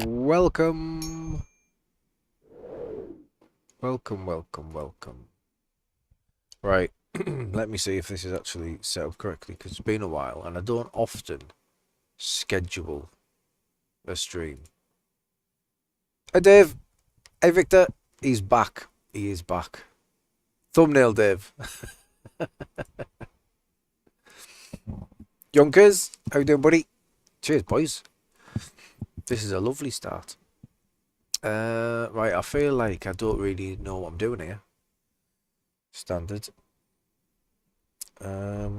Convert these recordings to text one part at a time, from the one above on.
Welcome. Welcome. Right, let me see if this is actually set up correctly, because it's been a while and I don't often schedule a stream. Hey Dave. Hey Victor. He's back. He is back. Thumbnail Dave. Yonkers, how you doing, buddy? Cheers, boys. This is a lovely start. Right, I feel like I don't really know what I'm doing here. Standard. Are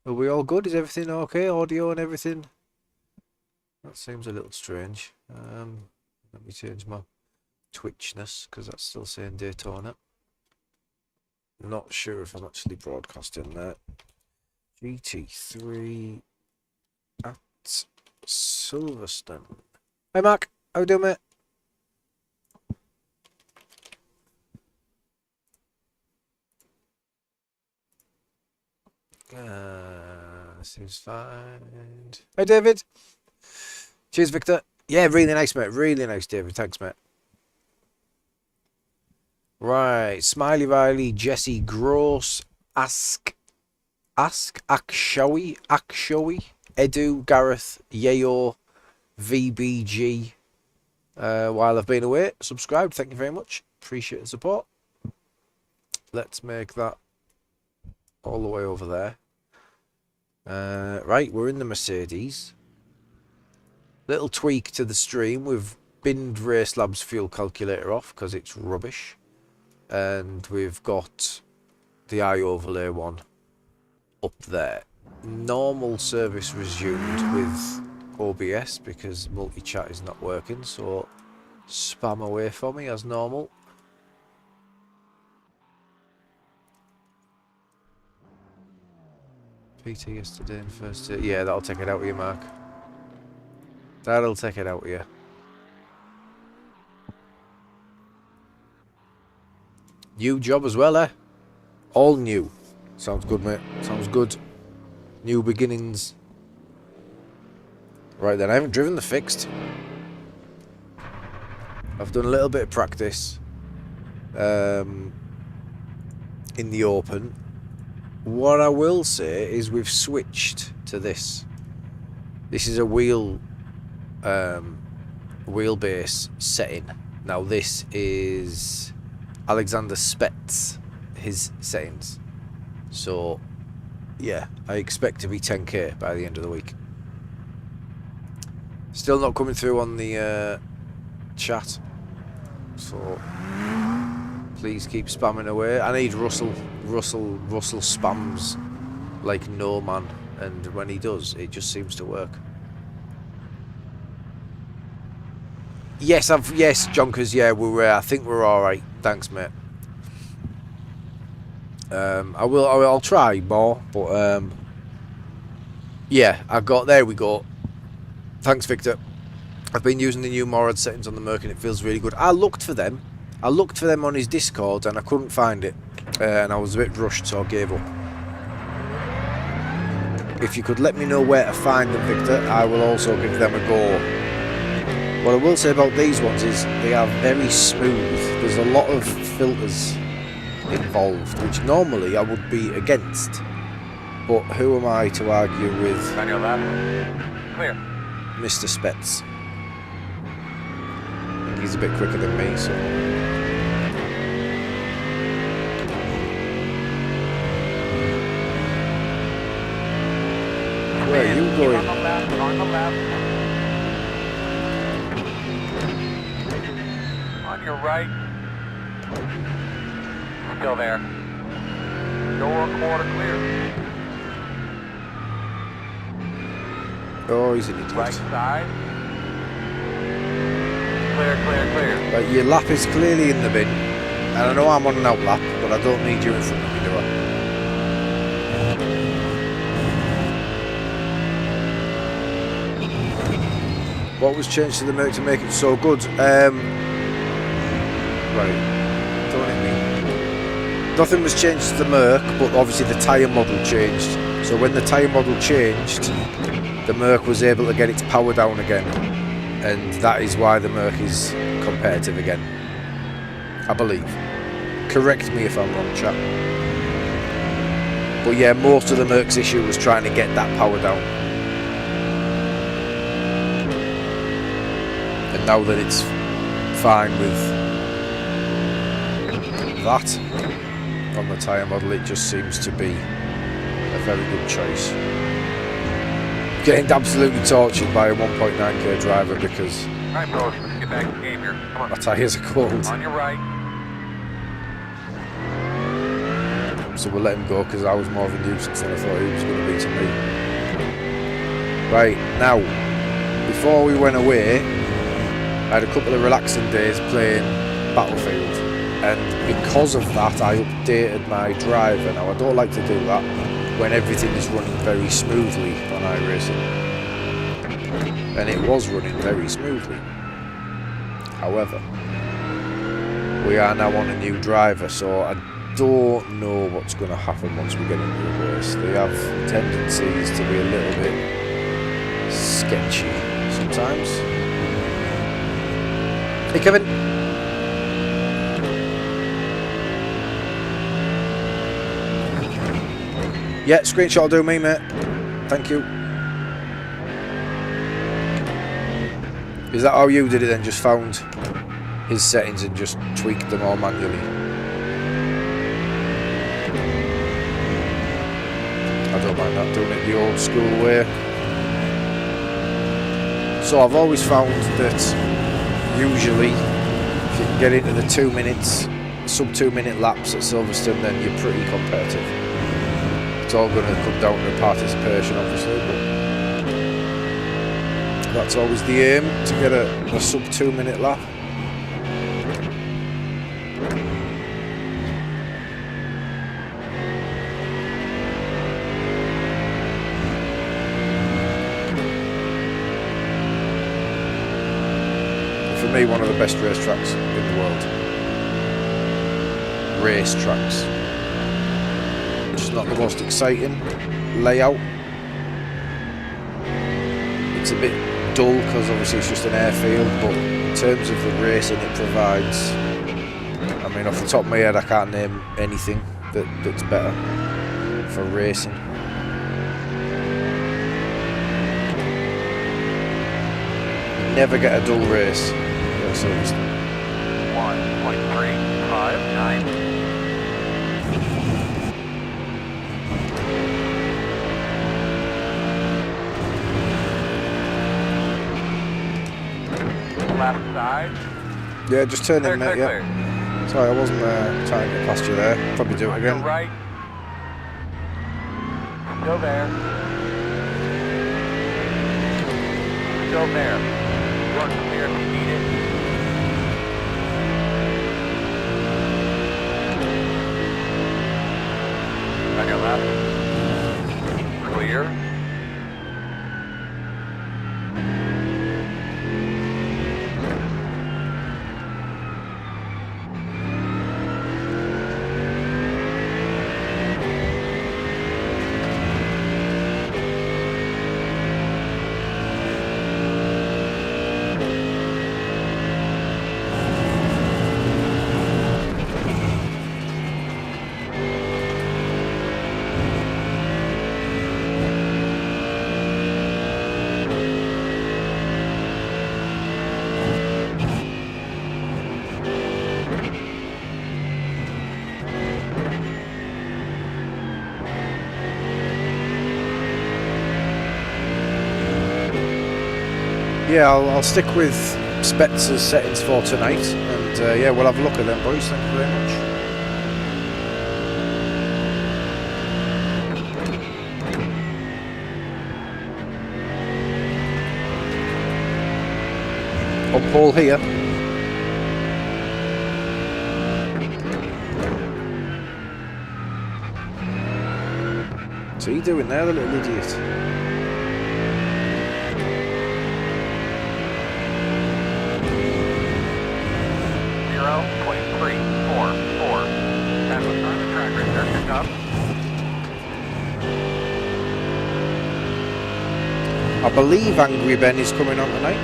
we all good? Is everything okay? Audio and everything? That seems a little strange. Let me change my twitchness, because that's still saying Daytona. Not sure if I'm actually broadcasting that. GT3 at Silverstone. Hey Mark, how you doing, mate? Seems fine. Hey David. Cheers, Victor. Yeah, really nice, mate. Really nice, David. Thanks, mate. Right, Smiley Riley, Jesse Gross, Ask Akshowy, Edu, Gareth, Yayo, VBG. While I've been away, subscribed. Thank you very much. Appreciate the support. Let's make that all the way over there. Right, we're in the Mercedes. Little tweak to the stream. We've binned Race Labs fuel calculator off because it's rubbish. And we've got the iOverlay one up there. Normal service resumed with OBS because multi-chat is not working, so spam away for me as normal. PT yesterday in first day. Yeah, that'll take it out of you, Mark. That'll take it out of you. New job as well, eh? All new. Sounds good, mate. Sounds good. New beginnings. Right then, I haven't driven the fixed. I've done a little bit of practice in the open. What I will say is we've switched to this. This is a wheelbase setting. Now this is Alexander Spets, his settings. So yeah, I expect to be 10k by the end of the week. Still not coming through on the chat, so please keep spamming away. I need Russell spams like no man, and when he does, it just seems to work. Yes, yes, Jonkers. Yeah, I think we're all right. Thanks, mate. I'll try more, but yeah, there we go. Thanks, Victor. I've been using the new Morad settings on the Merc and it feels really good. I looked for them on his Discord and I couldn't find it, and I was a bit rushed, so I gave up. If you could let me know where to find them, Victor, I will also give them a go. What I will say about these ones is they are very smooth. There's a lot of filters involved, which normally I would be against, but who am I to argue with Clear. Mr. Spets? I think he's a bit quicker than me, so where are you going? On the left. On your right. Still there. Door quarter clear. Oh, he's an idiot. Right side. Clear. Right, your lap is clearly in the bin, and I know I'm on an out lap, but I don't need you in front of me, do I? What was changed to the Merc to make it so good? Right, don't hit me. Nothing was changed to the Merc, but obviously the tyre model changed. So when the tyre model changed, the Merc was able to get its power down again. and that is why the Merc is competitive again, I believe. Correct me if I'm wrong, chap. But yeah, most of the Merc's issue was trying to get that power down. And now that it's fine with that on the tyre model, it just seems to be a very good choice. Getting absolutely tortured by a 1.9k driver because Alright, bros, let's get back to the game here. Come on. my tyres are cold. On your right. So we'll let him go because I was more of a nuisance than I thought he was going to be to me. Right, now, before we went away, I had a couple of relaxing days playing Battlefield, and because of that I updated my driver. Now I don't like to do that when everything is running very smoothly on iRacing, and it was running very smoothly. However, we are now on a new driver, so I don't know what's going to happen once we get into the race. They have tendencies to be a little bit sketchy sometimes. Hey Kevin. Yeah, screenshot will do me, mate. Thank you. Is that how you did it then? Just found his settings and just tweaked them all manually? I don't mind that, doing it the old school way. So I've always found that usually if you can get into the 2 minutes, sub 2 minute laps at Silverstone, then you're pretty competitive. It's all going to come down to participation obviously, but that's always the aim, to get a sub 2 minute lap. For me, one of the best racetracks in the world. Racetracks. It's not the most exciting layout. It's a bit dull because obviously it's just an airfield, but in terms of the racing it provides, I mean, off the top of my head I can't name anything that's better for racing. You never get a dull race. Silverstone. 1.359. Left side. Yeah, just turn in, mate. Clear. Yeah. Sorry, I wasn't trying to get past you there. Probably do it On your again. right. Still there. Still there. Run clear if you need it. On your left. Clear. Yeah, I'll stick with Spetzer's settings for tonight, and yeah, we'll have a look at them, boys. Thank you very much. On pole here. What's he doing there, the little idiot? I believe Angry Ben is coming on tonight.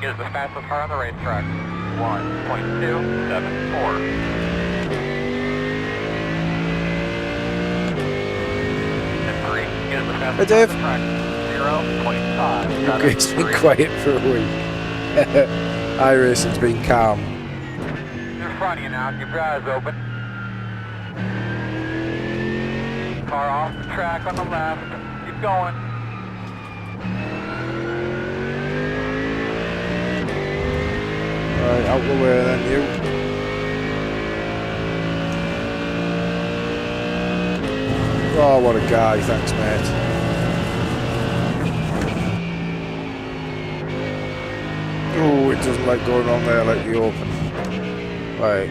is the fastest car on the racetrack. 1.274. And 3 is the fastest Hey, Dave. car on the track. 0.5. UK's been quiet for a week. iRacing's been calm. In front of you now, keep your eyes open. Car off the track on the left. Keep going. Right, out the way then, you. Oh, what a guy. Thanks, mate. Oh, it doesn't like going on there like the open. Right.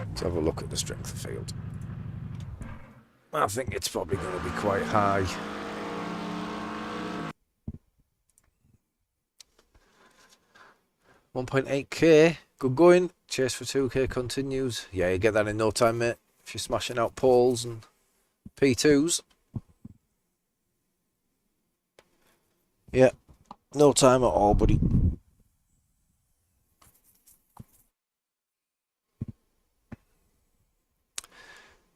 Let's have a look at the strength of field. I think it's probably going to be quite high. $1.8k. Good going. Chase for 2k continues. Yeah, you get that in no time, mate. If you're smashing out poles and P2s. Yeah. No time at all, buddy.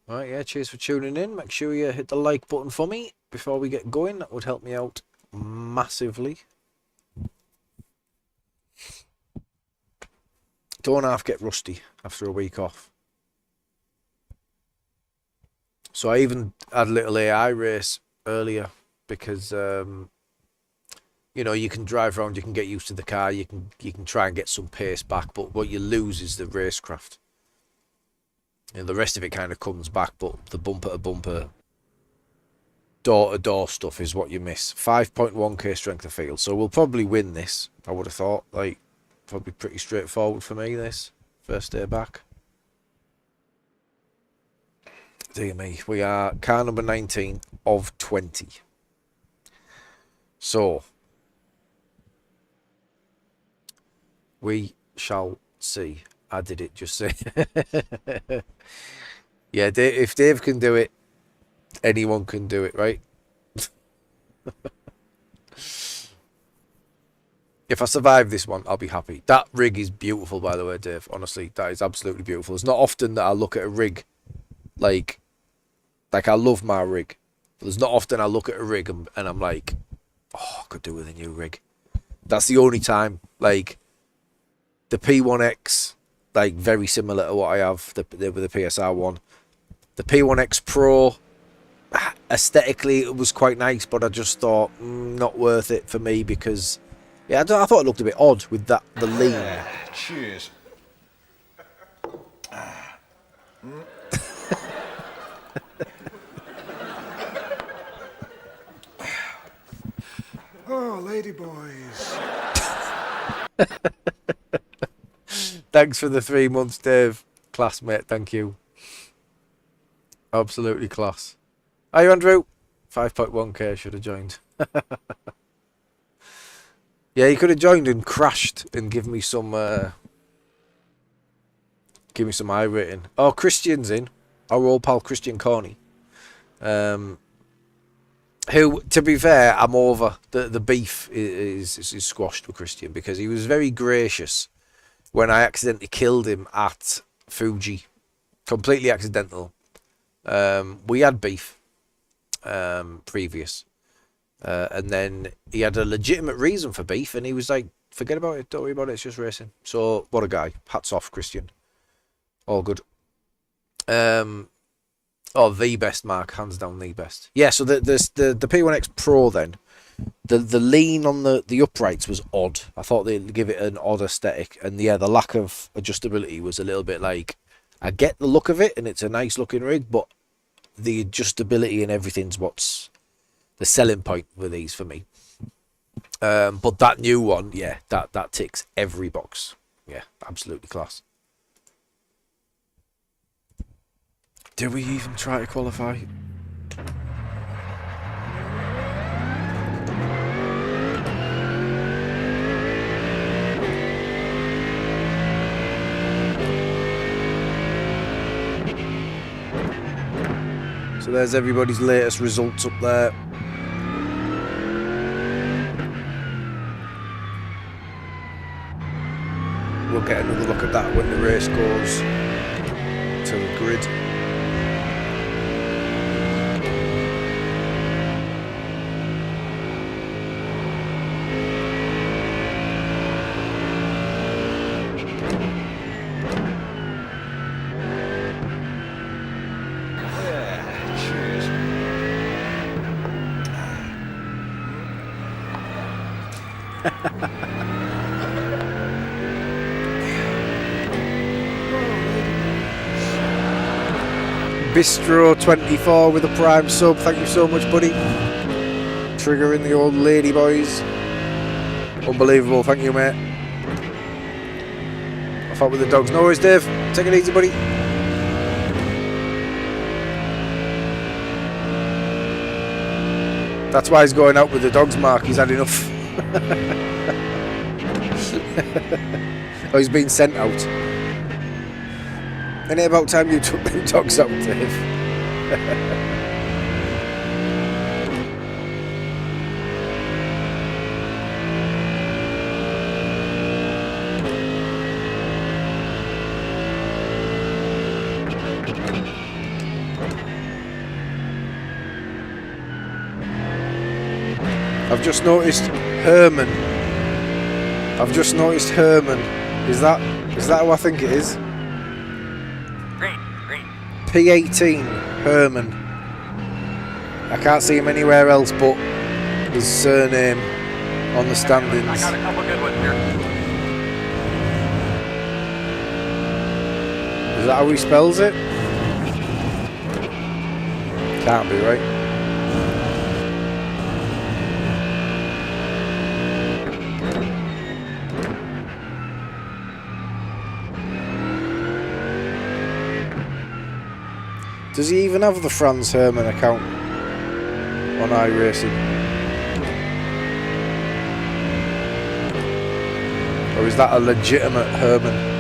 Alright, yeah, cheers for tuning in. Make sure you hit the like button for me before we get going. That would help me out massively. Don't half get rusty after a week off. So I even had a little AI race earlier because you know, you can drive around, you can get used to the car, you can try and get some pace back, but what you lose is the racecraft. You know, the rest of it kind of comes back, but the bumper to bumper, door to door stuff is what you miss. 5.1k strength of field, so we'll probably win this. I would have thought, like, probably pretty straightforward for me this first day back. Dear me, we are car number 19 of 20. So we shall see. I did it, just say. Yeah, if Dave can do it, anyone can do it, right? If I survive this one, I'll be happy. That rig is beautiful, by the way, Dave. Honestly, that is absolutely beautiful. It's not often that I look at a rig like I love my rig. But there's not often I look at a rig and I'm like, oh, I could do with a new rig. That's the only time. Like, the P1X, like, very similar to what I have with the PSR1. The P1X Pro, aesthetically, it was quite nice, but I just thought, not worth it for me because, yeah, I thought it looked a bit odd with that, the lean. Cheers. Oh, lady boys. Thanks for the 3 months, Dave. Class, mate. Thank you. Absolutely class. Hi, Andrew. 5.1k should have joined. Yeah, he could have joined and crashed and given me some iRating. Oh, Christian's in. Our old pal Christian Corney. Who, to be fair, I'm over. The beef is squashed with Christian because he was very gracious when I accidentally killed him at Fuji. Completely accidental. We had beef previous. And then he had a legitimate reason for beef, and he was like, forget about it, don't worry about it, it's just racing. So, what a guy. Hats off, Christian. All good. Oh, the best, Mark. Hands down, the best. Yeah, so the P1X Pro then, the lean on the uprights was odd. I thought they'd give it an odd aesthetic. And yeah, the lack of adjustability was a little bit like, I get the look of it, and it's a nice looking rig, but the adjustability and everything's what's the selling point with these for me. But that new one, yeah, that ticks every box. Yeah, absolutely class. Do we even try to qualify? So there's everybody's latest results up there. we'll get another look at that when the race goes to the grid. Yeah, cheers. Bistro 24 with a prime sub, thank you so much, buddy. Triggering the old lady boys. Unbelievable, thank you, mate. Off out with the dogs. No worries, Dave. Take it easy, buddy. That's why he's going out with the dogs, Mark. He's had enough. Oh, he's been sent out. Ain't it about time you took them dogs out, Dave? I've just noticed Herman. Is that who I think it is? Green. P18 Herman. I can't see him anywhere else but his surname on the standings. I got a couple good ones here. Is that how he spells it? Can't be, right? Does he even have the Franz Herman account on iRacing? Or is that a legitimate Herman?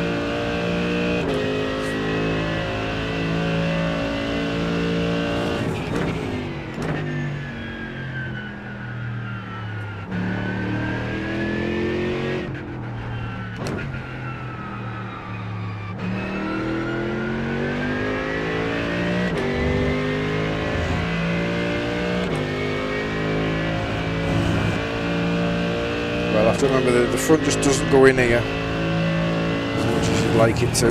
Well, I have to remember the front just doesn't go in here as much as you'd like it to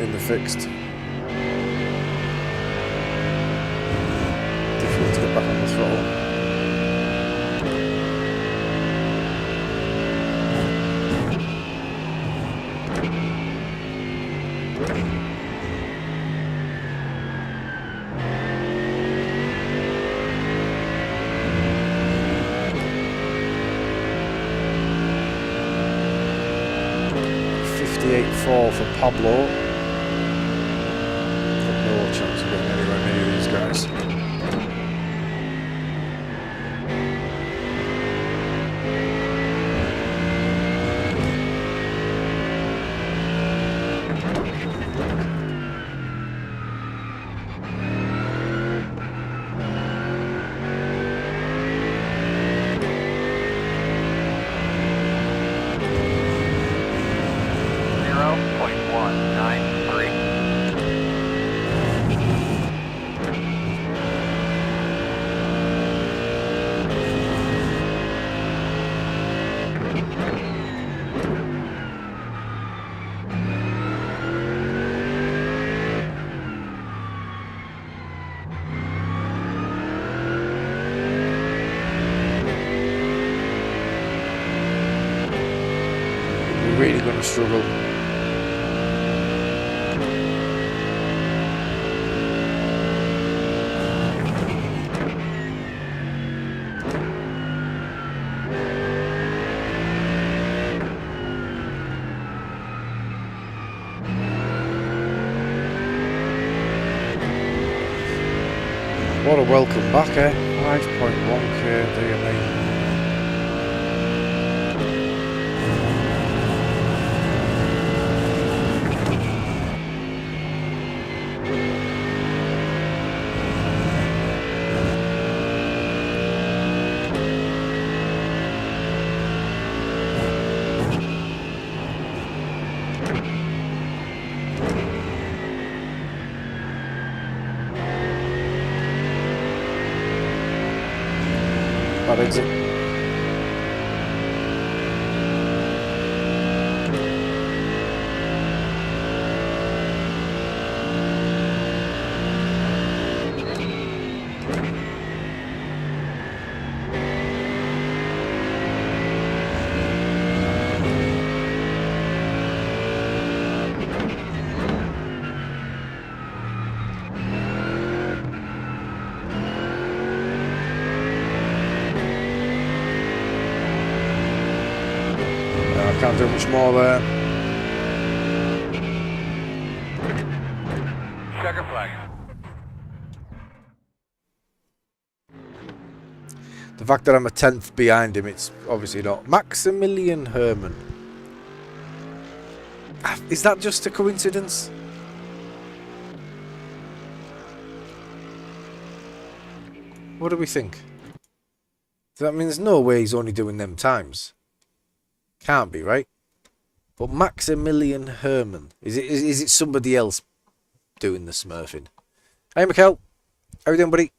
in the fixed. Difficult to get back on the throttle. Fall for Pablo. Got no chance of getting anywhere near these guys. Really going to struggle. What a welcome back, eh? 5.1k, dear me. Hard exit. Can't do much more there. Checker flag. The fact that I'm a 10th behind him, it's obviously not. Maximilian Herman. Is that just a coincidence? What do we think? Does that mean there's no way he's only doing them times? Can't be, right? But Maximilian Herman. Is it somebody else doing the smurfing? Hey, Mikkel. How you doing, buddy?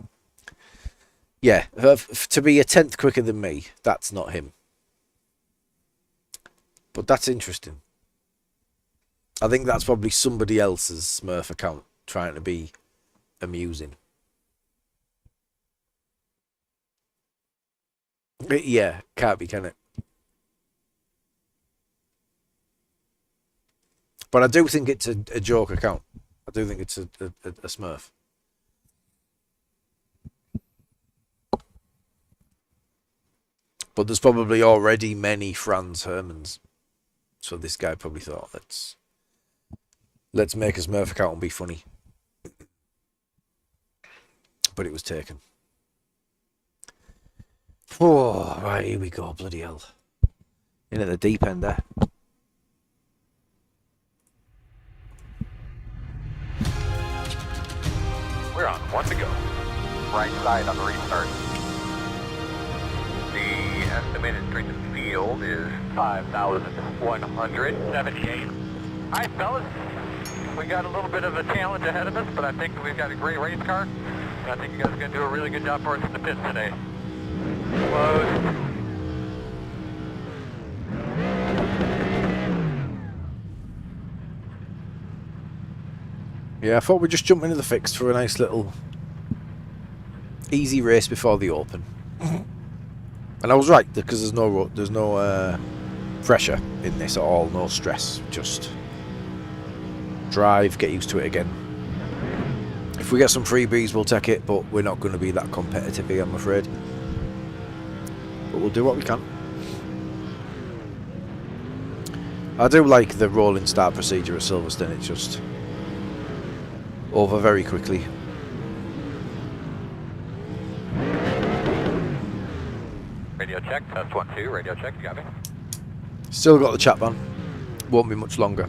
Yeah, to be a 10th quicker than me, that's not him. But that's interesting. I think that's probably somebody else's Smurf account trying to be amusing. Yeah, can't be, can it? But I do think it's a joke account. I do think it's a Smurf. But there's probably already many Franz Hermans. So this guy probably thought, let's make a Smurf account and be funny. But it was taken. Oh, right, here we go, bloody hell. In at the deep end there. We're on 1 to go. Right side on the restart. The estimated strength of field is 5,178. Hi, fellas. We got a little bit of a challenge ahead of us, but I think we've got a great race car. And I think you guys are going to do a really good job for us in the pits today. Close. Yeah, I thought we'd just jump into the fixed for a nice little easy race before the open. And I was right, because there's no pressure in this at all, no stress, just drive, get used to it again. If we get some freebies, we'll take it, but we're not going to be that competitive here, I'm afraid. But we'll do what we can. I do like the rolling start procedure at Silverstone, it's just over very quickly. Radio check, test 1, 2, radio check, you got me? Still got the chat van. Won't be much longer.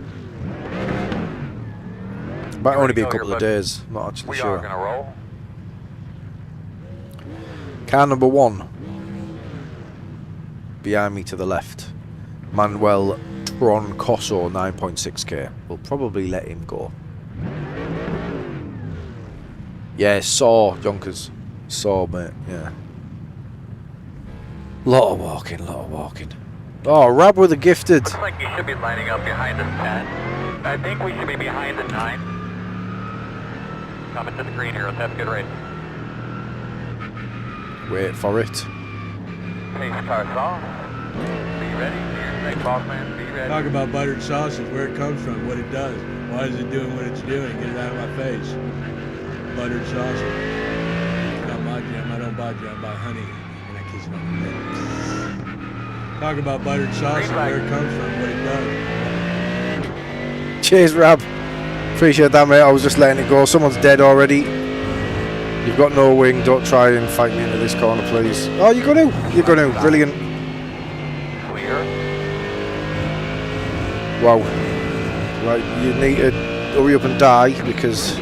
Might only be a couple of days, I'm not actually sure. We are going to roll. Car number 1. Behind me to the left. Manuel Troncoso 9.6k. We'll probably let him go. Yeah, saw Jonkers. Saw, mate, yeah. Lot of walking. Oh, Rab with the gifted. Looks like you should be lining up behind the 10. I think we should be behind the 9. Coming to the green here, let's have a good race. Wait for it. Pace car off. Be ready. Here's the next boss man. Be ready. Talk about buttered sausage, where it comes from, what it does. Why is it doing what it's doing? Get it out of my face. Buttered sausage. It's not my jam. I don't buy jam. I buy honey. And I kiss it on the lips. Talk about buttered sausage, where it comes from, what it does. Cheers, Rab. Appreciate that, mate. I was just letting it go. Someone's dead already. You've got no wing. Don't try and fight me into this corner, please. Oh, you're going to. You're going to. Brilliant. Clear. Wow. Right, you need to hurry up and die because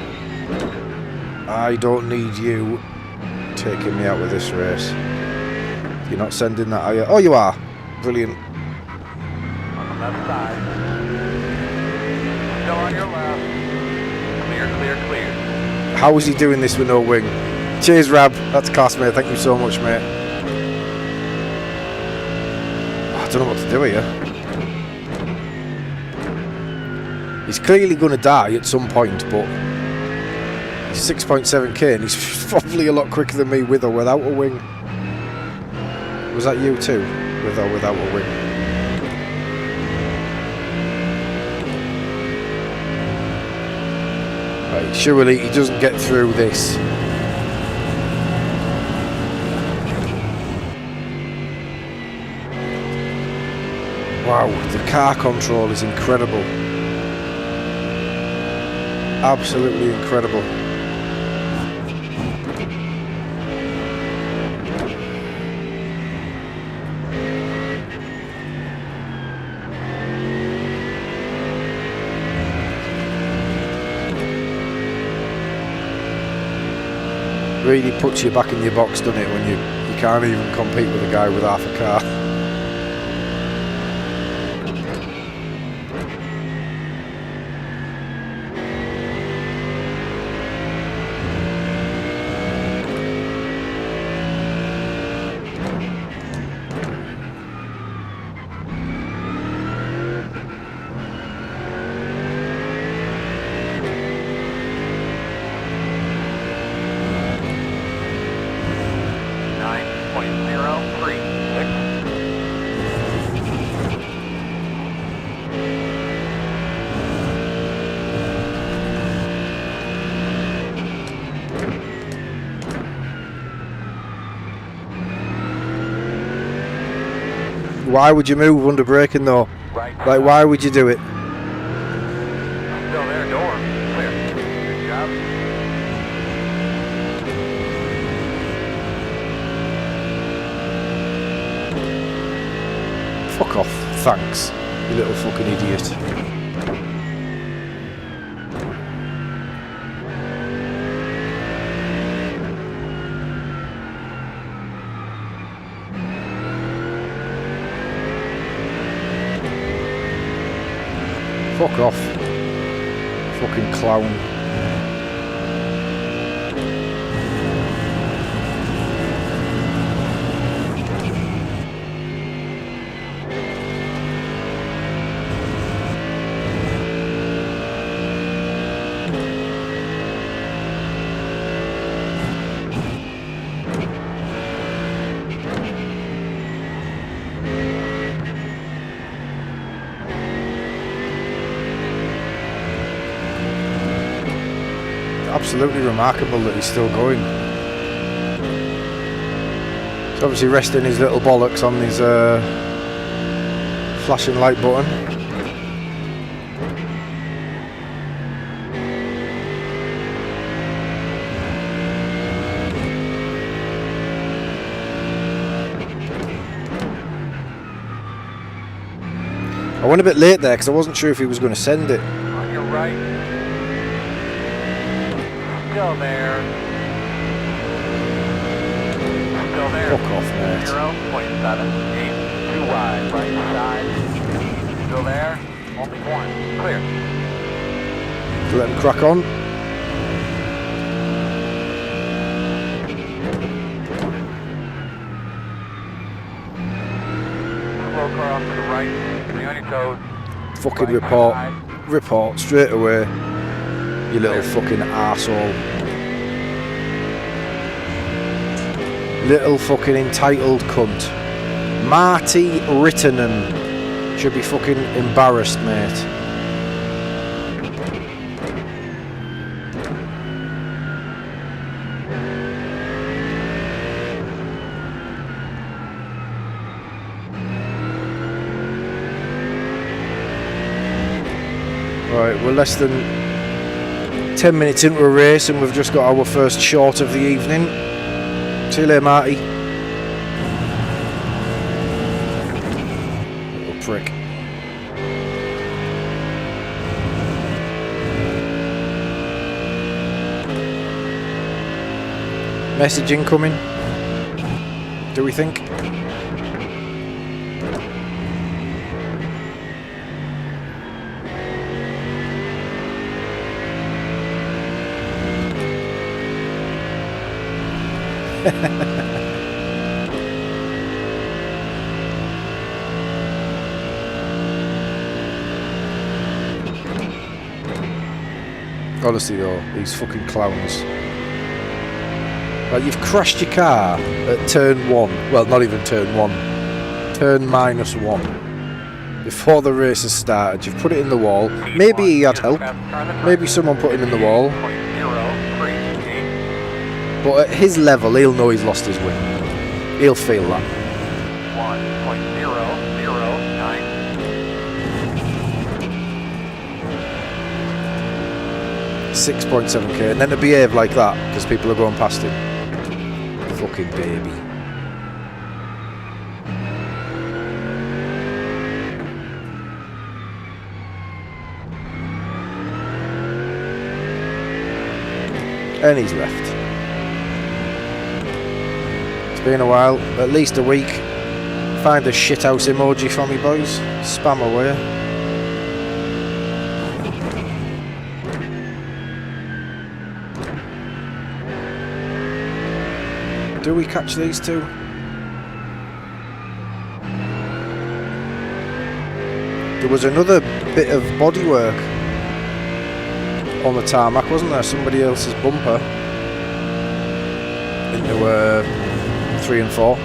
I don't need you taking me out with this race. You're not sending that, are you? Oh, you are. Brilliant. On the left side. Still on your left. Clear. How is he doing this with no wing? Cheers, Rab. That's class, mate. Thank you so much, mate. don't know what to do here. He's clearly going to die at some point, but he's 6.7k and he's probably a lot quicker than me with or without a wing. Was that you too? With or without a wing? Right, surely he doesn't get through this. Wow, the car control is incredible. Absolutely incredible. Really puts you back in your box, doesn't it, when you can't even compete with a guy with half a car. Why would you move under braking though? Right. Like, why would you do it? Still there, door. Clear. Good job. Fuck off. Thanks, you little fucking idiot. Fuck off. Fucking clown. Absolutely remarkable that he's still going. He's obviously resting his little bollocks on his flashing light button. I went a bit late there because I wasn't sure if he was going to send it. On your right. Still there. Still there. Fuck off, mate. 0.78. Too wide. Right side. Still there. Only one. Clear. Let him crack on. Slow car off to the right. Be on your toes. Fucking Right report. side. Report straight away. You little fucking arsehole. Little fucking entitled cunt. Marty Rittenen should be fucking embarrassed, mate. Right, we're less than 10 minutes into a race and we've just got our first short of the evening. See you later, Marty. Little prick. Message incoming. Do we think? Honestly though, these fucking clowns. Like, you've crashed your car at turn 1. Well, not even turn 1. Turn -1. Before the race has started, you've put it in the wall. Maybe he had help. Maybe someone put him in the wall. But at his level, he'll know he's lost his win. He'll feel that. 6.7k, and then to behave like that because people are going past him. Fucking baby. And he's left. It's been a while, at least a week. Find a shithouse emoji for me, boys. Spam away. Do we catch these two? There was another bit of bodywork on the tarmac, wasn't there? Somebody else's bumper into 3 and 4.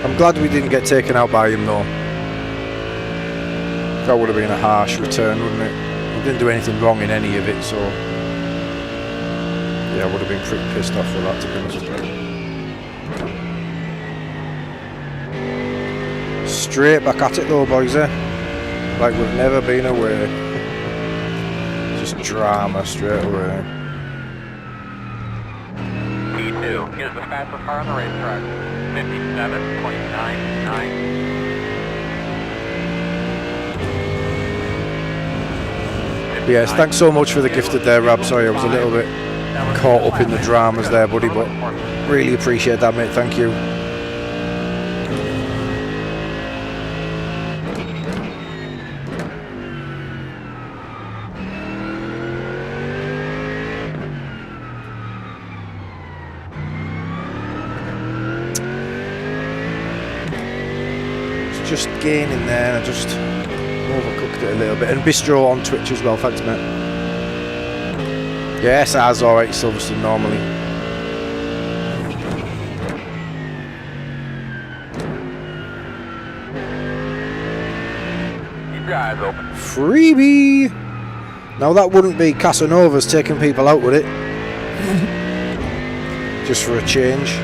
I'm glad we didn't get taken out by him though. That would have been a harsh return, wouldn't it? We didn't do anything wrong in any of it, so yeah, I would have been pretty pissed off with that, to be honest. Straight back at it though, boys, eh? Like we've never been away. Just drama straight away. P2 is the fastest car on the racetrack. 57.99. Yes, thanks so much for the gifted there, Rab. Sorry, I was a little bit caught up in the dramas there, buddy, but really appreciate that, mate. Thank you. Just gaining there, and I just overcooked it a little bit. And Bistro on Twitch as well, thanks mate. Yes, as alright, Silverstone normally. Keep your eyes open. Freebie! Now that wouldn't be Casanova's taking people out with it. Just for a change.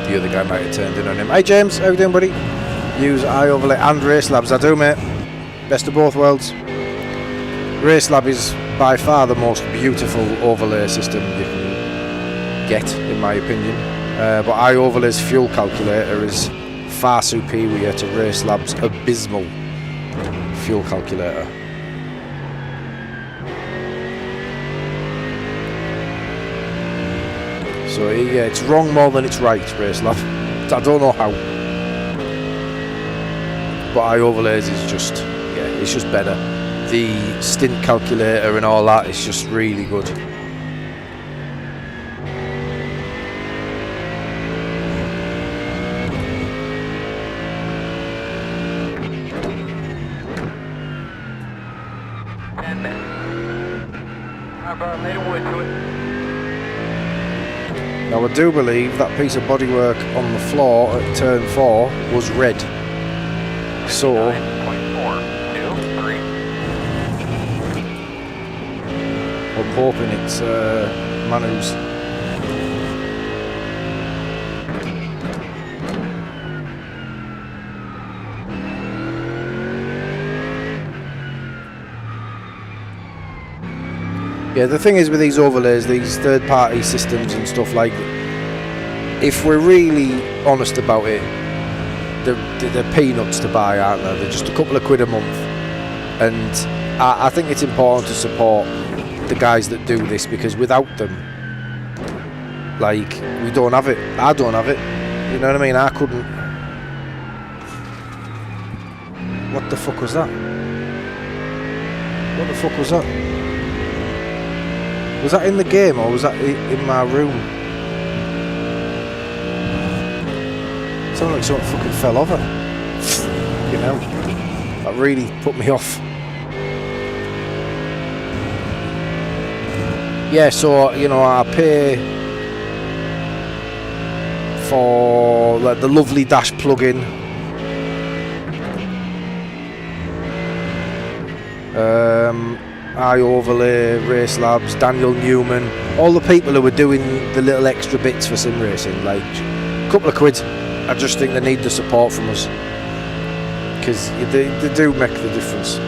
The other guy might have turned in on him. Hey James, how you doing, buddy? Use iOverlay and RaceLabs. I do, mate. Best of both worlds. RaceLab is by far the most beautiful overlay system you can get, in my opinion. But iOverlay's fuel calculator is far superior to RaceLab's abysmal fuel calculator. So yeah, it's wrong more than it's right, RaceLab. I don't know how. But iOverlays is just, yeah, it's just better. The stint calculator and all that is just really good. Now I do believe that piece of bodywork on the floor at turn 4 was red. So I'm hoping it's Manu's. Yeah, the thing is with these overlays, these third-party systems and stuff like that, if we're really honest about it, they're peanuts to buy, aren't they? They're just a couple of quid a month. And I think it's important to support the guys that do this, because without them, Like, we don't have it. I don't have it. You know what I mean? I couldn't. What the fuck was that? What the fuck was that? Was that in the game or was that in my room? It sounded like something fucking fell over. You know? That really put me off. Yeah, so, you know, I pay for like the lovely Dash plugin. iOverlay, Race Labs, Daniel Newman, all the people who were doing the little extra bits for sim racing, like a couple of quid. I just think they need the support from us because they do make the difference.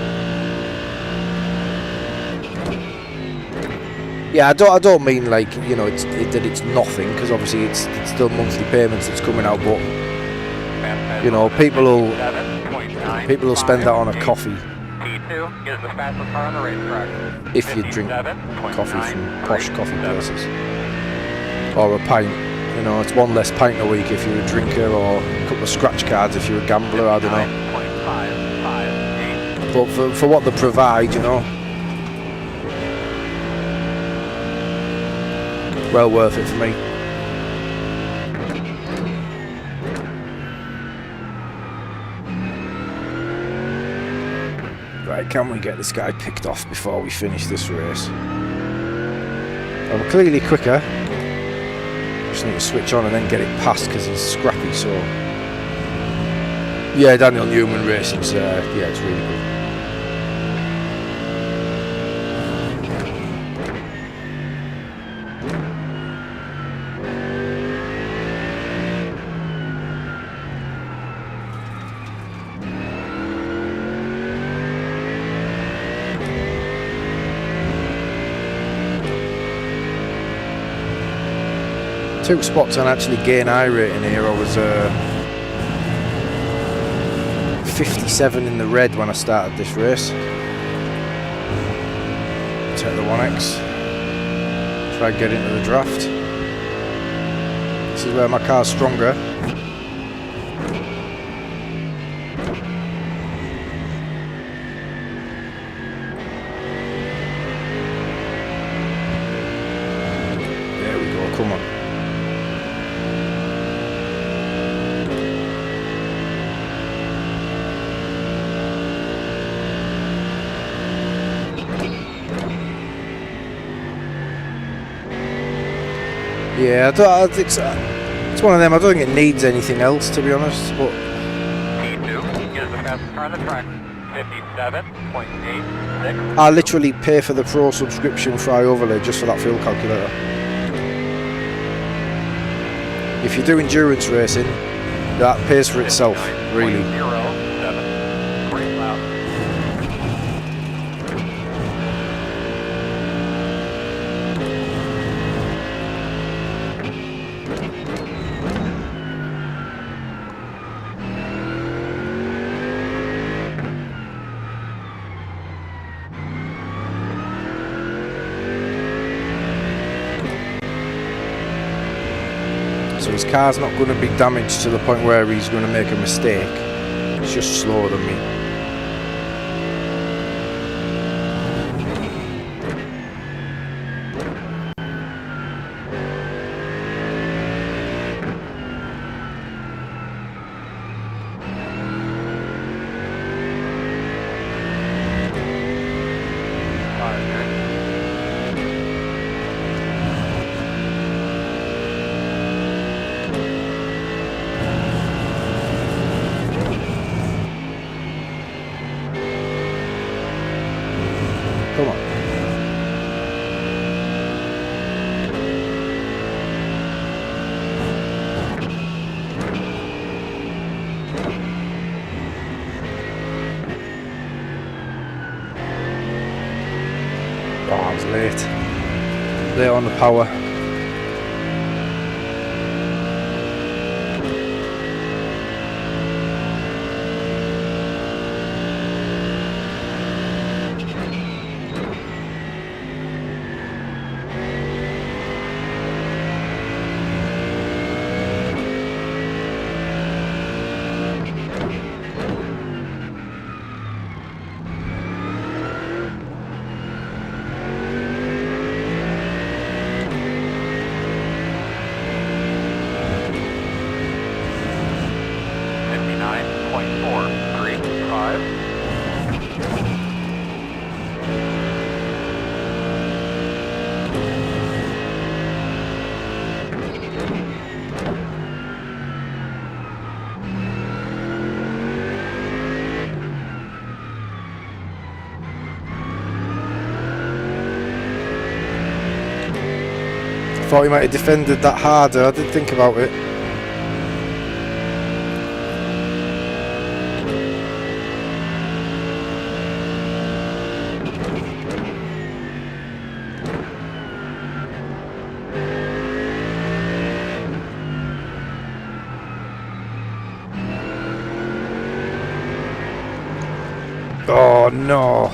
Yeah, I don't mean like, you know, that it's nothing, because obviously it's still monthly payments that's coming out, but you know, people will spend that on a coffee. Is the fastest car on the racetrack. If you drink coffee from posh coffee places, or a pint, you know, it's one less pint a week if you're a drinker, or a couple of scratch cards if you're a gambler, I don't know. But for what they provide, you know, well worth it for me. Right, can we get this guy picked off before we finish this race? Well, we're clearly quicker. Just need to switch on and then get it past because he's scrappy, so... Yeah, Daniel Newman Racing's, yeah, it's really good. Two spots on actually gain iRating here. I was 57 in the red when I started this race. Take the 1X. Try and get into the draft. This is where my car's stronger. There we go, come on. Yeah, I think it's one of them. I don't think it needs anything else, to be honest. But P2 is the fastest car on the track. 57.86. I literally pay for the Pro subscription for iOverlay just for that fuel calculator. If you do endurance racing, that pays for itself, really. 59.07. Great loud. So his car's not going to be damaged to the point where he's going to make a mistake. It's just slower than me. Come on. Oh, I was late. Late on the power. Thought he might have defended that harder. I did think about it. Oh no!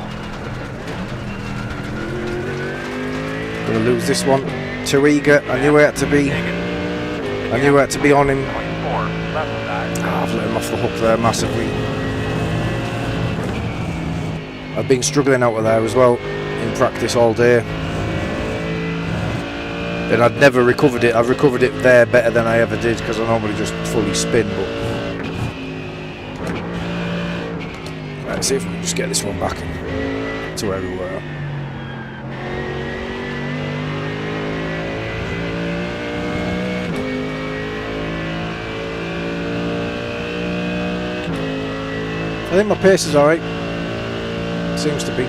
Gonna lose this one. Too eager. I knew I had to be. I knew I had to be on him. Oh, I've let him off the hook there massively. I've been struggling out of there as well in practice all day, and I'd never recovered it. I've recovered it there better than I ever did because I normally just fully spin. But let's see if we can just get this one back to where we were. I think my pace is alright. Seems to be.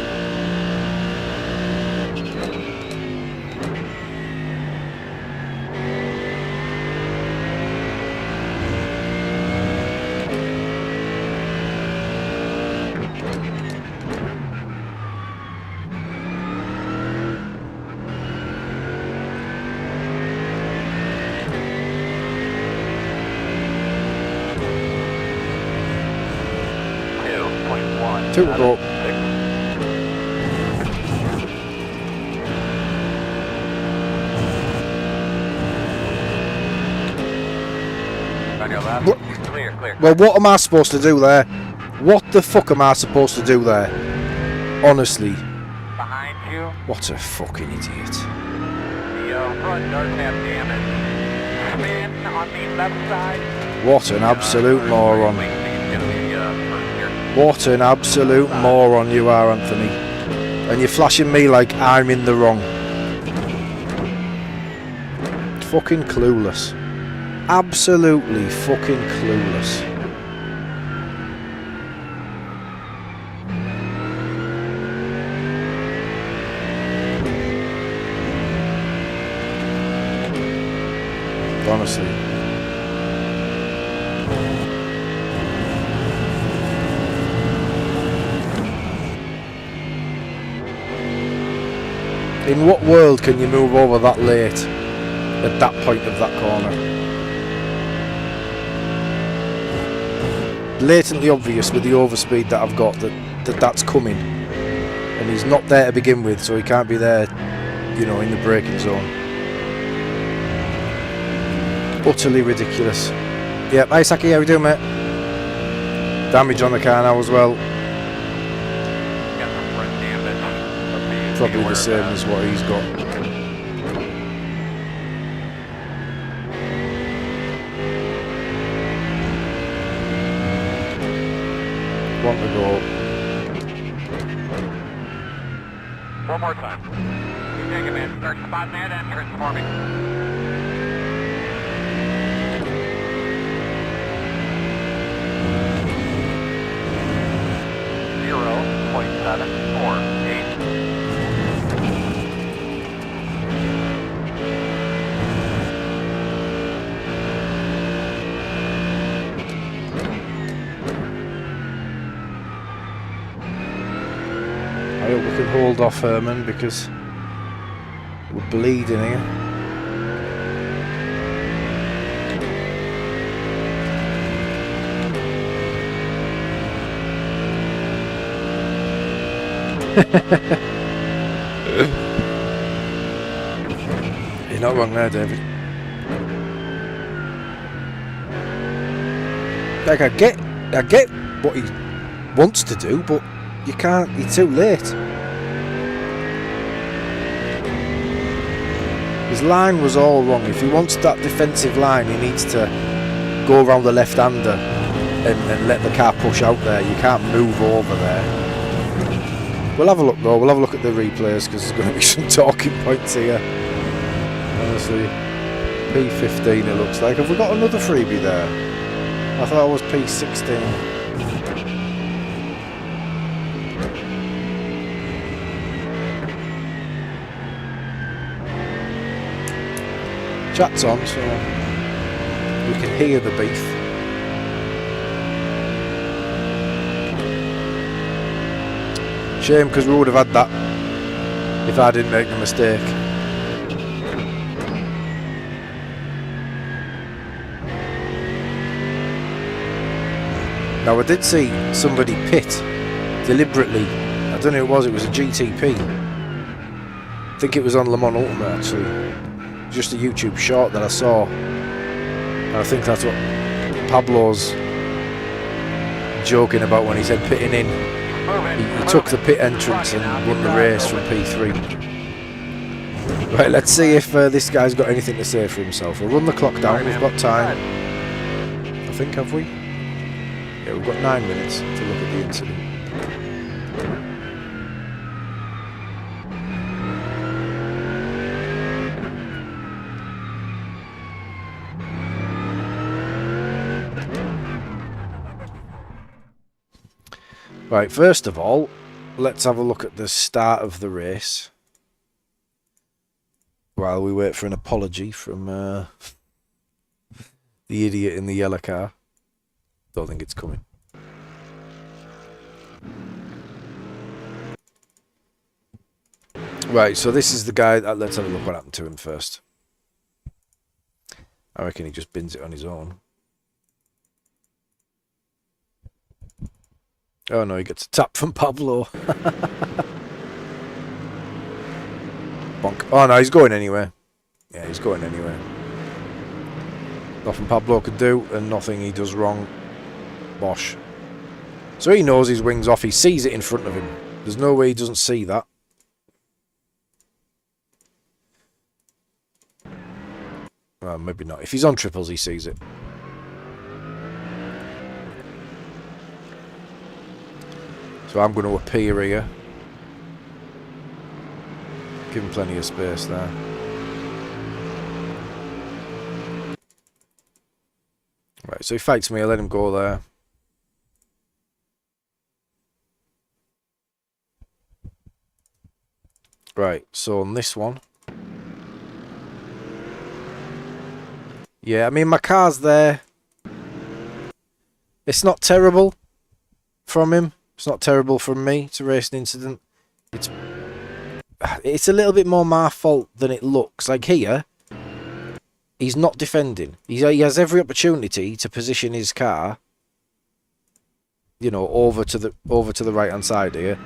Two to go. Clear. Well, what am I supposed to do there? What the fuck am I supposed to do there? Honestly. Behind you. What a fucking idiot. The front does have damage. Spin on the left side. What an absolute moron. What an absolute moron you are, Anthony. And you're flashing me like I'm in the wrong. Fucking clueless. Absolutely fucking clueless. Honestly. In what world can you move over that late at that point of that corner? Blatantly obvious with the overspeed that I've got that's coming, and he's not there to begin with, so he can't be there, you know, in the braking zone. Utterly ridiculous. Yep, hi Saki, how you doing, mate? Damage on the car now as well. Probably the same as what he's got. One to go. One more time. You take him in. Start spotting that entrance for me. 0.748. I hope we can hold off Herman because we're bleeding here. You're not wrong there, David. Like I get what he wants to do, but you can't, you're too late. His line was all wrong. If he wants that defensive line, he needs to go around the left-hander and let the car push out there. You can't move over there. We'll have a look though, we'll have a look at the replays because there's going to be some talking points here. Honestly. P15 it looks like. Have we got another freebie there? I thought it was P16. Chat's on, so we can hear the beef. Shame, because we would have had that if I didn't make the mistake. Now, I did see somebody pit deliberately. I don't know who it was a GTP. I think it was on Le Mans Ultimate, actually. Just a YouTube short that I saw. And I think that's what Pablo's joking about when he said pitting in. He took the pit entrance and won the race from P3. Right, let's see if this guy's got anything to say for himself. We'll run the clock down, we've got time. I think, have we? Yeah, we've got 9 minutes to look at the incident. Right, first of all, let's have a look at the start of the race while we wait for an apology from the idiot in the yellow car. Don't think it's coming. Right, so this is the guy. Let's have a look what happened to him first. I reckon he just bins it on his own. Oh no, he gets a tap from Pablo. Bonk. Oh no, he's going anywhere. Yeah, he's going anywhere. Nothing Pablo could do, and nothing he does wrong. Bosh. So he knows his wing's off. He sees it in front of him. There's no way he doesn't see that. Well, maybe not. If he's on triples, he sees it. So I'm going to appear here. Give him plenty of space there. Right, so he fights me. I let him go there. Right, so on this one. Yeah, I mean, my car's there. It's not terrible from him. It's not terrible from me. It's a racing incident. It's a little bit more my fault than it looks. Like here, he's not defending. He has every opportunity to position his car, you know, over to the right hand side here.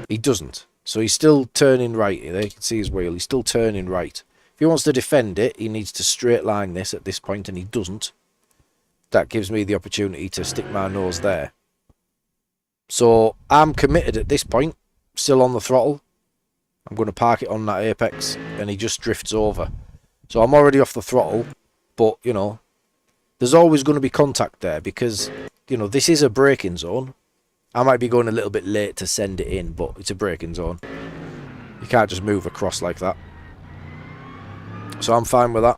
He doesn't. So he's still turning right here. You can see his wheel. He's still turning right. If he wants to defend it, he needs to straight line this at this point, and he doesn't. That gives me the opportunity to stick my nose there. So I'm committed at this point, still on the throttle. I'm going to park it on that apex, and he just drifts over. So I'm already off the throttle, but, you know, there's always going to be contact there because, you know, this is a braking zone. I might be going a little bit late to send it in, but it's a braking zone. You can't just move across like that. So I'm fine with that.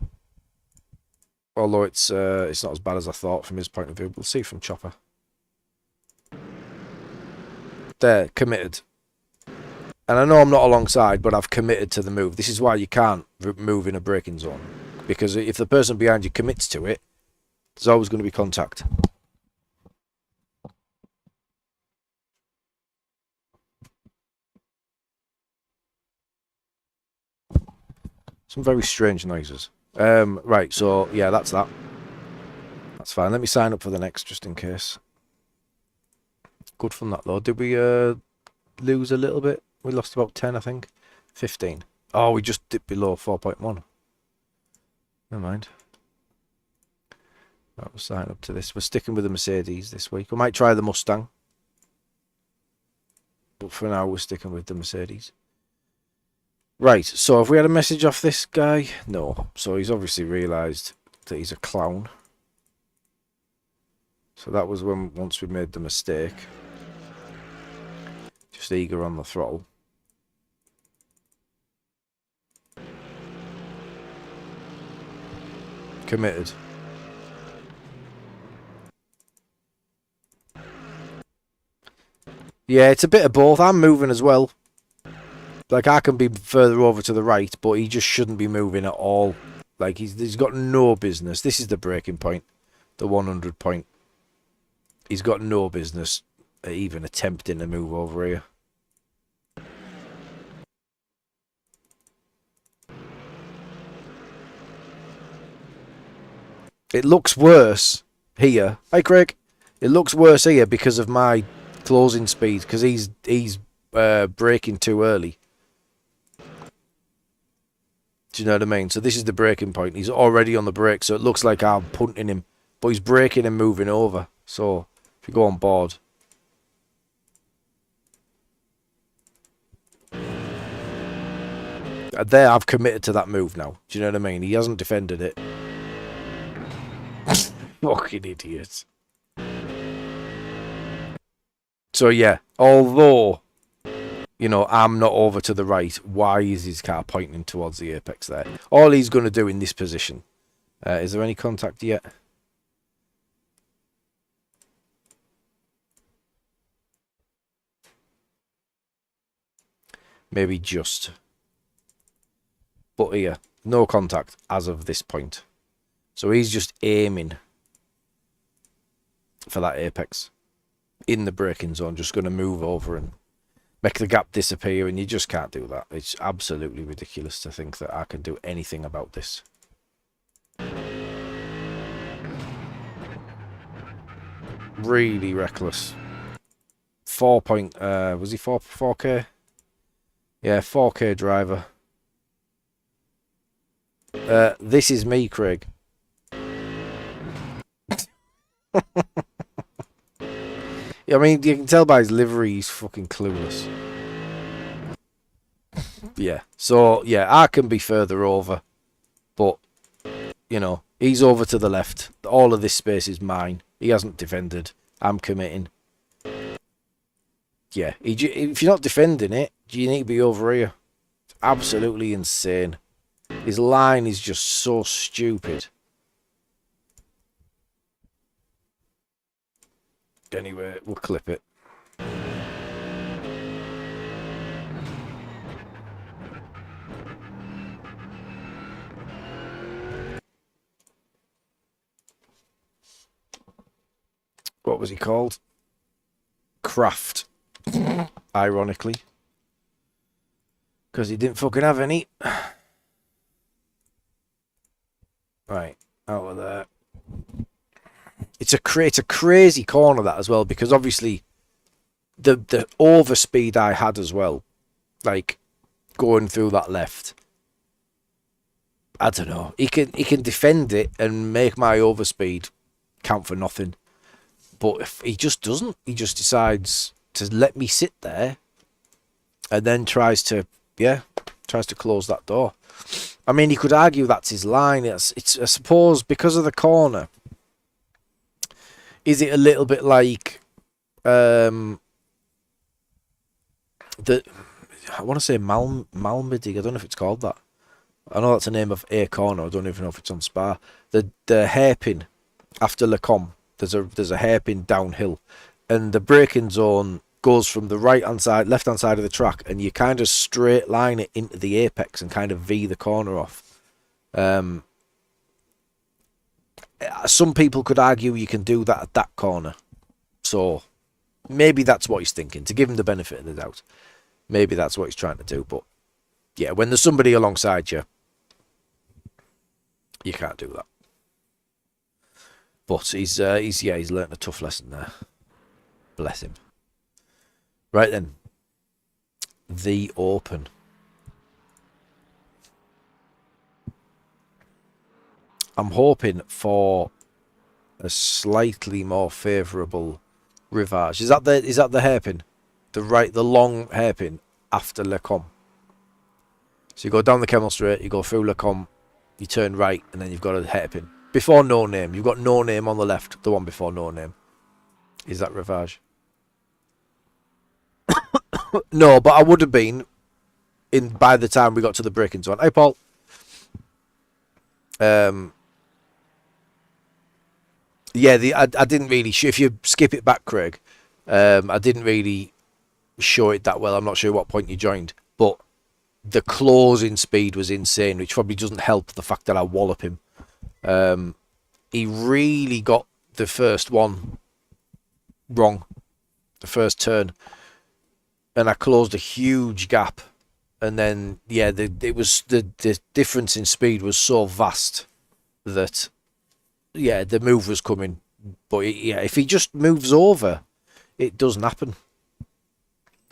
Although it's not as bad as I thought from his point of view. We'll see from Chopper. There, committed. And I know I'm not alongside, but I've committed to the move. This is why you can't move in a braking zone. Because if the person behind you commits to it, there's always going to be contact. Some very strange noises. Right, so, yeah, that's that. That's fine. Let me sign up for the next, just in case. Good from that, though. Did we lose a little bit? We lost about 10, I think. 15. Oh, we just dipped below 4.1. Never mind. Right, we'll sign up to this. We're sticking with the Mercedes this week. We might try the Mustang. But for now, we're sticking with the Mercedes. Right, so have we had a message off this guy? No. So he's obviously realised that he's a clown. So that was once we made the mistake. Just eager on the throttle. Committed. Yeah, it's a bit of both. I'm moving as well. Like, I can be further over to the right, but he just shouldn't be moving at all. Like, he's got no business. This is the breaking point, the 100 point. He's got no business even attempting to move over here. It looks worse here. Hey, Craig. It looks worse here because of my closing speed, because he's braking too early. Do you know what I mean? So this is the braking point. He's already on the brake, so it looks like I'm punting him. But he's braking and moving over. So if you go on board. There, I've committed to that move now. Do you know what I mean? He hasn't defended it. Fucking idiot. So yeah, although, you know, I'm not over to the right, why is his car pointing towards the apex there? All he's going to do in this position. Is there any contact yet? Maybe just. But here, no contact as of this point. So he's just aiming for that apex in the braking zone, just going to move over and make the gap disappear, and you just can't do that. It's absolutely ridiculous to think that I can do anything about this. Really reckless. 4 point, was he 4K? Yeah, 4K driver. This is me, Craig. I mean, you can tell by his livery he's fucking clueless. Yeah, so, yeah, I can be further over. But, you know, he's over to the left. All of this space is mine. He hasn't defended. I'm committing. Yeah, if you're not defending it, you need to be over here. It's absolutely insane. His line is just so stupid. Anyway, we'll clip it. What was he called? Craft. Ironically. Because he didn't fucking have any. Right, out of there. It's a crazy corner, that, as well, because obviously the overspeed I had as well, like going through that left. I don't know. He can defend it and make my overspeed count for nothing. But if he just doesn't, he just decides to let me sit there and then tries to close that door. I mean, you could argue that's his line. It's I suppose, because of the corner. Is it a little bit like I want to say Malmedy. I don't know if it's called that. I know that's the name of a corner. I don't even know if it's on Spa. The hairpin after Lecombe. There's a hairpin downhill, and the braking zone goes from the left hand side of the track, and you kind of straight line it into the apex and kind of V the corner off. Some people could argue you can do that at that corner. So maybe that's what he's thinking, to give him the benefit of the doubt. Maybe that's what he's trying to do. But yeah, when there's somebody alongside you, you can't do that. But he's learnt a tough lesson there. Bless him. Right then. The Open. I'm hoping for a slightly more favourable rivage. Is that the hairpin? The long hairpin after Lecombe. So you go down the Kemmel Straight, you go through Lecombe, you turn right, and then you've got a hairpin. Before No Name. You've got No Name on the left, the one before No Name. Is that rivage? No, but I would have been by the time we got to the braking zone. Hey, Paul. Yeah, I didn't really. If you skip it back, Craig, I didn't really show it that well. I'm not sure what point you joined, but the closing speed was insane, which probably doesn't help the fact that I wallop him. He really got the first one wrong, the first turn, and I closed a huge gap. And then, yeah, the difference in speed was so vast that, yeah, the move was coming. But yeah, if he just moves over, it doesn't happen.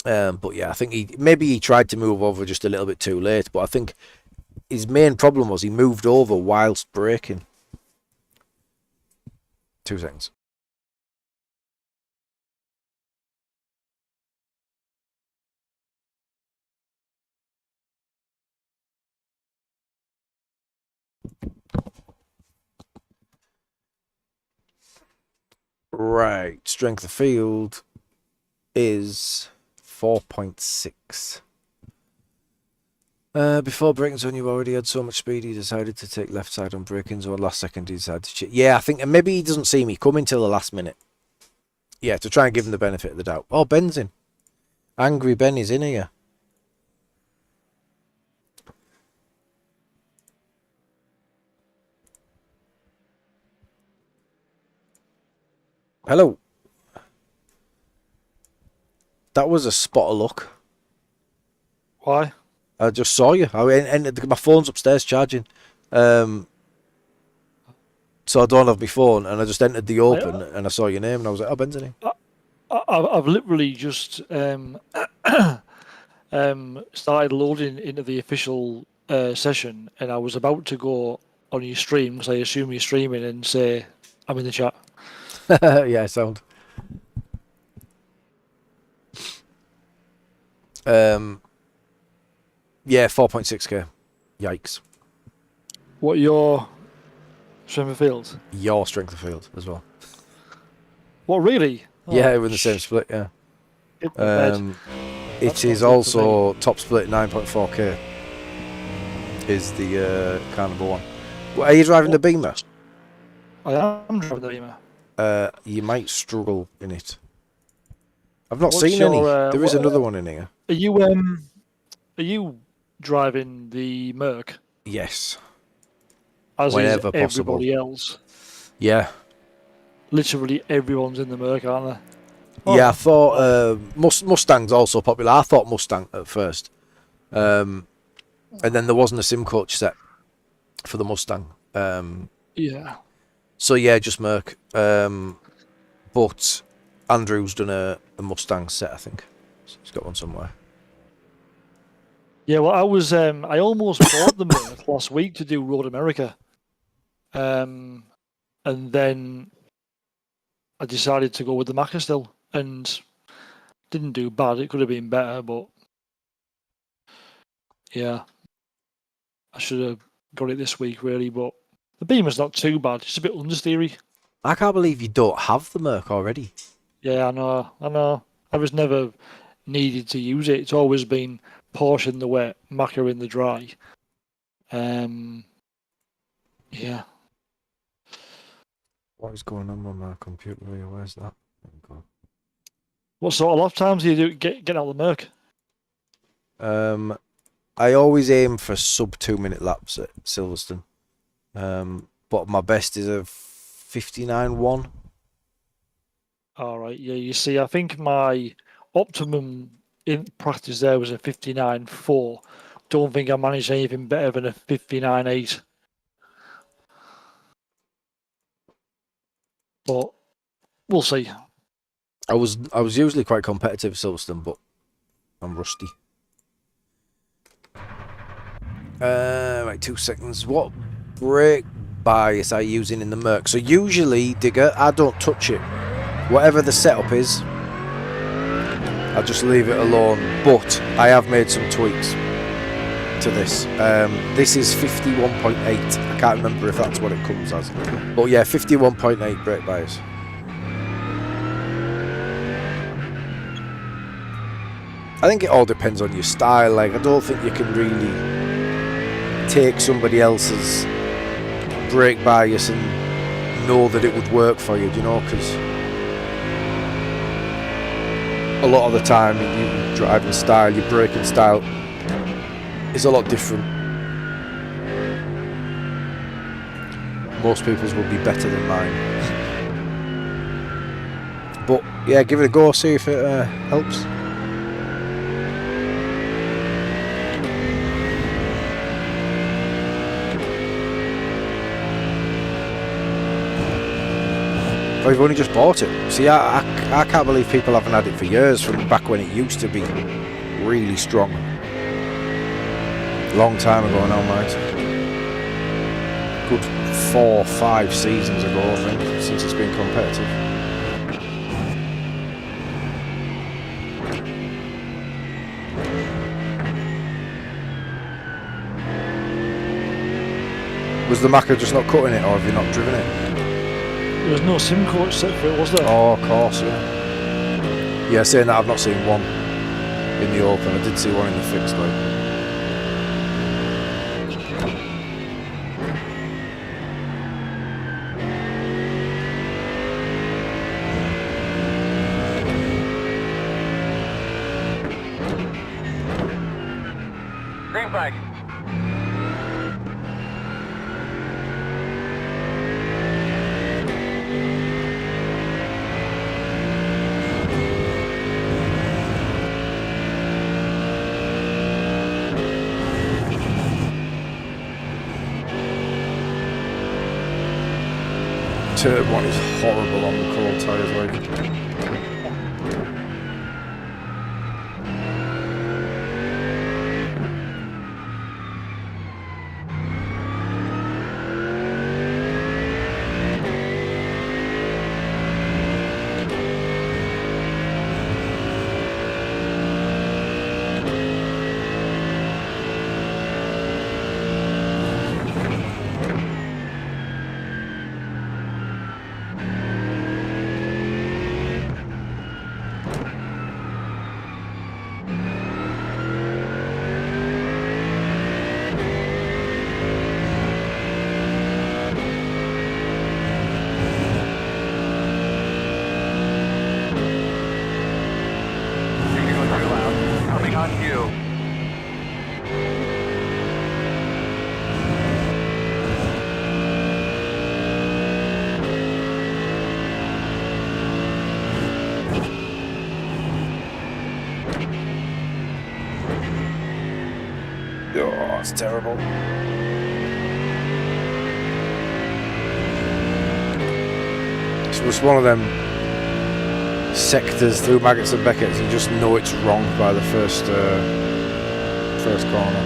But yeah, I think maybe he tried to move over just a little bit too late. But I think his main problem was he moved over whilst braking. 2 seconds. Right, strength of field is 4.6. Before braking zone, you already had so much speed, he decided to take left side on braking zone. Last second, he decided to... Yeah, I think and maybe he doesn't see me coming till the last minute. Yeah, to try and give him the benefit of the doubt. Oh, Ben's in. Angry Ben is in here. Hello. That was a spot of luck. Why? I just saw you. My phone's upstairs charging. So I don't have my phone, and I just entered the open, and I saw your name, and I was like, oh, Ben's in here. I've literally just started loading into the official session, and I was about to go on your stream, because I assume you're streaming, and say, I'm in the chat. Yeah, sound. Yeah, 4.6k. Yikes. What your strength of field? Your strength of field as well. What, really? Yeah, we're in the same split, yeah. It is also top split 9.4k. Is the car number 1. Well, are you driving the Beamer? I am driving the Beamer. You might struggle in it. I've not seen any. There is another one in here. Are you driving the Merc? Yes. As Whenever is possible. Everybody else. Yeah. Literally everyone's in the Merc, aren't they? Yeah, I thought Mustang's also popular. I thought Mustang at first. And then there wasn't a sim coach set for the Mustang. Yeah. So yeah, just Merc. But Andrew's done a Mustang set, I think. So he's got one somewhere. Yeah, well, I almost bought the Merc last week to do Road America. And then I decided to go with the Macca still, and didn't do bad. It could have been better, but yeah, I should have got it this week, really. But the Beamer's not too bad. It's a bit understeery. I can't believe you don't have the Merc already. Yeah, I know. I was never needed to use it. It's always been Porsche in the wet, Macca in the dry. Yeah. What is going on with my computer? Where's that? What sort of lap times do you do getting out of the Merc? I always aim for sub 2 minute laps at Silverstone. But my best is a 59.1. All right. Yeah, you see, I think my optimum in practice there was a 59.4. Don't think I managed anything better than a 59.8. But we'll see. I was usually quite competitive at Silverstone, but I'm rusty. Right, 2 seconds. What brake bias are you using in the Merc? So usually, Digger, I don't touch it. Whatever the setup is, I just leave it alone. But I have made some tweaks to this. This is 51.8. I can't remember if that's what it comes as. But yeah, 51.8 brake bias. I think it all depends on your style. Like, I don't think you can really take somebody else's brake bias and know that it would work for you, do you know? Because a lot of the time, your driving style, your braking style is a lot different. Most people's will be better than mine. But yeah, give it a go, see if it helps. I've only just bought it. See, I can't believe people haven't had it for years, from back when it used to be really strong. Long time ago now, mate. Good 4 or 5 seasons ago, I think, since it's been competitive. Was the Macca just not cutting it, or have you not driven it? There was no sim coach set for it, was there? Oh, of course, yeah. Yeah, saying that, I've not seen one in the open. I did see one in the fixed, like. Green flag. Turn one is horrible on the cold tyres, like. Oh, it's terrible. It's just one of them sectors through Maggots and Beckett's. You just know it's wrong by the first corner.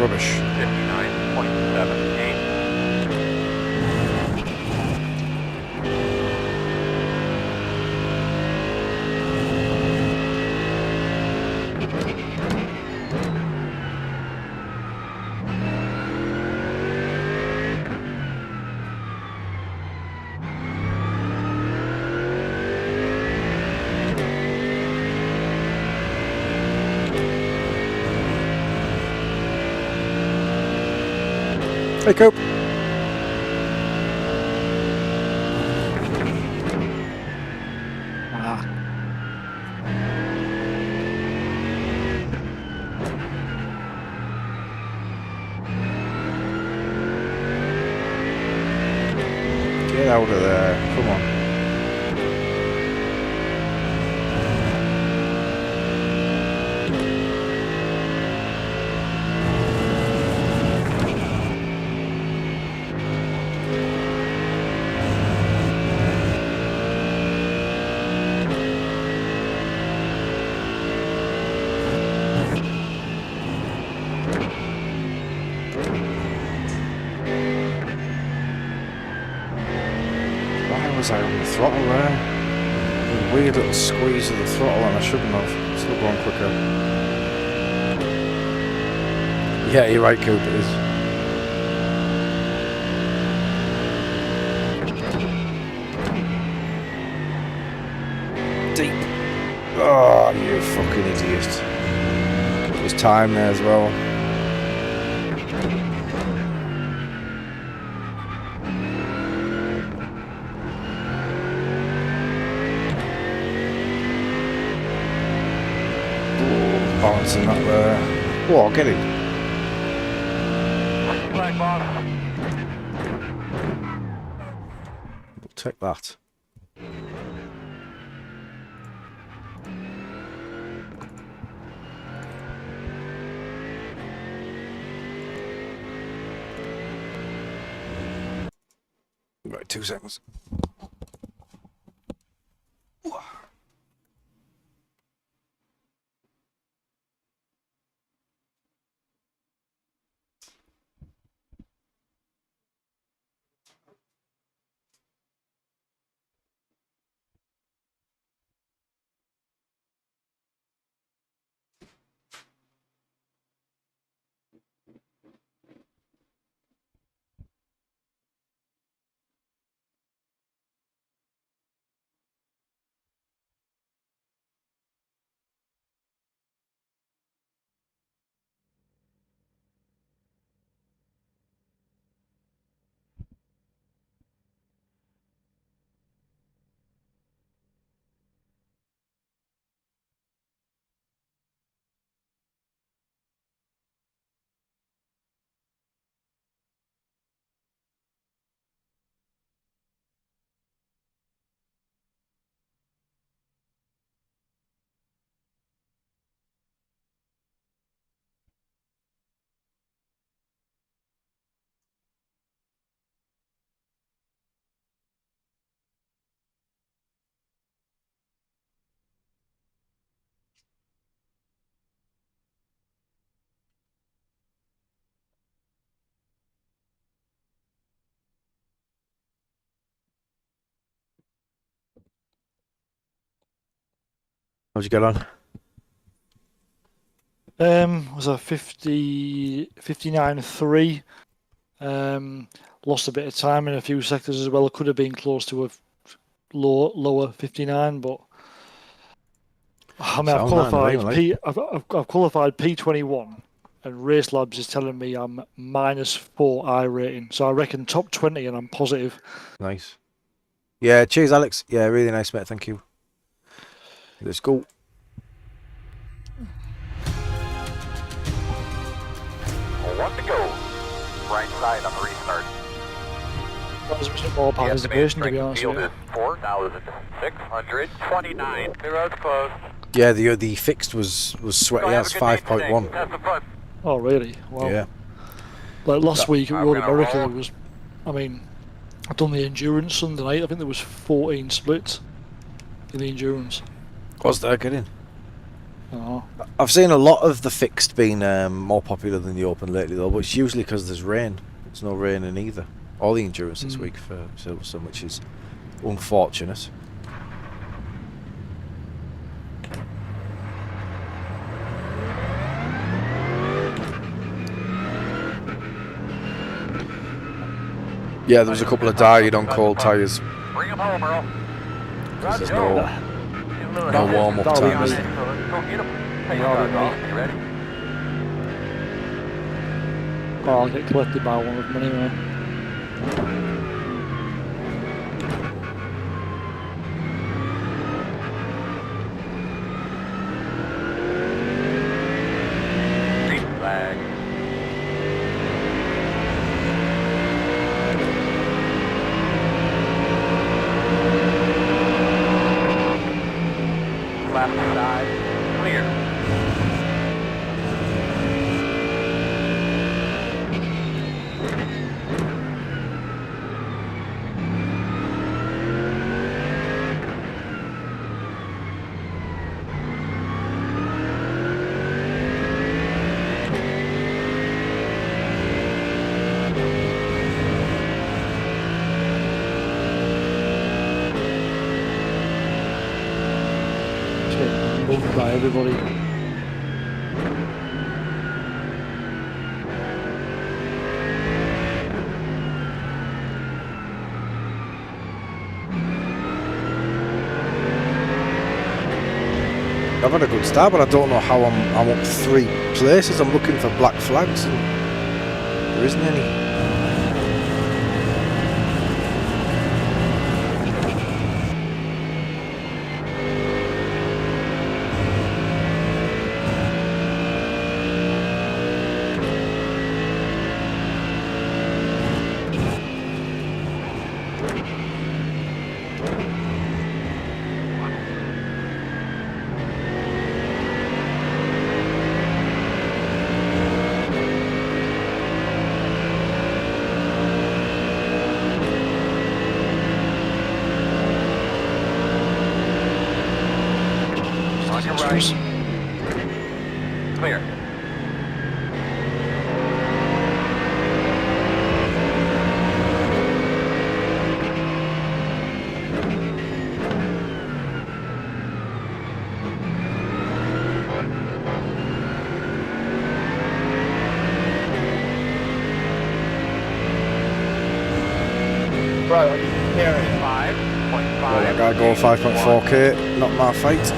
Rubbish. 59.78. Hey, Coop. Ah. Get out of there. Come on. Was I on the throttle there? A weird little squeeze of the throttle, and I shouldn't have. Still going quicker. Yeah, you're right, Coop, it is. deep. Oh, you fucking idiot. It was time there as well. Oh, balancing that there. Oh, get it. Flag, boss. We'll take that. Right, 2 seconds. How'd you get on? Was a 59.3. Lost a bit of time in a few sectors as well. I could have been close to a lower 59, but I mean, I've qualified P21, and Race Labs is telling me I'm -4 I rating. So I reckon top 20, and I'm positive. Nice. Yeah, cheers, Alex. Yeah, really nice, mate. Thank you. Let's go. One to go. Right side on the restart. That was a bit more participation, to be honest with you. 4,629. The road's closed. Yeah, the fixed was sweaty as 5.1. Oh, really? Wow. Yeah. Like last week at I'm Road gonna America, roll. there was, I mean, I've done the endurance Sunday night. I think there was 14 splits in the endurance. Was there getting? Oh. I've seen a lot of the fixed being more popular than the open lately, though, but it's usually because there's rain. There's no rain in either. All the endurance this week for Silverstone, which is unfortunate. Yeah, there was a couple of died on cold tyres. Bring him home, Earl. Because there's Roger. no warm-up That'll be times. me. So let's go get him. Hey, That'll be off. You ready? Oh, I'll get collected by one of them anyway. Green flag. Left side, clear. Just getting moved by everybody. I've had a good start, but I don't know how I'm up 3 places. I'm looking for black flags and there isn't any. On your right. Clear. Bro, are you hearing it? 5.5. Well, I gotta go 5.4k, not my fight.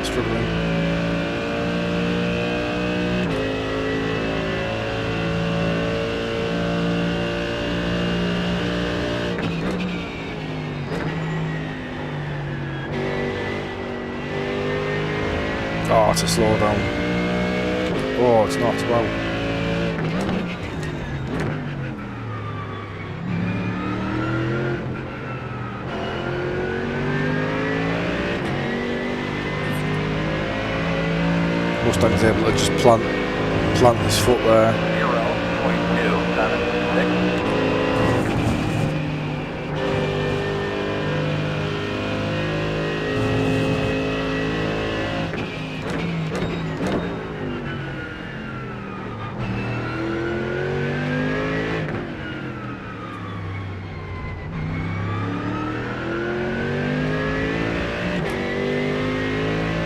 Struggling. Oh, it's a slow down. Oh, it's not. Wow. Mustang's able to just plant his foot there.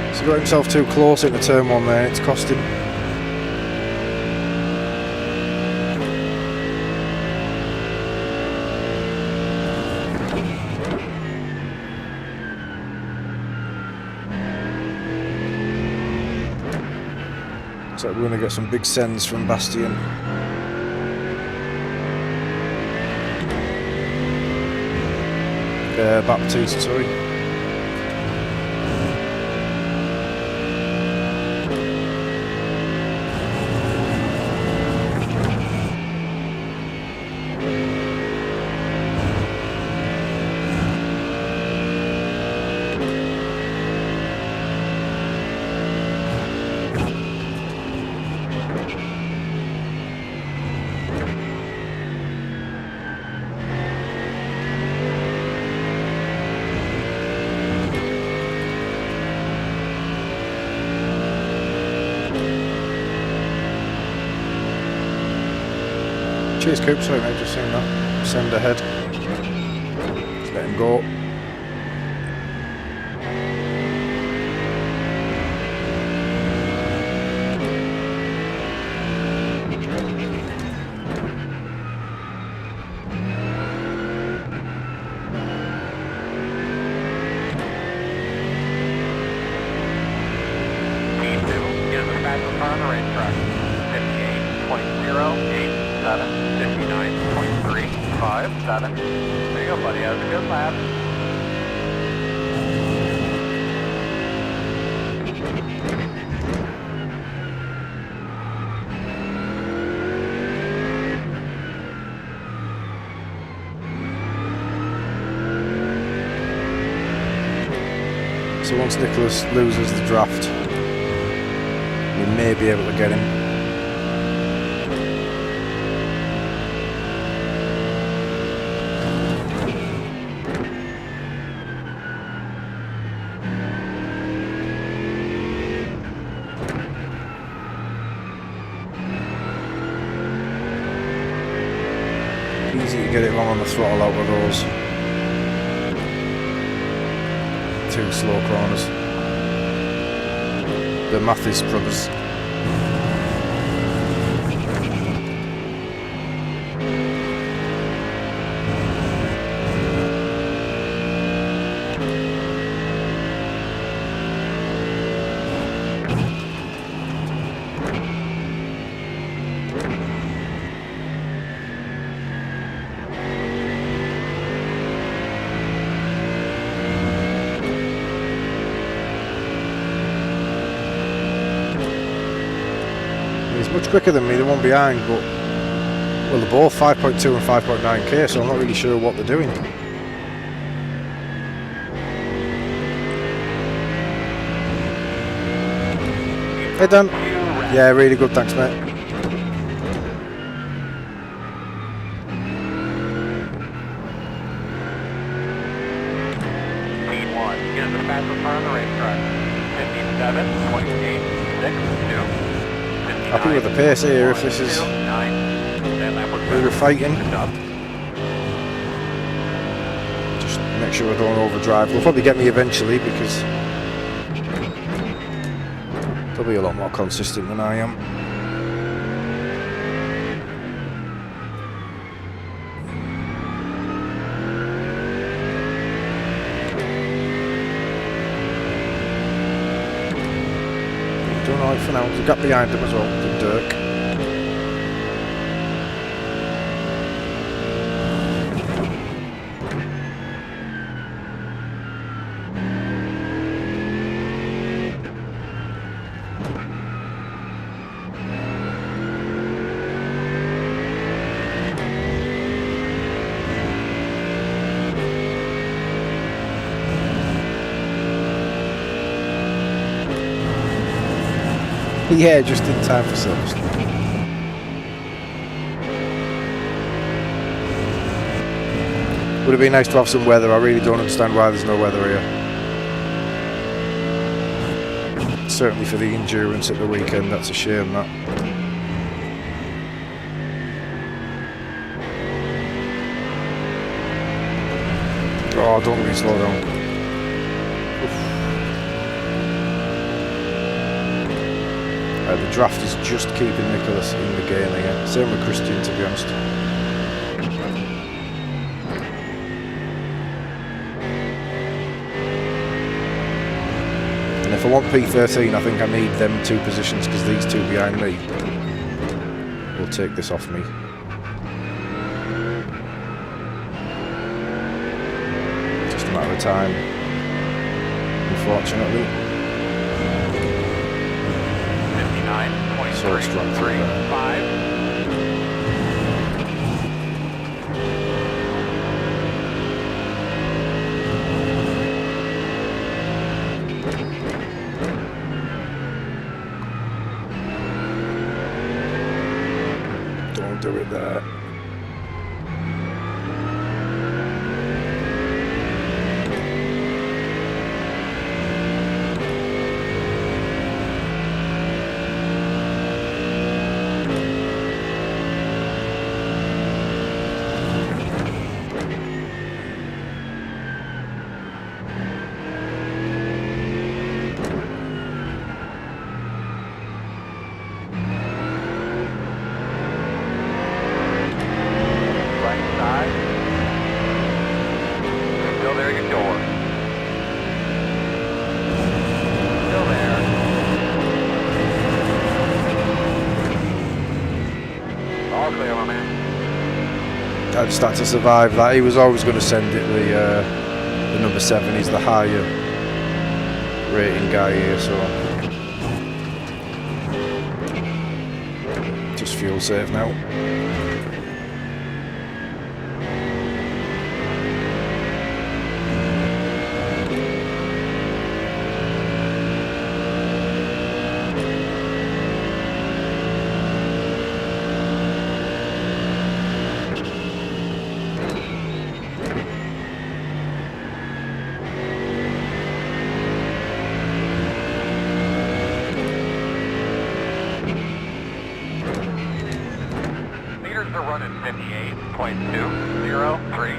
0.276. He's got himself too close into turn 1 there, it's cost him. So we're going to get some big sends from Bastian. Baptiste, sorry. Cheers, Coop. Sorry, mate. Just seen that. Send ahead. Just let him go. 59.357. There you go, buddy. That was a good lap. So once Nicholas loses the draft, we may be able to get him. Easy to get it wrong on the throttle out of those two slow corners. The Mathis brothers. He's much quicker than me, the one behind, but well, they're both 5.2 and 5.9k, so I'm not really sure what they're doing. Hey Dan. Yeah, really good, thanks mate. P1 is the fastest car on the racetrack. 57.862. Happy with the pace here if this is we were fighting. Just make sure I don't overdrive. They'll probably get me eventually because they'll be a lot more consistent than I am. Doing alright for now. There's a gap behind him as well, from Dirk. Yeah, just in time for Silverstone. Would have been nice to have some weather. I really don't understand why there's no weather here. Certainly for the endurance at the weekend, that's a shame that. Oh, don't really slow down. The draft is just keeping Nicholas in the game again. Same with Christian, to be honest. And if I want P13, I think I need them two positions because these two behind me will take this off me. Just a matter of time, unfortunately. So strong. 9.335. Don't do it there. All clear, my man. I just had to survive that. He was always going to send it the number 7. He's the higher rating guy here, so just fuel safe now. Meters are running 58.203.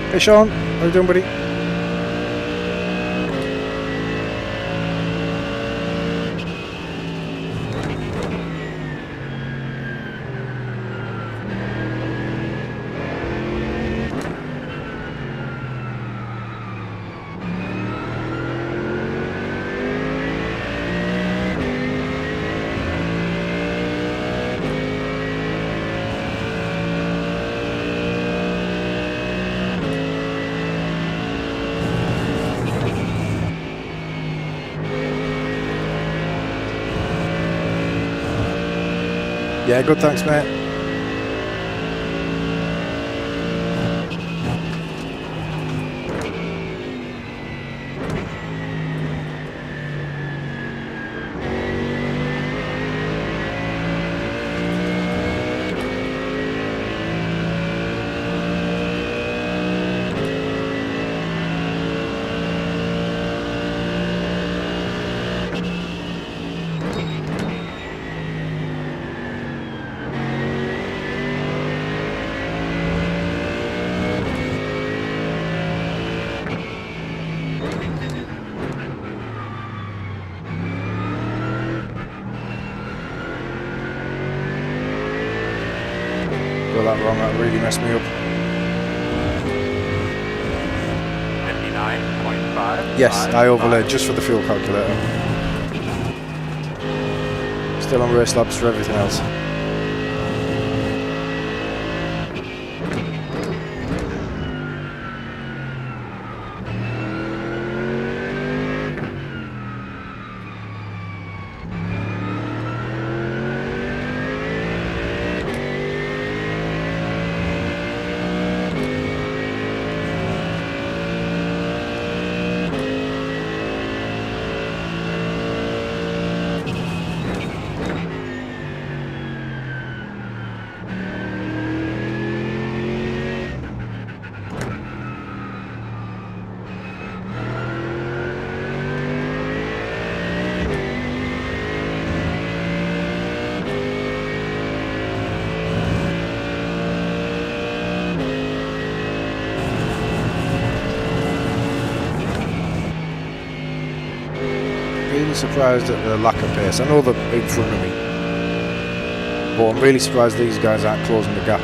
Hey Sean, how you doing, buddy? Yeah, good, thanks, mate. Got that wrong, that really messed me up. 59.5. Yes, I overlaid just for the fuel calculator. Still on race labs for everything else. Really surprised at the lack of pace. I know they're in front of me, but I'm really surprised these guys aren't closing the gap.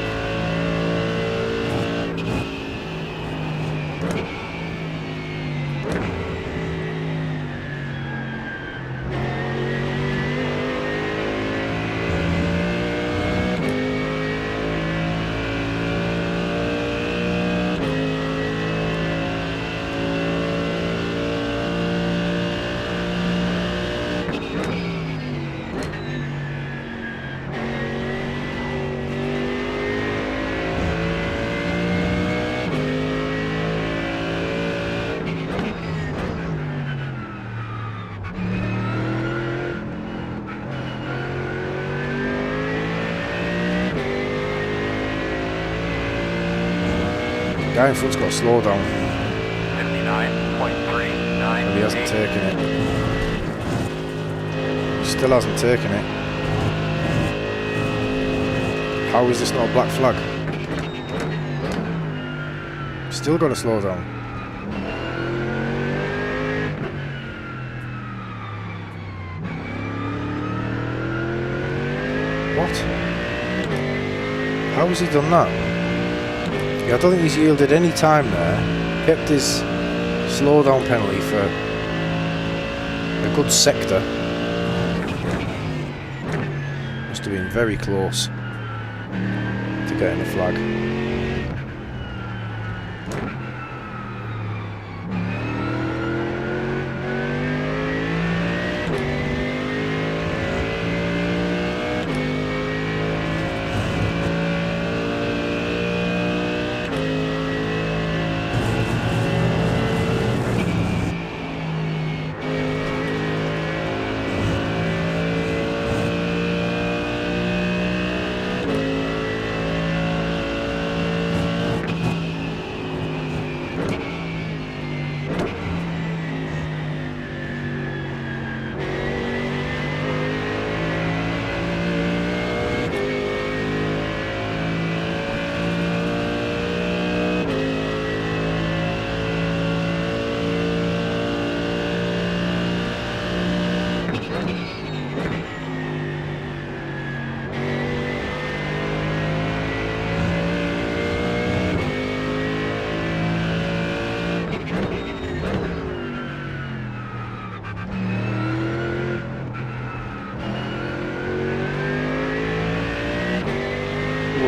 Guy in front's got to slow down. 59.39. And he hasn't taken it. He still hasn't taken it. How is this not a black flag? Still got to slow down. What? How has he done that? Yeah, I don't think he's yielded any time there. Kept his slowdown penalty for a good sector. Must have been very close to getting the flag.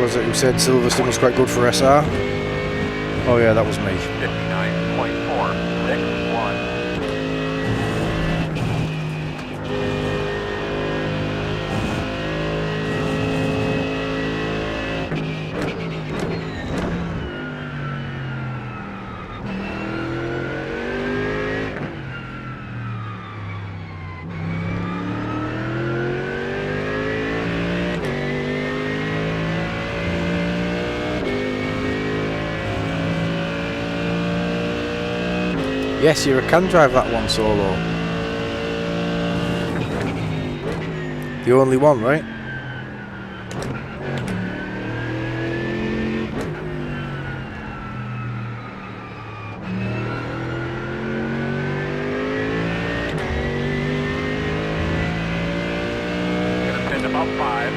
Was it who said Silverstone was quite good for SR? Oh yeah, that was me. 59.461. Yes, you can drive that one solo. The only one, right? Gonna spend about 5.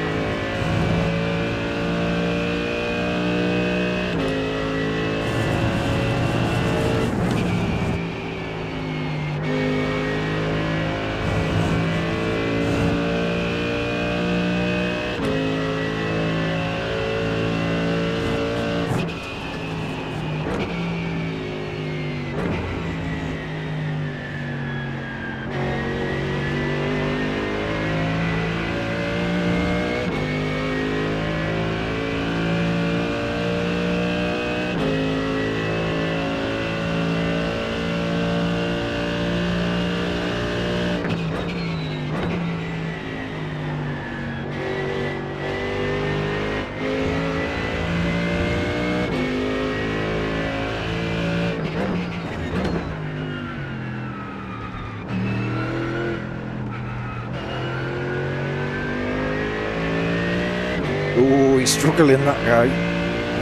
Oh, he's struggling, that guy.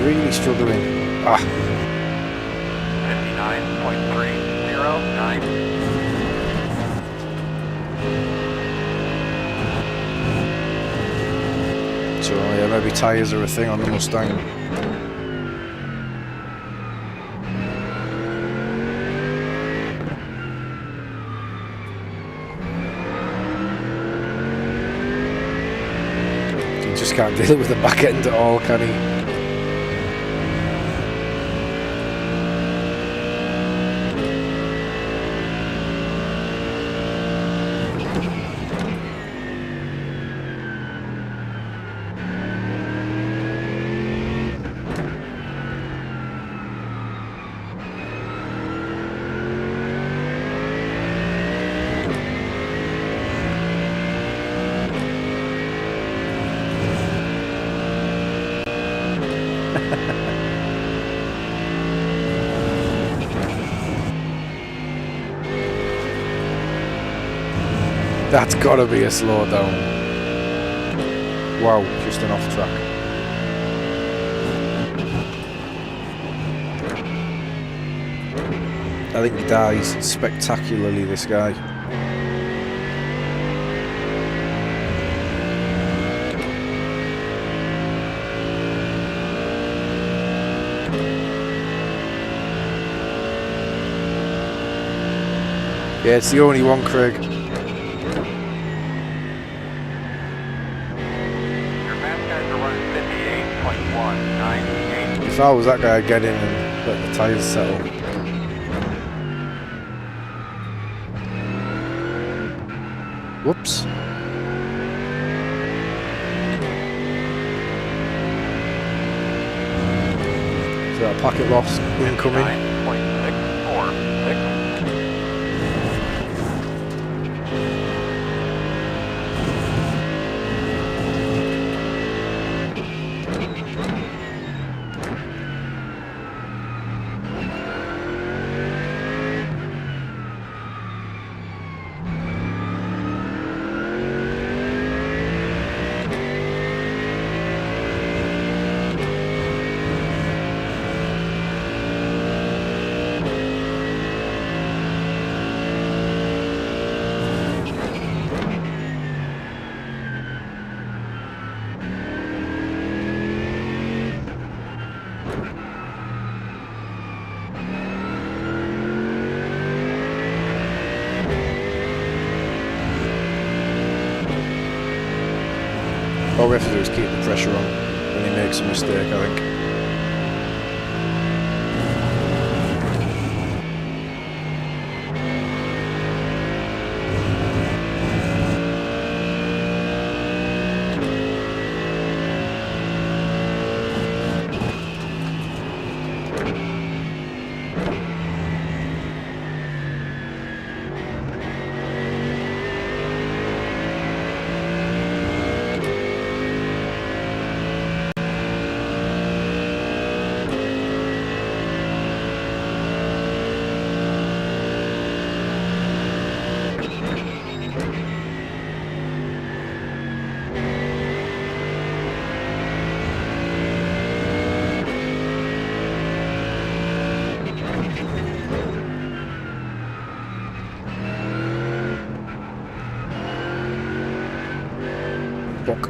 Really struggling. Ah. 59.309. So yeah, maybe tyres are a thing on the Mustang. He just can't deal with the back end at all, can he? That's gotta be a slowdown. Wow, just an off track. I think he dies spectacularly, this guy. Yeah, it's the only one, Craig. If I was that guy, I'd get in and let the tyres settle. Whoops. So that packet loss incoming. 9.646. All we have to do is keep the pressure on when he makes a mistake, I think. Fuck.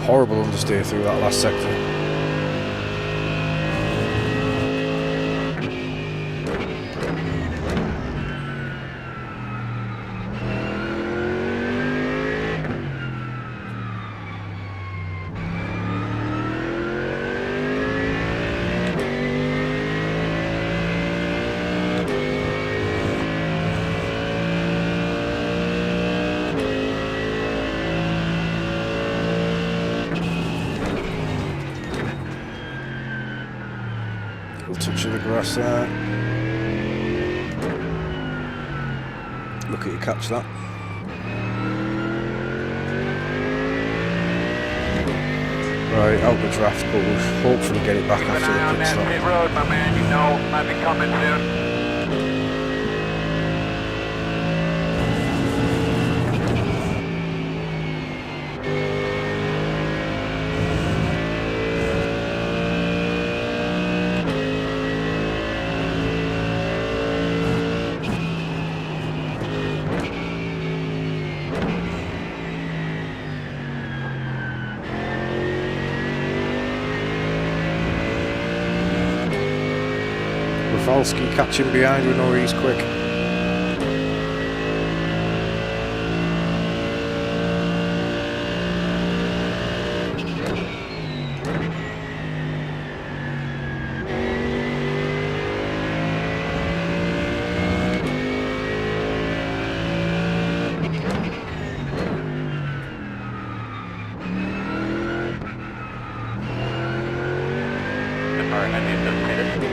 Horrible understeer through that last sector. Touch of the grass there. Look at you catch that. Right, out the draft, but we'll hopefully get it back Keep an after eye on the pit that stop. pit road, my man. You know, might be coming soon. Rafalski catching behind, we know he's quick. Alright, I need to hit it.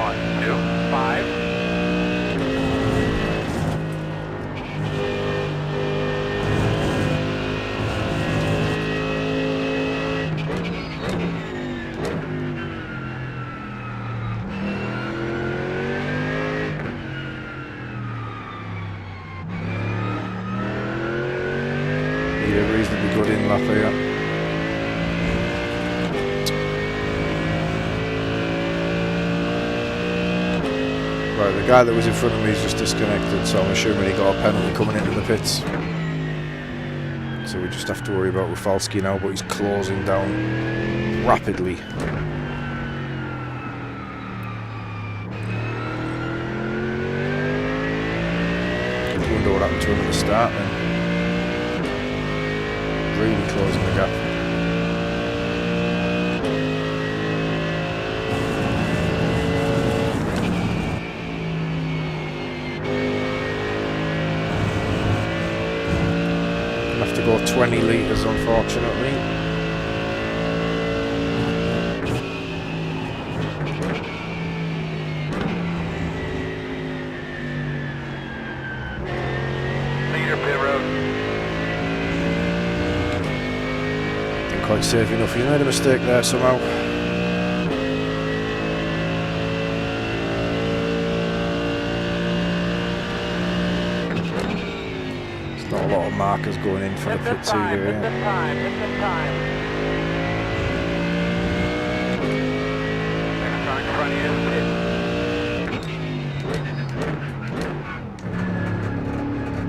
0.125. Need a reasonably good in lap here. Right, the guy that was in front of me is just disconnected, so I'm assuming he got a penalty coming into the pits. So we just have to worry about Rafalski now, but he's closing down rapidly. I wonder what happened to him at the start then. Really closing the gap. Have to go 20 litres unfortunately. Leader pit road. Didn't quite safe enough. He made a mistake there somehow. Not a lot of markers going in for the Hit pits this time, either. hit this time, hit this time. Megatron in front of you.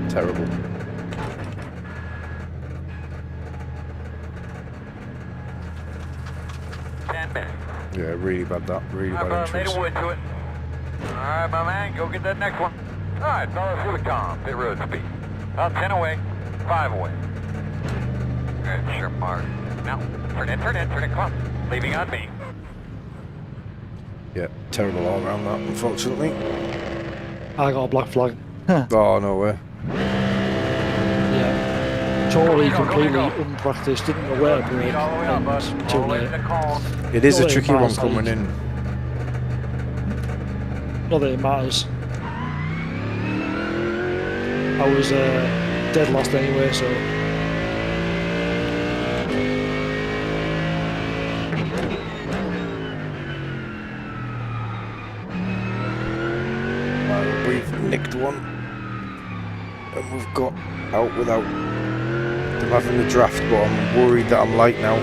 Terrible. Yeah, really bad that. Really bad Made entrance. a wood to it. Alright, my man, go get that next one. Alright, fellas, here we come. Pit road speed. About 10 away, 5 away. Good, sure, Mark. Now, turn in, come on. Leaving on me. Yeah, terrible all around that, unfortunately. I got a black flag. Oh, no way. Yeah. Totally, Go, go, go, completely go. unpracticed, didn't know where to brake, All the way up, bud. and All too the way late. to the cone. It is a Not that it tricky one matters, coming like- in. Not that it matters. I was dead last anyway, so Well, we've nicked one. And we've got out without them having the draft, but I'm worried that I'm light now.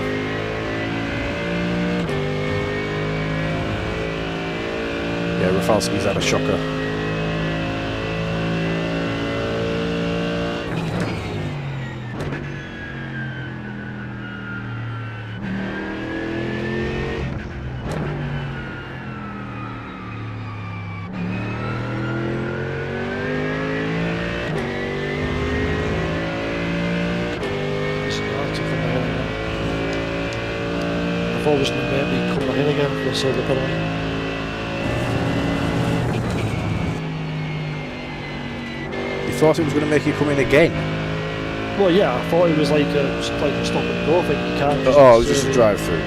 Yeah, Rafalski's had a shocker. I thought it was going to make me come back in again for the silver penalty. You thought it was going to make you come in again? Well, yeah, I thought it was like a stop and go thing. You can't. Oh, it was just a drive through.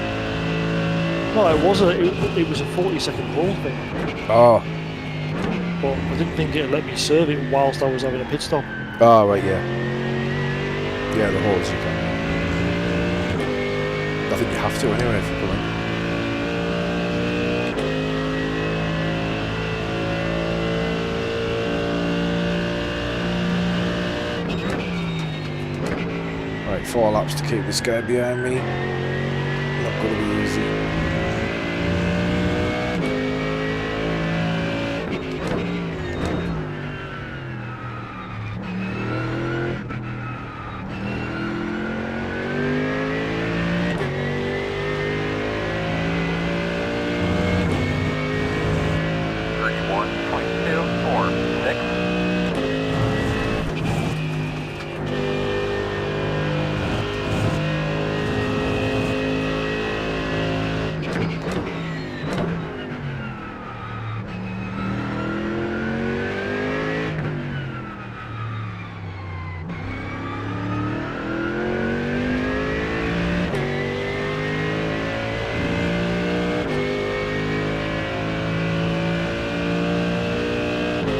No, it was a 40-second hold thing. Oh, but I didn't think it'd let me serve it whilst I was having a pit stop. Oh, right, yeah. Yeah, the holes you can. I think you have to anyway if you're coming. Right, 4 laps to keep this guy behind me. Not going to be easy.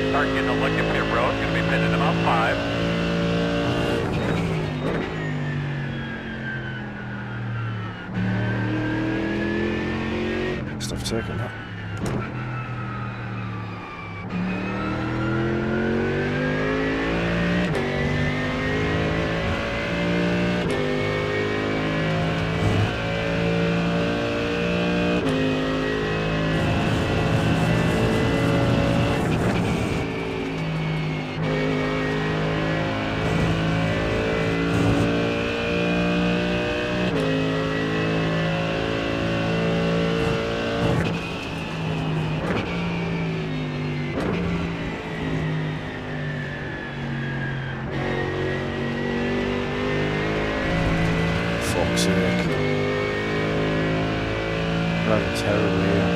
Start getting a look at pit road. Going to be pitting about 5. Must have taken that. Fuck's sake. Driving terribly here.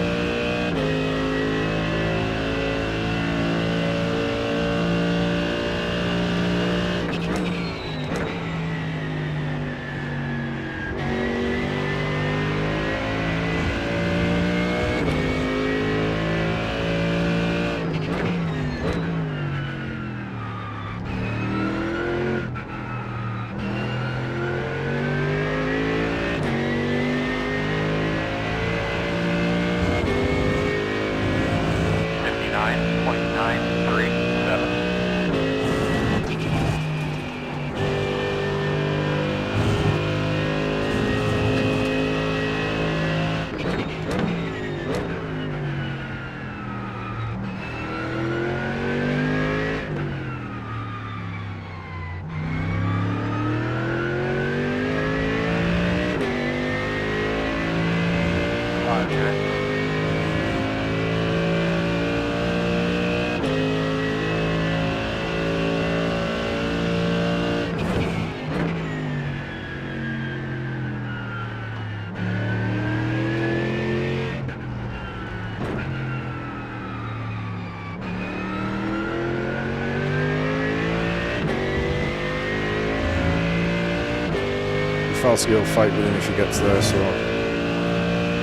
Falsky will fight with him if he gets there, so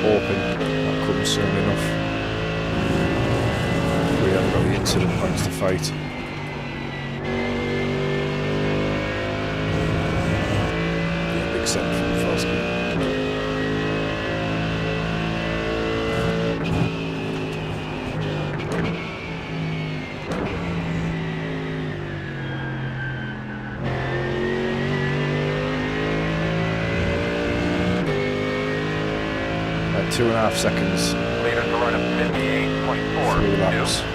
hoping that comes soon enough. We haven't got the incident points to fight. Yeah, big set from Falsky. At 2.5 seconds. Leaders are running 58.4. 3 laps. 3.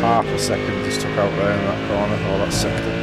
half a second just took out there in that corner, or that sector.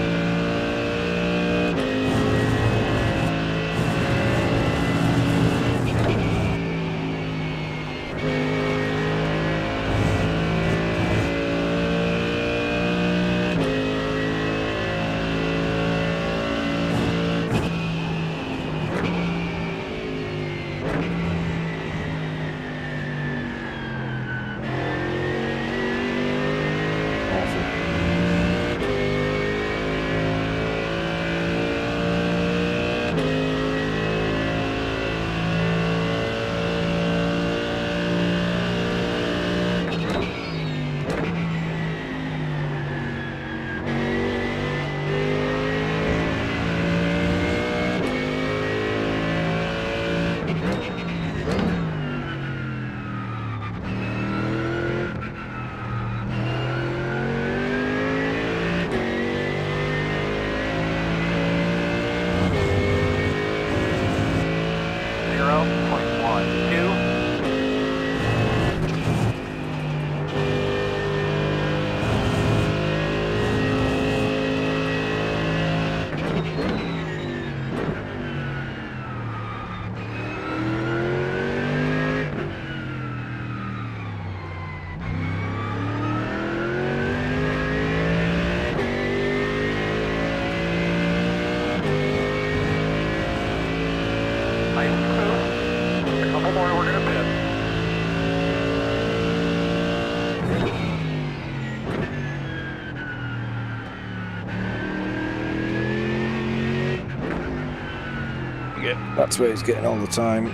That's where he's getting all the time.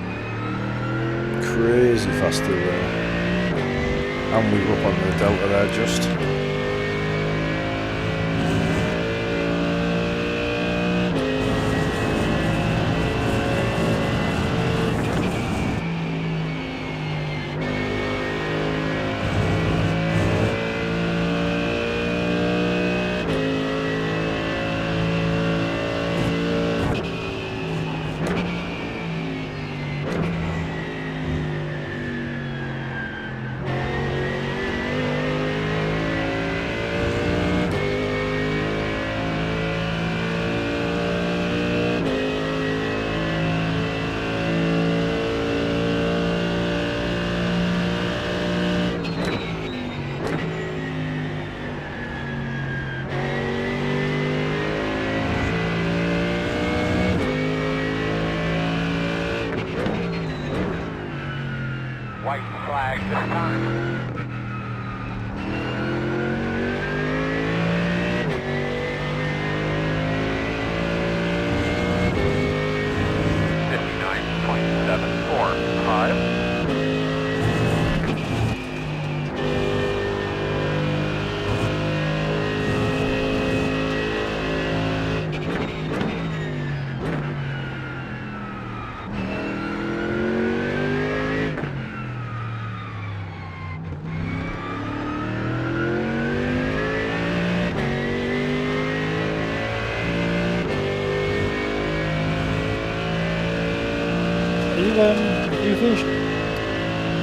Crazy fast through there. And we were up on the delta there just. White flag this time. Are you finished?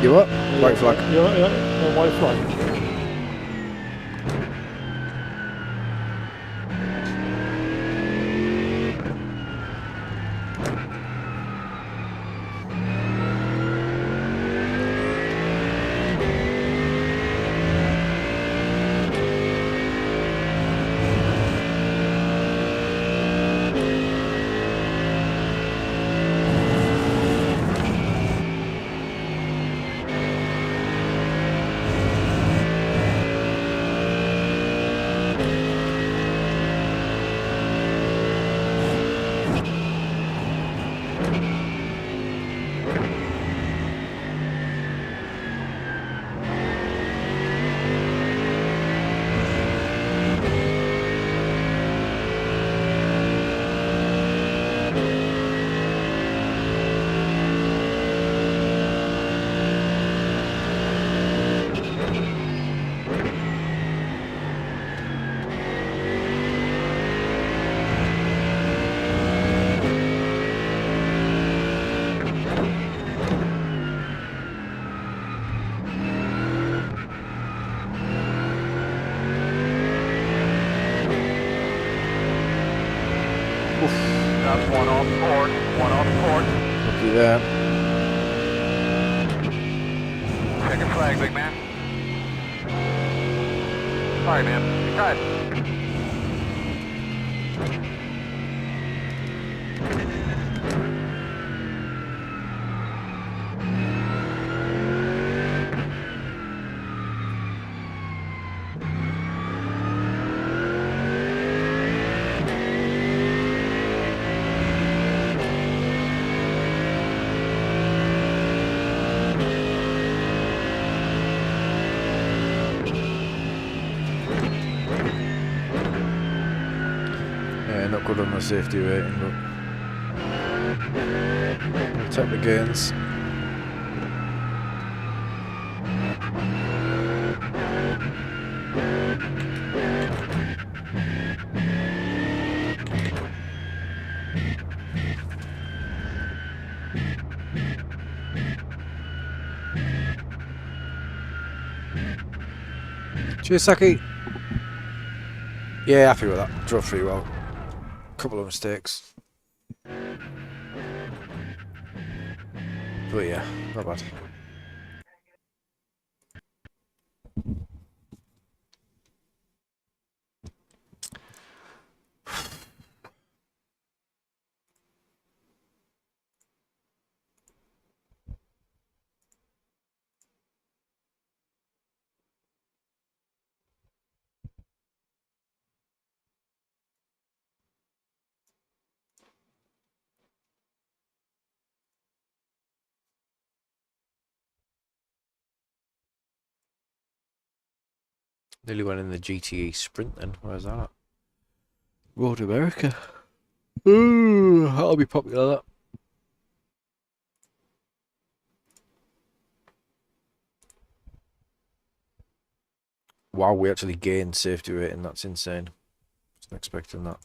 You what? White flag. Yeah, white flag. there. Checking flag, big man. Sorry, man. Cut. Yeah, not good on the safety rating, but we'll take the gains. Cheers, Saki. Yeah, happy with that. Drove pretty well. Couple of mistakes. But yeah, not bad. Nearly went in the GTE sprint then. Where's that at? Road America. Ooh, that'll be popular, that. Wow, we actually gained safety rating. That's insane. Wasn't expecting that.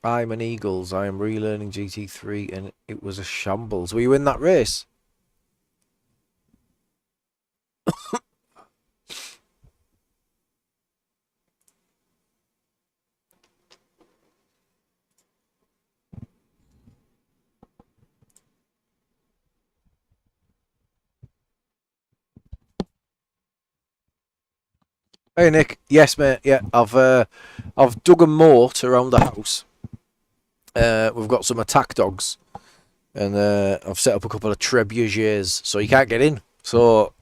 I'm an Eagles. I am relearning GT3 and it was a shambles. Were you in that race? Hey Nick, yes mate, yeah, I've dug a moat around the house. We've got some attack dogs, and I've set up a couple of trebuchets, so you can't get in. So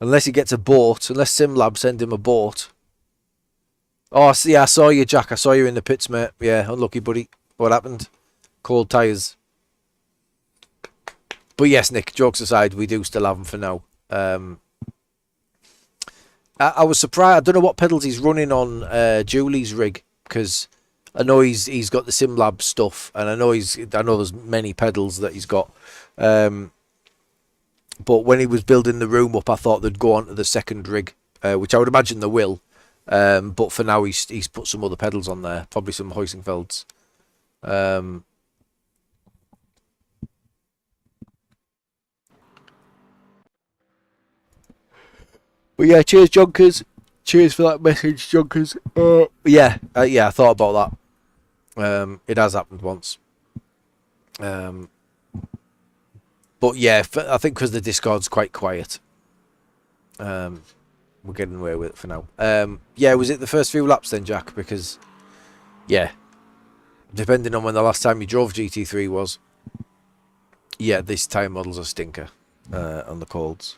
unless he gets a boat, unless SimLab send him a boat. Oh, yeah, I saw you, Jack. I saw you in the pits, mate. Yeah, unlucky, buddy. What happened? Cold tyres. But yes, Nick. Jokes aside, we do still have them for now. I was surprised. I don't know what pedals he's running on Julie's rig, because I know he's got the SimLab stuff, and I know there's many pedals that he's got. But when he was building the room up, I thought they'd go on to the second rig, which I would imagine they will. But for now, he's put some other pedals on there, probably some Heusinkvelds. But yeah, cheers, Junkers. Cheers for that message, Junkers. Yeah, I thought about that. It has happened once. But yeah, I think because the Discord's quite quiet, we're getting away with it for now. Yeah, was it the first few laps then, Jack? Because, yeah, depending on when the last time you drove GT3 was, yeah, this tyre model's a stinker on the colds.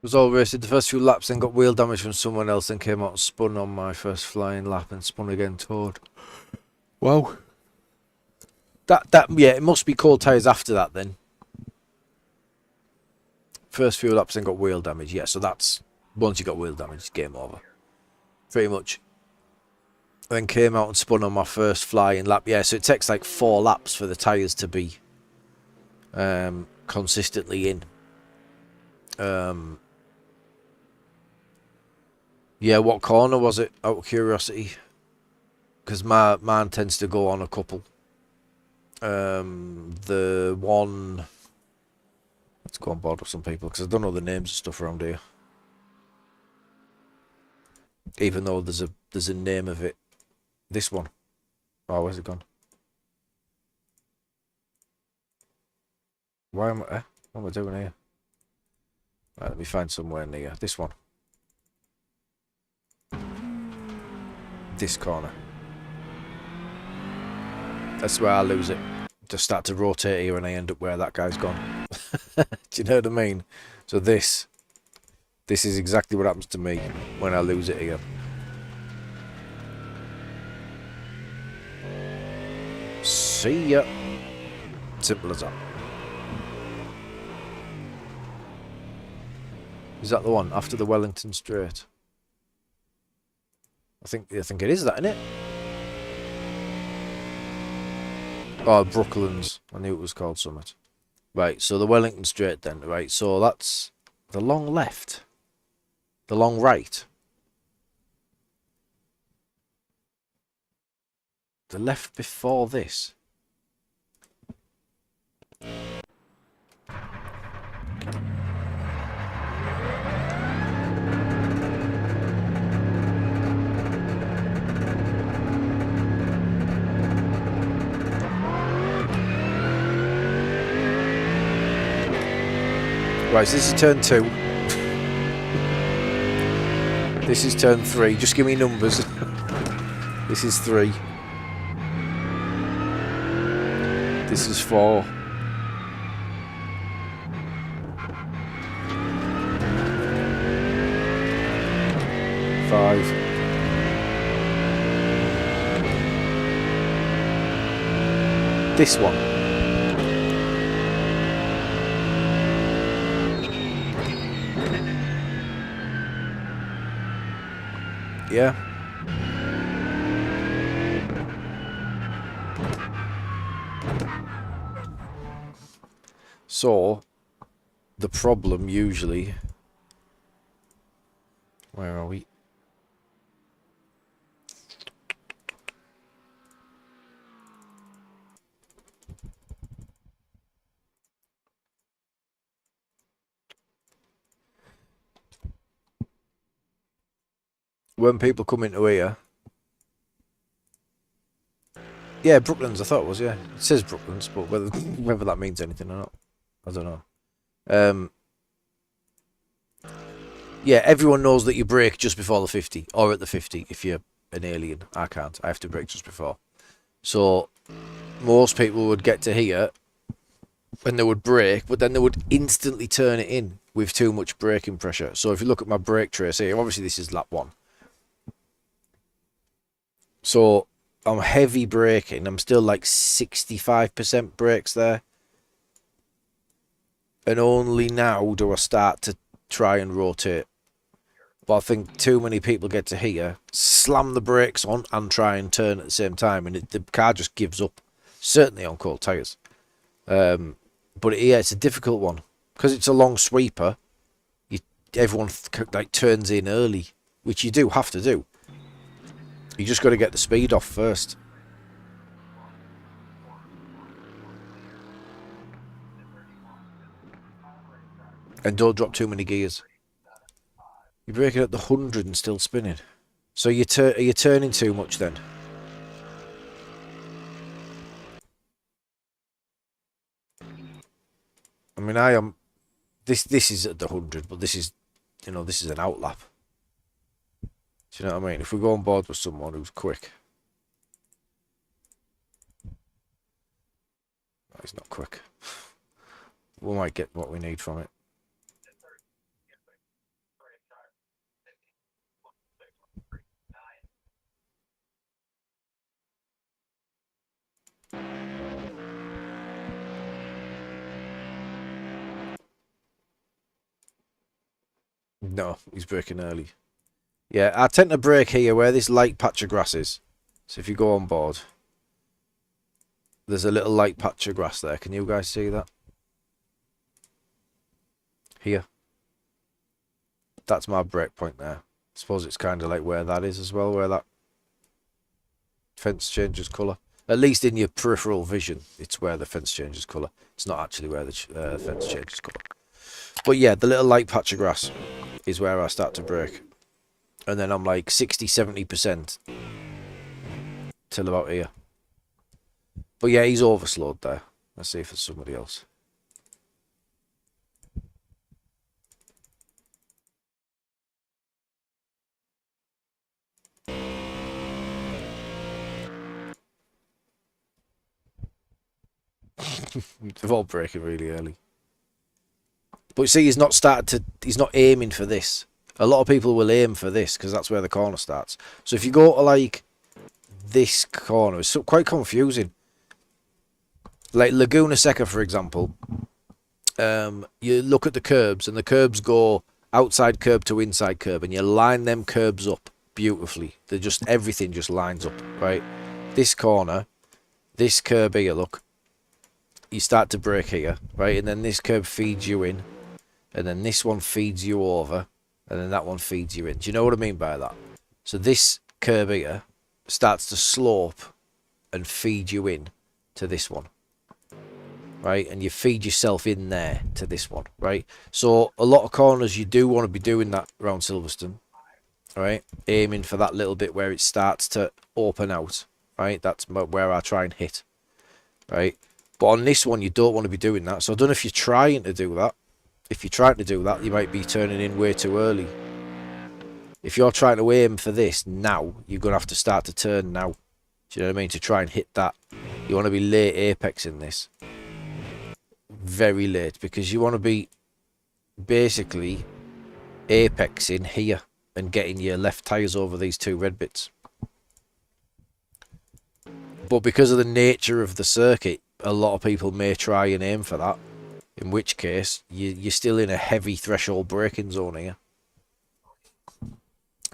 Was all racing the first few laps, then got wheel damage from someone else, then came out and spun on my first flying lap and spun again towed. Wow. Yeah, it must be cold tyres after that then. First few laps, then got wheel damage. Yeah, so that's once you got wheel damage, game over. Pretty much. Then came out and spun on my first flying lap. Yeah, so it takes like 4 laps for the tyres to be consistently in. Yeah, what corner was it, out of curiosity? Because mine tends to go on a couple. The one... Let's go on board with some people, because I don't know the names of stuff around here. Even though there's a name of it. This one. Oh, where's it gone? What am I doing here? Right, let me find somewhere near. This one. This corner. That's where I lose it. Just start to rotate here and I end up where that guy's gone. Do you know what I mean? So this is exactly what happens to me when I lose it here. See ya. Simple as that. Is that the one after the Wellington Straight? I think it is that, isn't it? Oh, Brooklands. I knew it was called Summit. Right, so the Wellington Straight then. Right, so that's the long left. The long right. The left before this. Right, so this is turn 2. This is turn 3. Just give me numbers. This is 3. This is 4. 5. This one. Yeah. So, the problem usually... Where are we? When people come into here... Yeah, Brooklands, I thought it was, yeah. It says Brooklands, but whether that means anything or not, I don't know. Yeah, everyone knows that you brake just before the 50, or at the 50 if you're an alien. I can't. I have to brake just before. So, most people would get to here, and they would brake, but then they would instantly turn it in with too much braking pressure. So if you look at my brake trace here, obviously this is lap 1. So, I'm heavy braking. I'm still like 65% brakes there. And only now do I start to try and rotate. But I think too many people get to here, slam the brakes on and try and turn at the same time. And the car just gives up. Certainly on cold tyres. But yeah, it's a difficult one. Because it's a long sweeper, everyone like turns in early. Which you do have to do. You just got to get the speed off first. And don't drop too many gears. You're braking at the 100 and still spinning. So are you turning too much then? I mean, I am... This is at the 100, but this is... You know, this is an outlap. Do you know what I mean? If we go on board with someone who's quick. No, he's not quick. We might get what we need from it. No, he's braking early. Yeah, I tend to brake here where this light patch of grass is. So if you go on board, there's a little light patch of grass there. Can you guys see that? Here. That's my brake point there. I suppose it's kind of like where that is as well, where that fence changes colour. At least in your peripheral vision, it's where the fence changes colour. It's not actually where the fence changes colour. But yeah, the little light patch of grass is where I start to brake. And then I'm like 60-70% till about here. But yeah, he's overslowed there. Let's see if it's somebody else. They're all braking really early. But see, he's not aiming for this. A lot of people will aim for this because that's where the corner starts. So if you go to like this corner, it's quite confusing. Like Laguna Seca, for example, you look at the curbs and the curbs go outside curb to inside curb and you line them curbs up beautifully. They're just, everything just lines up, right? This corner, this curb here, look. You start to brake here, right? And then this curb feeds you in. And then this one feeds you over. And then that one feeds you in. Do you know what I mean by that? So this curb here starts to slope and feed you in to this one. Right? And you feed yourself in there to this one. Right? So a lot of corners you do want to be doing that around Silverstone. Right? Aiming for that little bit where it starts to open out. Right? That's where I try and hit. Right? But on this one, you don't want to be doing that. So I don't know if you're trying to do that. If you're trying to do that, you might be turning in way too early. If you're trying to aim for this now, you're going to have to start to turn now. Do you know what I mean? To try and hit that. You want to be late apex in this. Very late. Because you want to be basically apexing here and getting your left tyres over these two red bits. But because of the nature of the circuit, a lot of people may try and aim for that, in which case you're still in a heavy threshold braking zone here.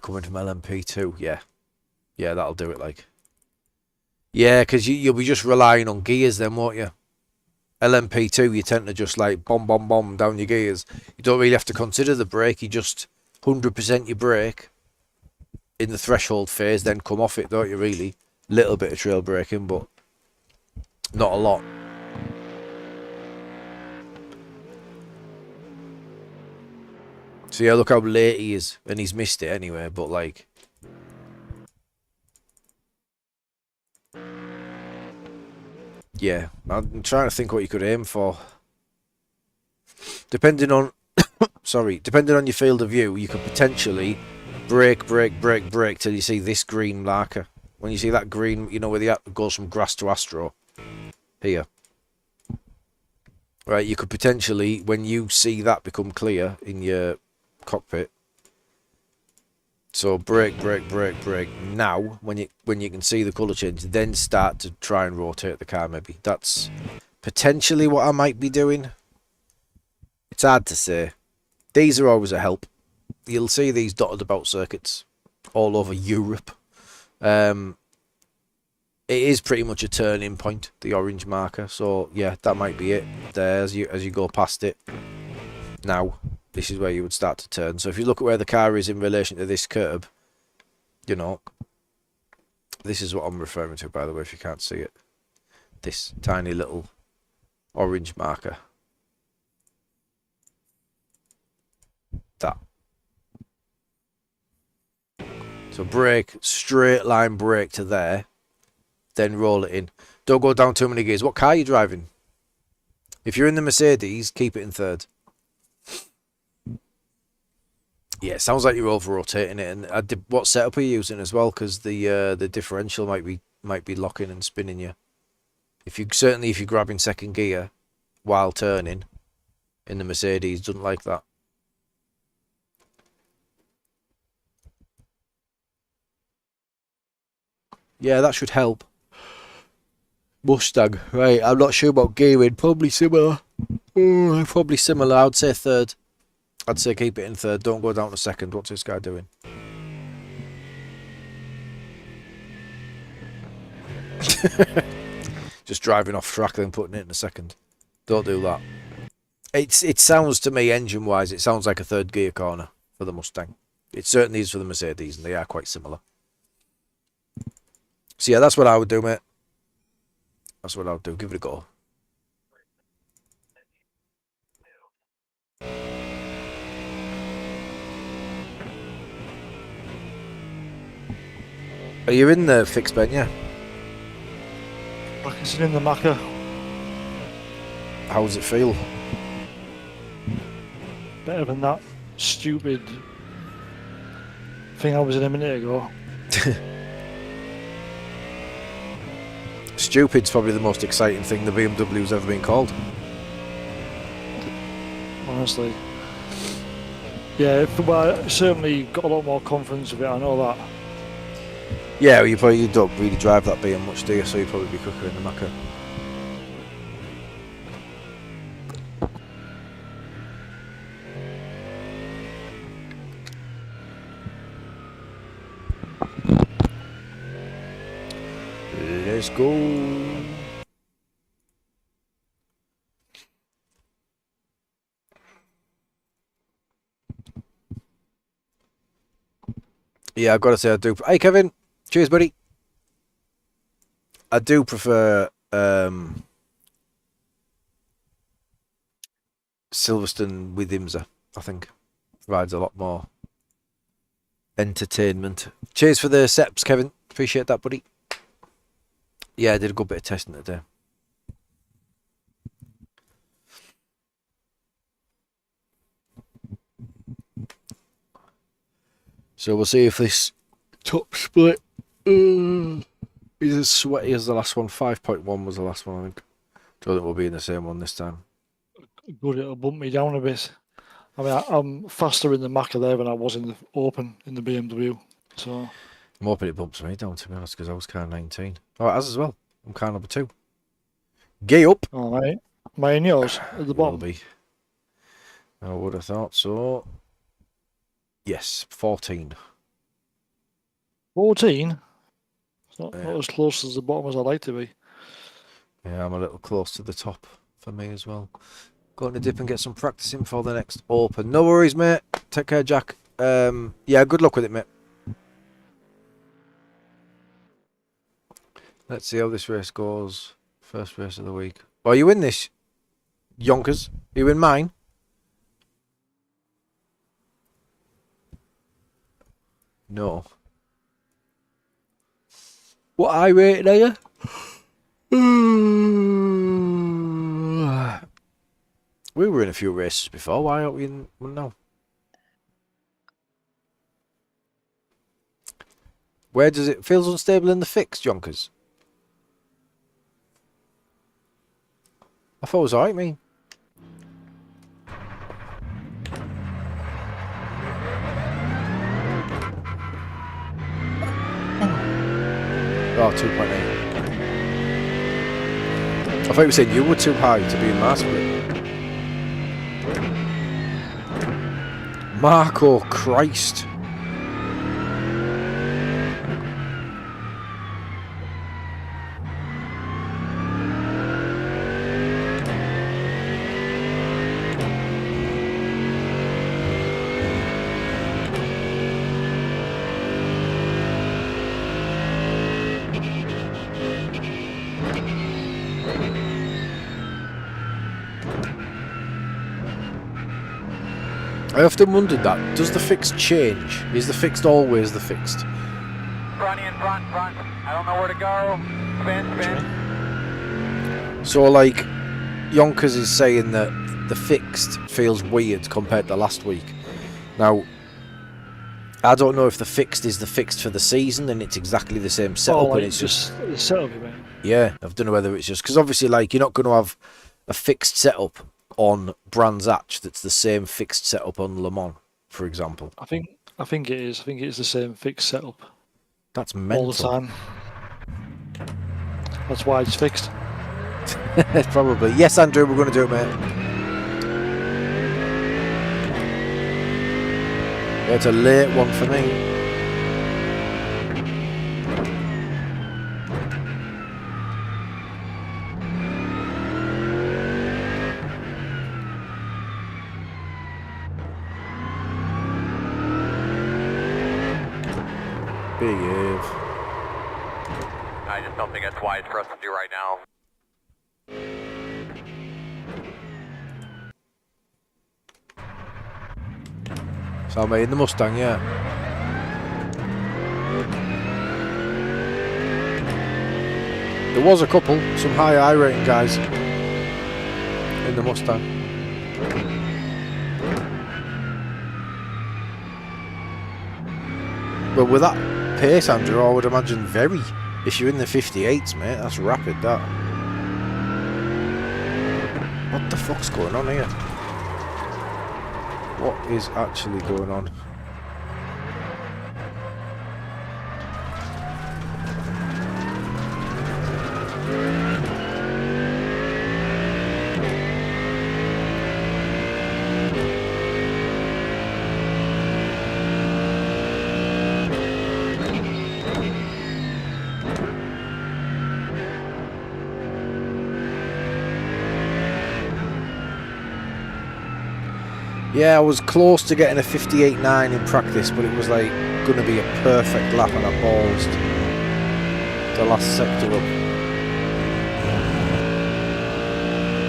Coming from LMP2, yeah, that'll do it. Like, yeah, because you'll be just relying on gears then, won't you? LMP2, you tend to just like bomb down your gears. You don't really have to consider the brake. You just 100% your brake in the threshold phase, then come off it, don't you? Really, little bit of trail braking, but not a lot. So yeah, look how late he is. And he's missed it anyway, but like... yeah, I'm trying to think what you could aim for. Depending on... sorry, depending on your field of view, you could potentially brake till you see this green marker. When you see that green, you know, where the goes from grass to astro. Here. Right, you could potentially, when you see that become clear in your cockpit, so brake now, when you can see the colour change, then start to try and rotate the car. Maybe that's potentially what I might be doing. It's hard to say. These are always a help. You'll see these dotted about circuits all over Europe. It is pretty much a turning point, the orange marker. So yeah, that might be it there as you go past it. Now, this is where you would start to turn. So if you look at where the car is in relation to this curb, you know, this is what I'm referring to, by the way, if you can't see it. This tiny little orange marker. That. So brake, straight line brake to there. Then roll it in. Don't go down too many gears. What car are you driving? If you're in the Mercedes, keep it in third. Yeah, it sounds like you're over rotating it. And what setup are you using as well? Because the differential might be locking and spinning you. If you're grabbing second gear while turning in the Mercedes, doesn't like that. Yeah, that should help. Mustang, right, I'm not sure about gearing, probably similar. Probably similar, I would say third. I'd say keep it in third. Don't go down to second. What's this guy doing? Just driving off track then putting it in a second. Don't do that. It sounds to me, engine-wise, it sounds like a third gear corner for the Mustang. It certainly is for the Mercedes, and they are quite similar. So yeah, that's what I would do, mate. That's what I would do. Give it a go. Are you in the fixed Ben? Yeah. Practicing in the Macca. How does it feel? Better than that stupid thing I was in a minute ago. Stupid's probably the most exciting thing the BMW's ever been called. Honestly. Yeah, well, I certainly got a lot more confidence with it, I know that. Yeah, well, you don't really drive that BM much, do you? So you'd probably be quicker in the Macca. Let's go. Yeah, I've got to say I do. Hey, Kevin. Cheers, buddy. I do prefer Silverstone with IMSA. I think provides a lot more entertainment. Cheers for the seps, Kevin. Appreciate that, buddy. Yeah, I did a good bit of testing today. So we'll see if this top split is as sweaty as the last one. 5.1 was the last one, I think. Don't think we'll be in the same one this time. Good, it'll bump me down a bit. I mean, I'm faster in the Macca there than I was in the Open in the BMW. So I'm hoping it bumps me down, to be honest, because I was car 19. Oh, it has as well. I'm car number 2. Gay up. all right, mine and yours at the Will bottom. be. I would have thought so. Yes, 14. 14. It's not Yeah. as close as the bottom as I'd like to be. Yeah, I'm a little close to the top for me as well. Going to dip and get some practicing for the next Open. No worries, mate. Take care, Jack. Yeah, good luck with it, mate. Let's see how this race goes. First race of the week. Oh, you in this, Yonkers? You in mine? No. What iRacing are you? We were in a few races before. Why aren't we in one now? Where does it feels unstable in the fixed, Jonkers? I thought it was alright, me. Oh, 2.8. I thought you said you were too high to be in my split. Marco Christ. I often wondered that. Does the fixed change? Is the fixed always the fixed? Front in front. I don't know where to go. Spin. So, like, Yonkers is saying that the fixed feels weird compared to last week. Now, I don't know if the fixed is the fixed for the season and it's exactly the same setup. like And it's just the setup, you mean? yeah, I don't know whether it's just because obviously, like, you're not going to have a fixed setup on Brands Hatch that's the same fixed setup on Le Mans, for example. I think it is. I think it's the same fixed setup That's mental. all the time. That's why it's fixed. Probably. Yes, Andrew, we're going to do it, mate. It's a late one for me. Behave. I just don't think that's wise for us to do right now. So I made the Mustang, yeah. There was a couple, some high iRacing guys in the Mustang. But with that pace, Andrew, I would imagine very. If you're in the 58s, mate, that's rapid, that. What the fuck's going on here? What is actually going on? Yeah, I was close to getting a 58.9 in practice, but it was like going to be a perfect lap and I ballsed the last sector up.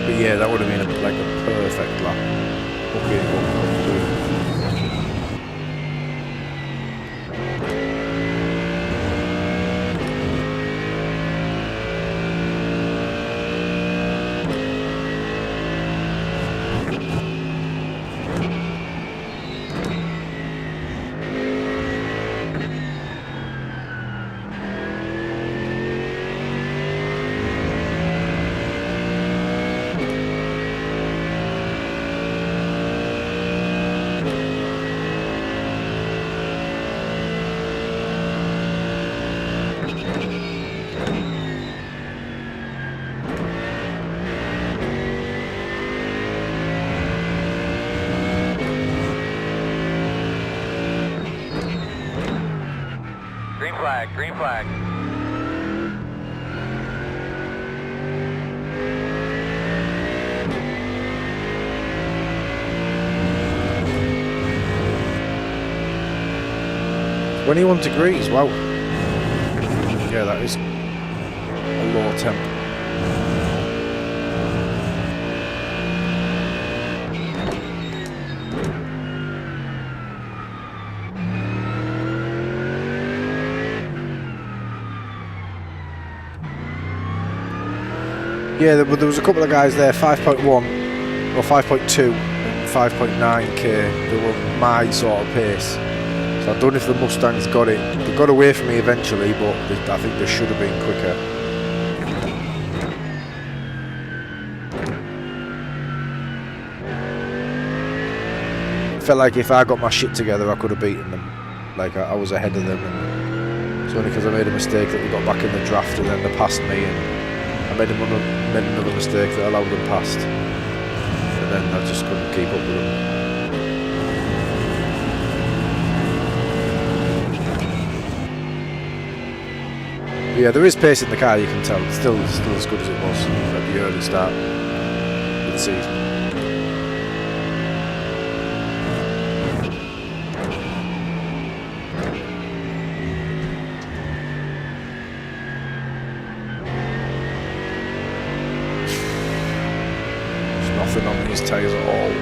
But yeah, that would have been like a perfect lap. Okay, Green flag. .21 degrees, wow. Yeah, that is a low temp. Yeah, there was a couple of guys there, 5.1 or 5.2 and 5.9k, they were my sort of pace. So I don't know if the Mustangs got it. They got away from me eventually, but I think they should have been quicker. It felt like if I got my shit together, I could have beaten them. Like I was ahead of them, and it's only because I made a mistake that we got back in the draft and then they passed me, and I made another mistake that allowed them past, and then I just couldn't keep up with them. But yeah, there is pace in the car, you can tell. It's still as good as it was at the early start of the season. Nothing on these tyres at all.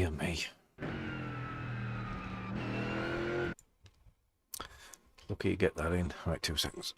Dear me. Lucky you get that in. Right, 2 seconds.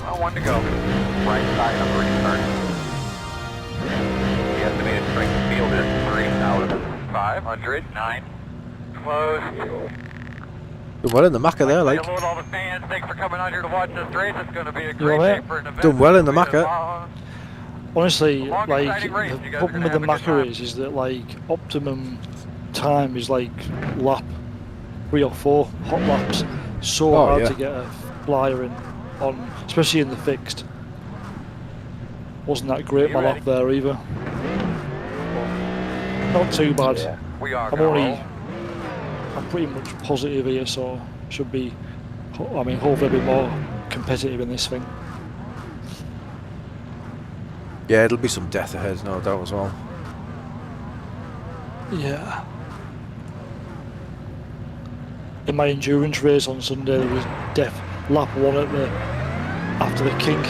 Well, 1 to go. Right side of the restart. The estimated strength of field is 3,509. Closed. Done well in the Macca there, like. Hello to all the fans. Thanks for coming out here to watch this race. It's going to be a You great all day right? for an event. Done well in the Macca. Honestly, Long, like exciting race. the You guys are problem gonna with the have a good Macca is that like optimum time is like lap 3 or 4 hot laps. So Oh, hard yeah. to get a flyer in on, especially in the fixed. Wasn't that great You my ready? lap there either. Not too bad. Yeah. We are I'm going only, to roll. I'm pretty much positive here, so should be. I mean, hopefully a bit more competitive in this thing. Yeah, it'll be some death ahead, no doubt as well. Yeah. In my endurance race on Sunday, there was lap 1 at the after the kink,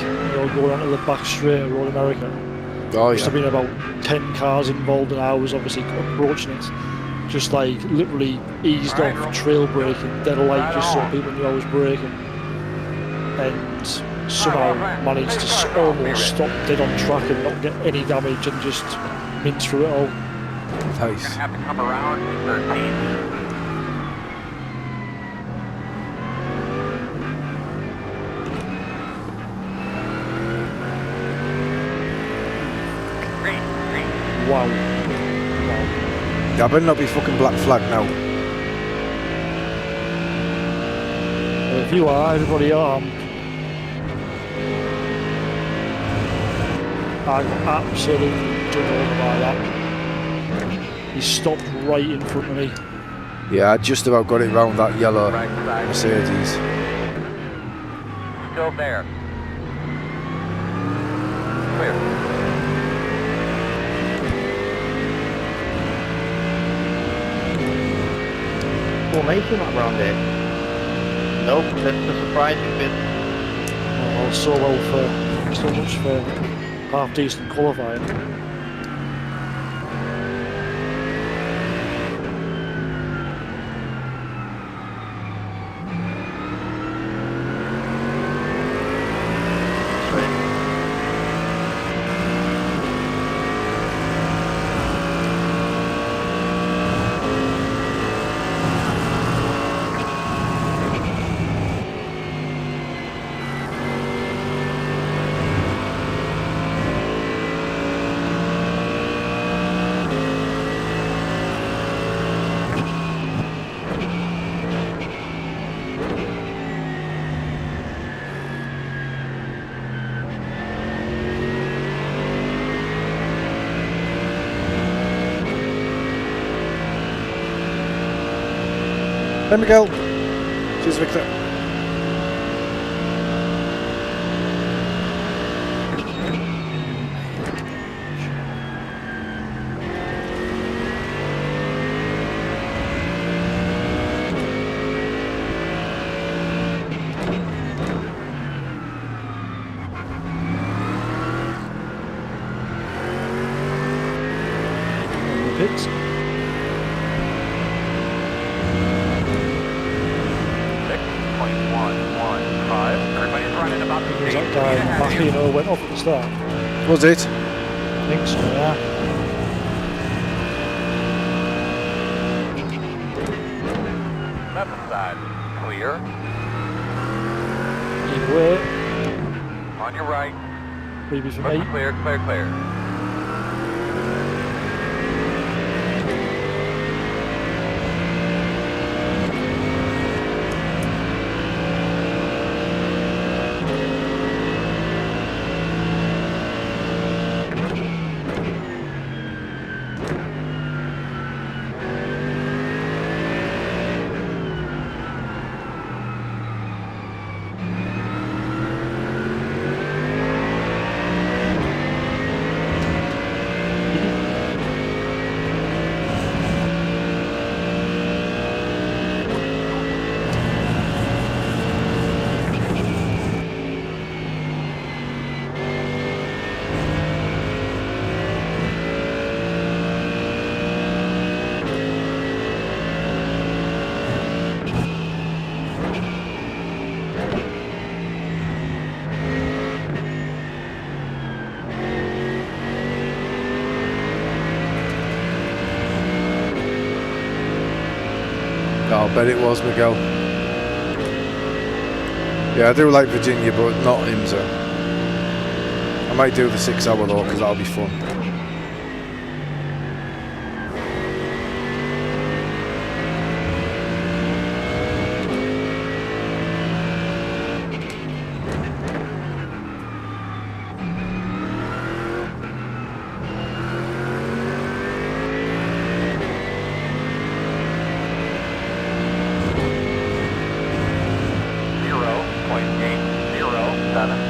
going onto the back straight of Road America. Oh, Must have yeah. been about 10 cars involved, and I was obviously approaching it, just like literally eased Right, off, roll. trail braking, dead alight, Right just so on. people knew I was braking, and somehow right. managed to Start off, be almost ready. stop dead on track and not get any damage and just mince through it all. Nice. Have to come around to 13. Green. Wow. Yeah, I better not be fucking black flag now. Well, if you are, everybody armed. I got absolutely done over by that. He stopped right in front of me. Yeah, I just about got it round that yellow Right side. Mercedes. Still there. Clear. Formation around it. Nope, that's the surprising bit. Well, so much for half decent qualifying. Hey Miguel. Cheers, Victor. Pits. 6.115. Everybody's running about the Was same that speed guy ahead of you. Machino went off at the start? Was it? I think so, yeah. Left side, clear. Either way, On your right, maybe for look me. clear, clear, clear. Oh, I bet it was Miguel. Yeah, I do like Virginia, but not IMSA. I might do the 6 hour though, because that'll be fun.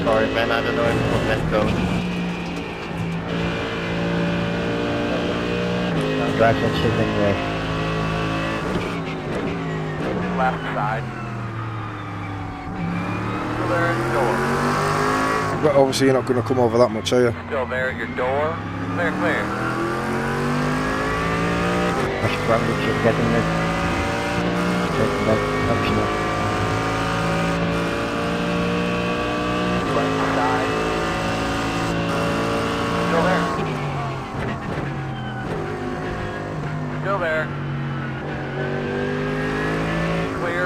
Sorry, man, I don't know if it was that code. Drive that shit anyway. Left side. Still there at your door. But obviously you're not going to come over that much, are you? Still there at your door. Clear, clear. I should probably keep getting it. That's optional. Right side. Still there. Still there. Clear.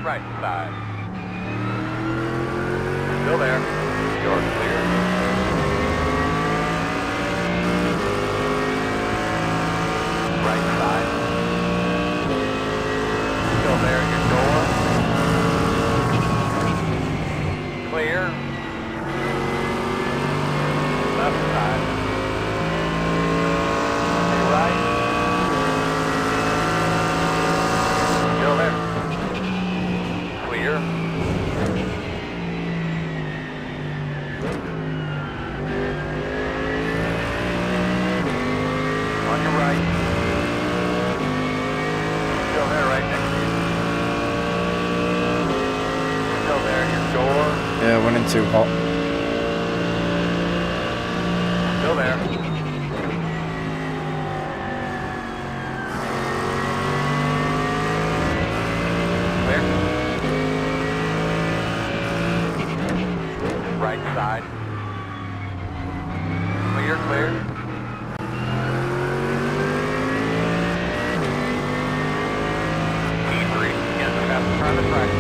Right side. Still there. You're clear. Right side. Still there at your door. Clear. Left side. Right. Still there. Clear. On your right. Still there right next to you. Still there at your door. Yeah, I went in too hot. Still there. Clear. Right side. Clear, clear. T3, against the fastest car in the track.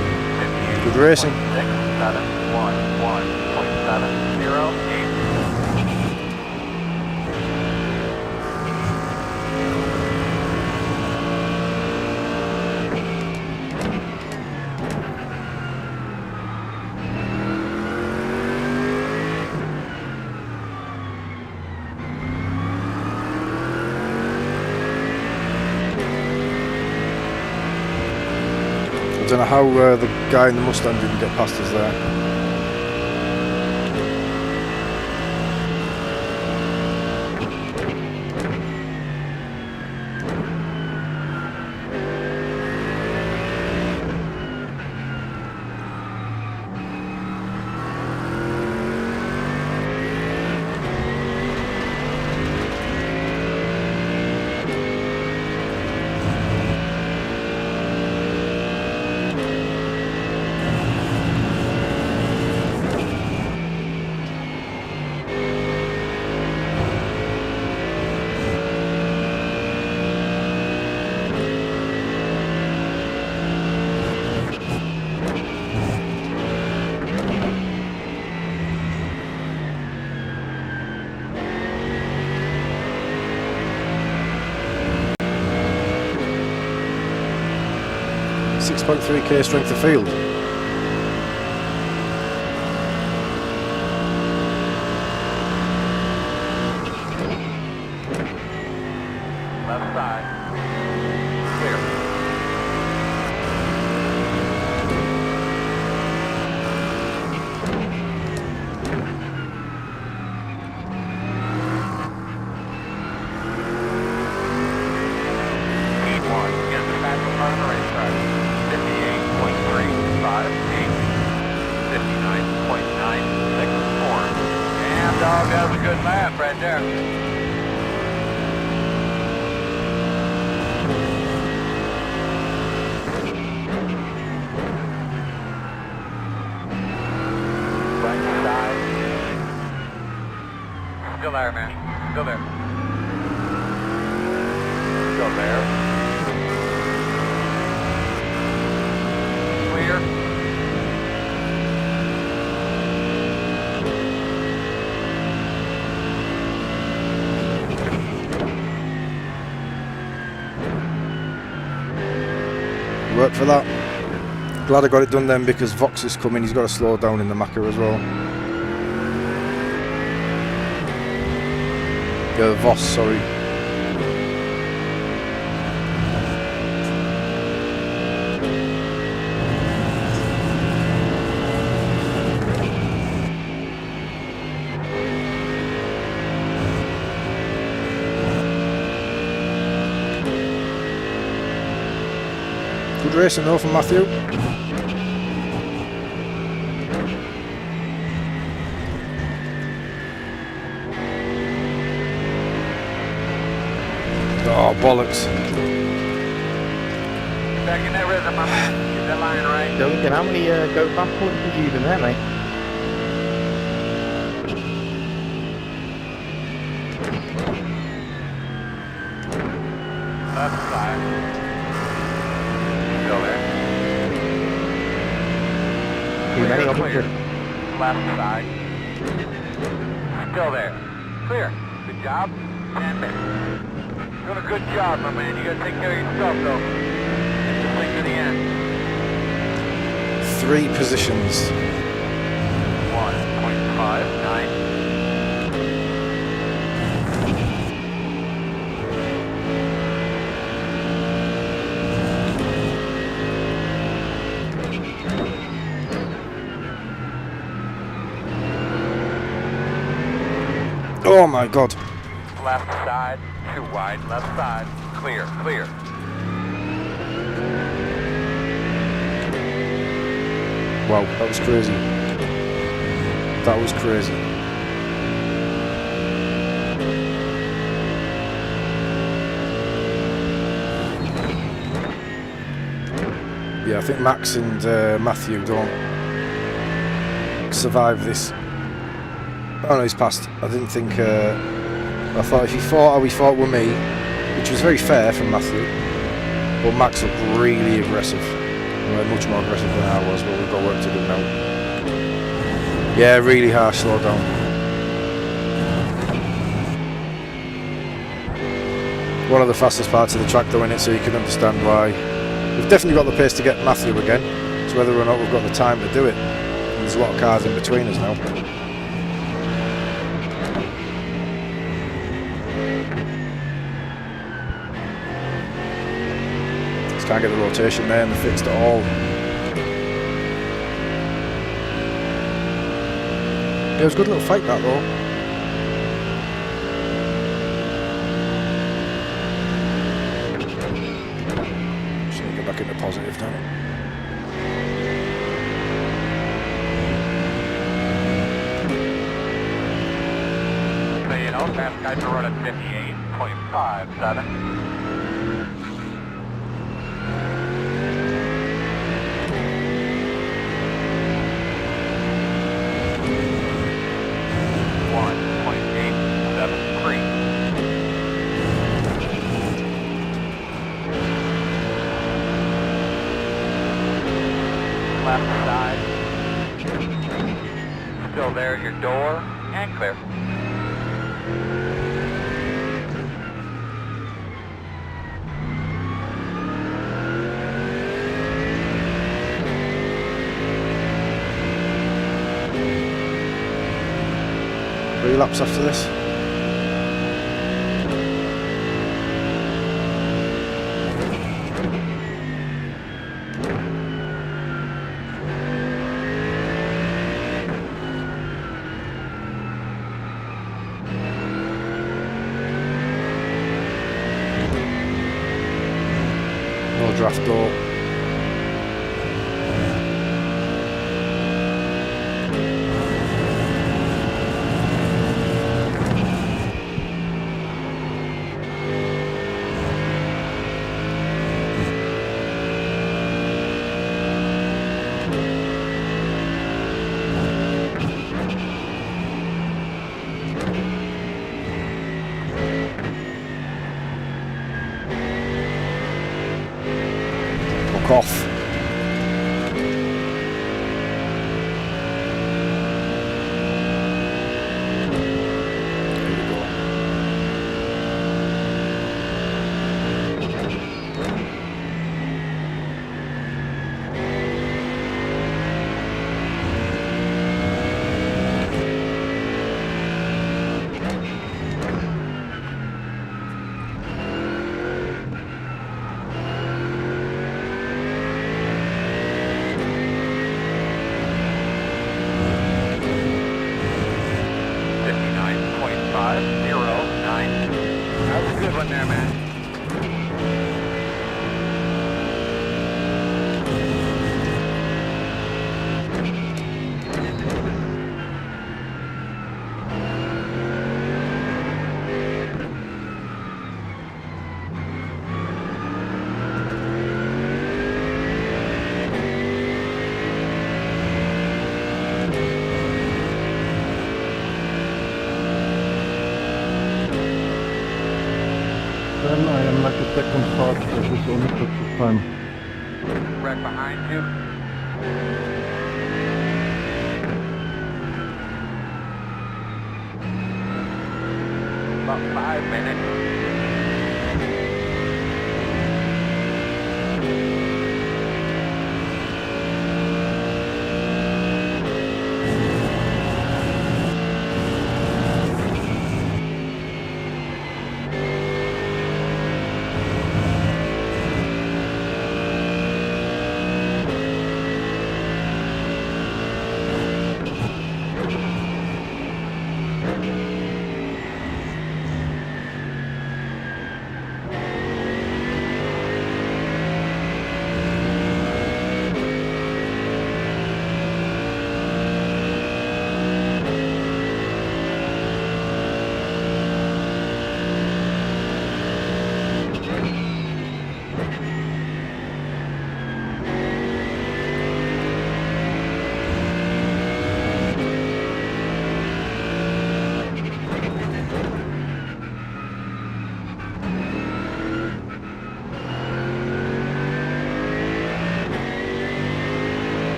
Good racing. 671.1.70.8. don't know how the guy in the Mustang didn't get past us there. .3k strength of field. Left side. Clear. P1, get the fastest part of the racetrack. 59.964. Damn dog, that was a good lap right there. Right side. Still there, man. Still there. Still there. Clear. Work for that. Glad I got it done then, because Vox is coming. He's got to slow down in the Macca as well. Voss, sorry. Good racing though from Matthew. Oh, bollocks. Back in that rhythm, my man. Get that line right. Duncan, how many go back points did you use in there, mate? Left side. Still there. Too many Clear, of them. clear. Left side. Still there. Clear. Good job. 10 minutes. Doing a good job, my man. You gotta take care of yourself, though. Get this thing to the end. 3 positions. 1.59. Oh my god. Left side, too wide, left side, clear, clear. Wow, that was crazy. That was crazy. Yeah, I think Max and Matthew don't survive this. Oh no, he's passed. I didn't think. I thought if he fought how he fought with me, which was very fair from Matthew, but Max looked really aggressive. Much more aggressive than I was, but we've got work to do now. Yeah, really harsh slow down. One of the fastest parts of the track though in it, so you can understand why. We've definitely got the pace to get Matthew again. It's whether or not we've got the time to do it. And there's a lot of cars in between us now. Just can't get the rotation there and the fixed at all. It was a good little fight that though. Just need to get back into positive now. So you know, fast guys are running 58.57. Left side. Still there at your door and clear. Three laps after this. No draft door. Off. There we go. Good one there, man. Then I am like a second part, so this only took this time. Right behind you. About 5 minutes.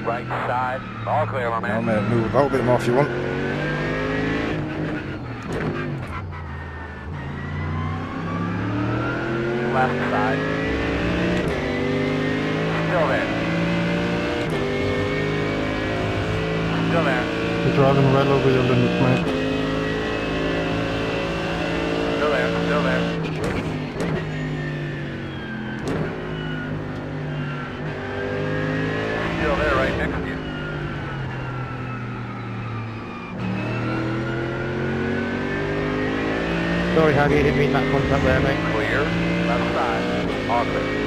Right side, all clear, my Now, man. mate, move about a bit more if you want. Left side. Still there. You're driving well over your limit, mate. Still there, still there. Still there, right next to you. Sorry, Harry, I didn't mean that contact there, mate. Clear, left side, all clear.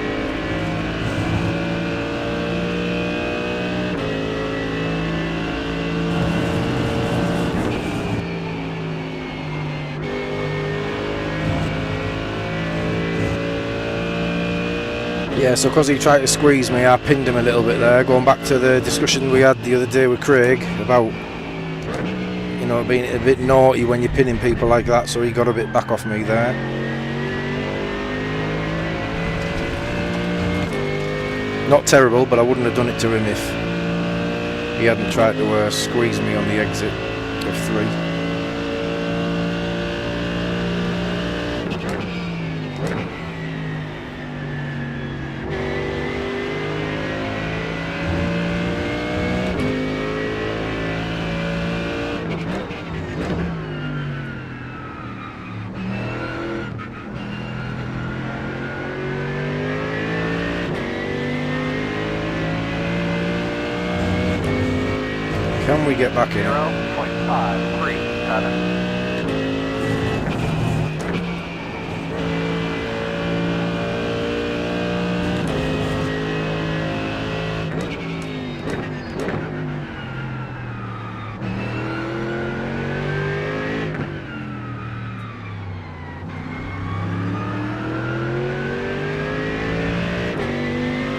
Yeah, so because he tried to squeeze me, I pinned him a little bit there. Going back to the discussion we had the other day with Craig about, you know, being a bit naughty when you're pinning people like that, so he got a bit back off me there. Not terrible, but I wouldn't have done it to him if he hadn't tried to squeeze me on the exit of 3. Can we get back in? 0.537.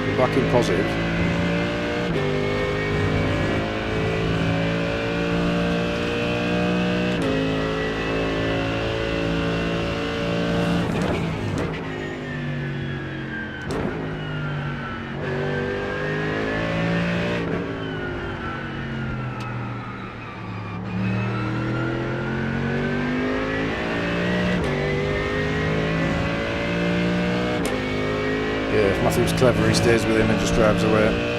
We're back in positive. Yeah, if Matthew's clever, he stays with him and just drives away.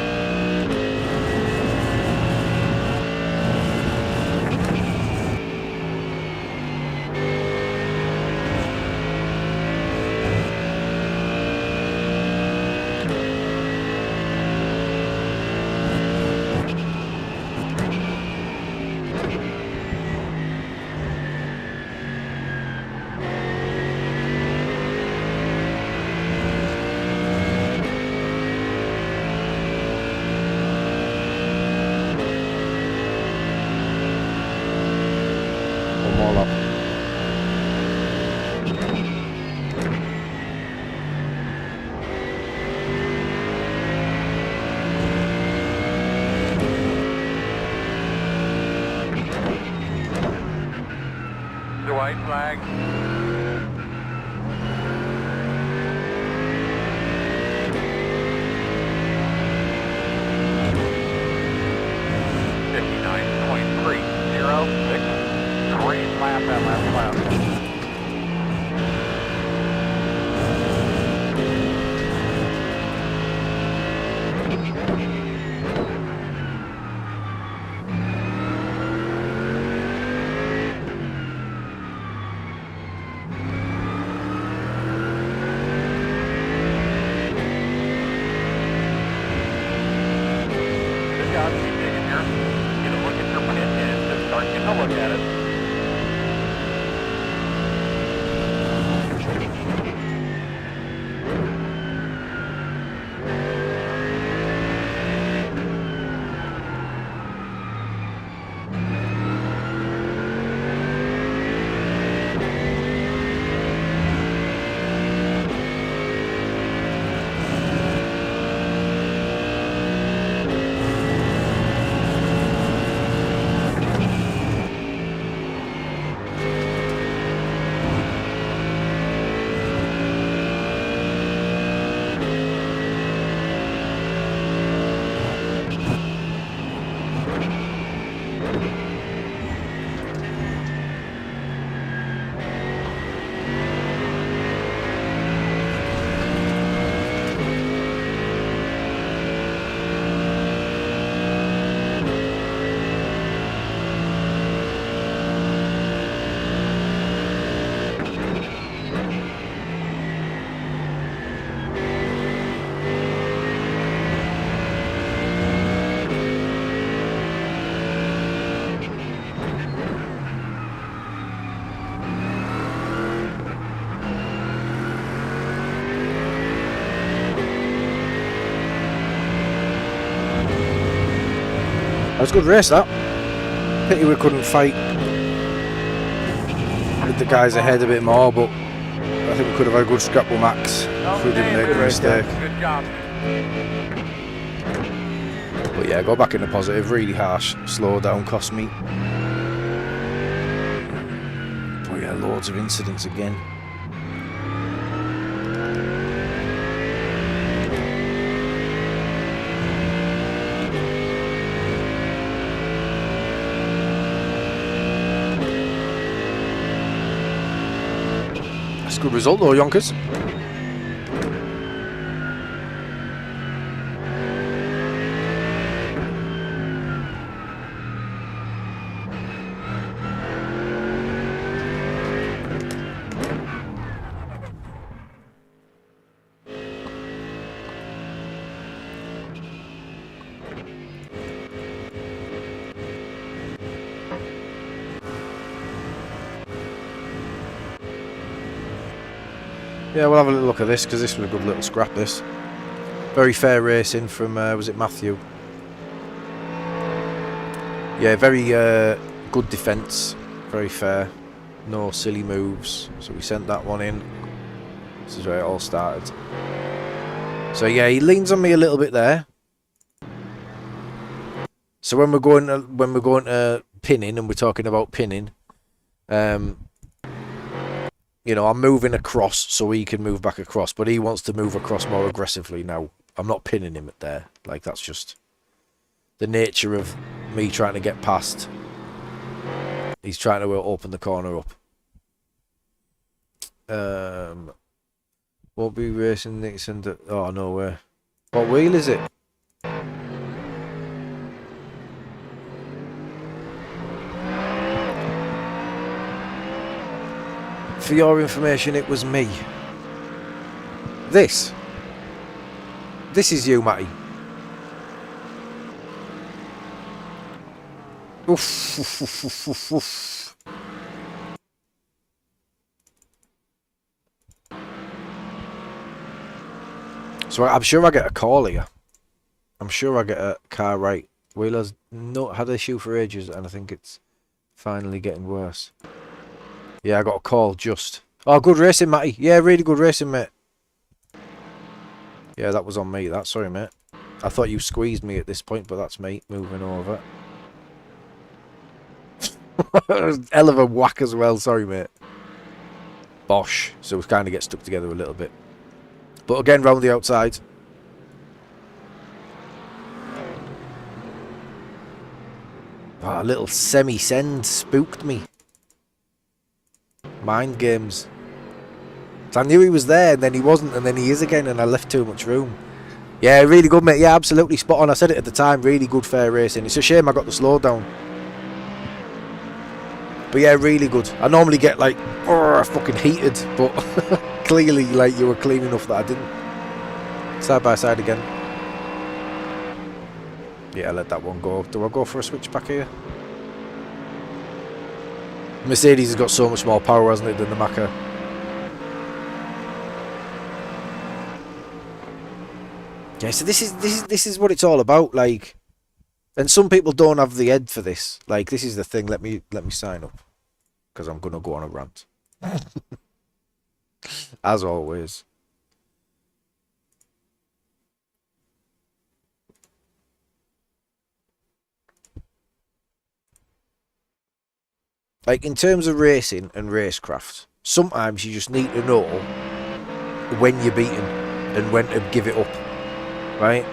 One more lap. The white flag. Great lap that last lap. Good job, keep digging here. Get a look at your pin and just start getting a look at it. That was a good race, that. Pity we couldn't fight with the guys ahead a bit more, but I think we could have had a good scrap with Max if we didn't make a mistake. Good job. But yeah, go back in the positive. Really harsh slow down cost me. But yeah, loads of incidents again. That's a good result though, Yonkers. Yeah, we'll have a little look at this because this was a good little scrap. This very fair racing from was it Matthew? Yeah, very good defence, very fair, no silly moves. So we sent that one in. This is where it all started. So yeah, he leans on me a little bit there. So when we're going to pinning and we're talking about pinning, you know, I'm moving across so he can move back across, but he wants to move across more aggressively now. I'm not pinning him at there. Like, that's just the nature of me trying to get past. He's trying to open the corner up. Won't be racing Nixon. Oh, no way. What wheel is it? For your information, it was me. This is you, Matty. Oof, oof, oof, oof, oof, oof. So I'm sure I get a call here. I'm sure I get a car right. Wheeler's not had an issue for ages, and I think it's finally getting worse. Yeah, I got a call just. Oh, good racing, Matty. Yeah, really good racing, mate. Yeah, that was on me. That, sorry, mate. I thought you squeezed me at this point, but that's me moving over. Hell of a whack as well. Sorry, mate. Bosh. So we kind of get stuck together a little bit. But again, round the outside. Oh, a little semi-send spooked me. Mind games. So I knew he was there and then he wasn't and then he is again and I left too much room. Yeah, really good, mate. Yeah, absolutely spot on. I said it at the time. Really good, fair racing. It's a shame I got the slowdown. But yeah, really good. I normally get like, oh, fucking heated, but clearly, like, you were clean enough that I didn't. Side by side again. Yeah, let that one go. Do I go for a switchback here? Mercedes has got so much more power, hasn't it, than the Macca? Yeah, so this is what it's all about, like. And some people don't have the head for this. Like, this is the thing. Let me sign up, because I'm gonna go on a rant. As always. Like, in terms of racing and racecraft, sometimes you just need to know when you're beaten and when to give it up, right?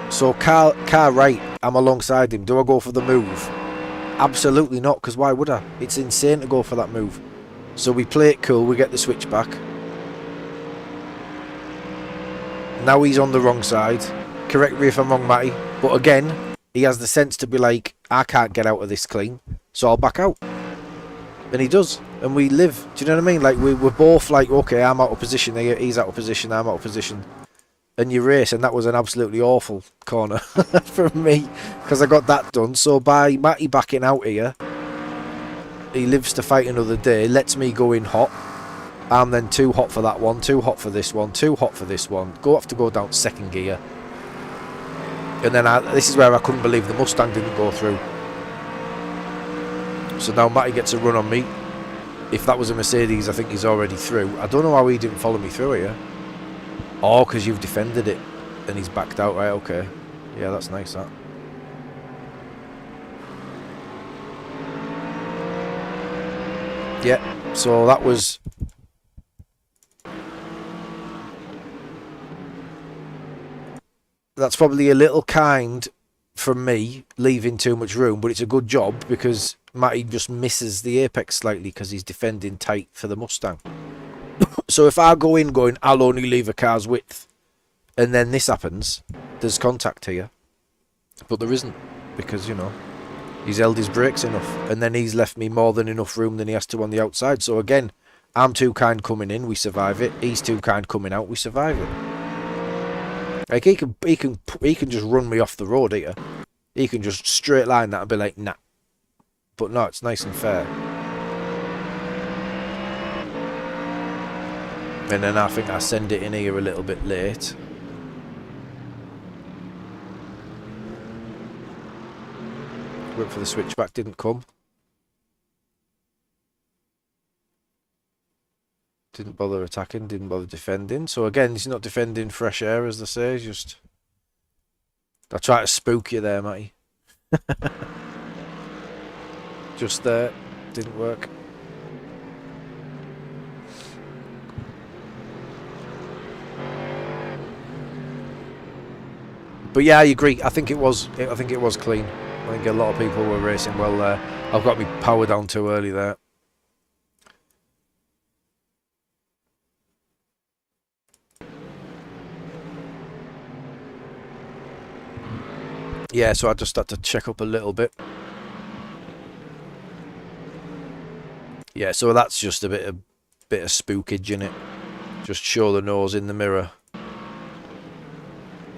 So car right, I'm alongside him. Do I go for the move? Absolutely not, because why would I? It's insane to go for that move. So we play it cool, we get the switch back. Now he's on the wrong side. Correct me if I'm wrong, Matty. But again, he has the sense to be like, I can't get out of this clean, so I'll back out. And he does. And we live. Do you know what I mean? Like, we're both like, okay, I'm out of position, he's out of position, I'm out of position. And you race, and that was an absolutely awful corner from me, because I got that done. So by Matty backing out here, he lives to fight another day, lets me go in hot. I'm then too hot for that one, too hot for this one, too hot for this one. Have to go down second gear. And then this is where I couldn't believe the Mustang didn't go through. So now Matty gets a run on me. If that was a Mercedes, I think he's already through. I don't know how he didn't follow me through here. Oh, because you've defended it and he's backed out. Right, okay. Yeah, that's nice, that. Yeah, so that was... That's probably a little kind from me, leaving too much room, but it's a good job because Matty just misses the apex slightly because he's defending tight for the Mustang. So if I go in going, I'll only leave a car's width, and then this happens, there's contact here. But there isn't, because, you know, he's held his brakes enough, and then he's left me more than enough room than he has to on the outside. So again, I'm too kind coming in, we survive it. He's too kind coming out, we survive it. Like, he can just run me off the road here. He can just straight line that and be like, nah. But no, it's nice and fair. And then I think I send it in here a little bit late. Wait for the switchback, didn't come. Didn't bother attacking, didn't bother defending. So again, he's not defending fresh air, as they say. He's just... I try to spook you there, Matty. Just there. Didn't work. But yeah, I agree. I think it was clean. I think a lot of people were racing well there. I've got my power down too early there. Yeah, so I just had to check up a little bit. Yeah, so that's just a bit of spookage in it. Just show the nose in the mirror.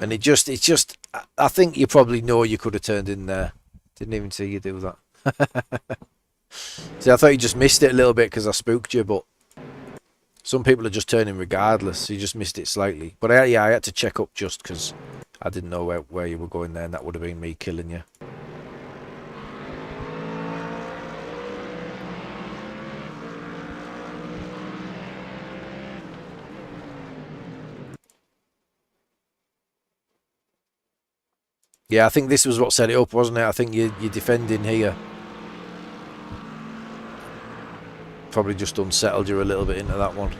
And it's just, I think you probably know you could have turned in there. Didn't even see you do that. See, I thought you just missed it a little bit because I spooked you, but some people are just turning regardless, so you just missed it slightly. But I had to check up just because I didn't know where you were going there, and that would have been me killing you. Yeah, I think this was what set it up, wasn't it? I think you're defending here. Probably just unsettled you a little bit into that one.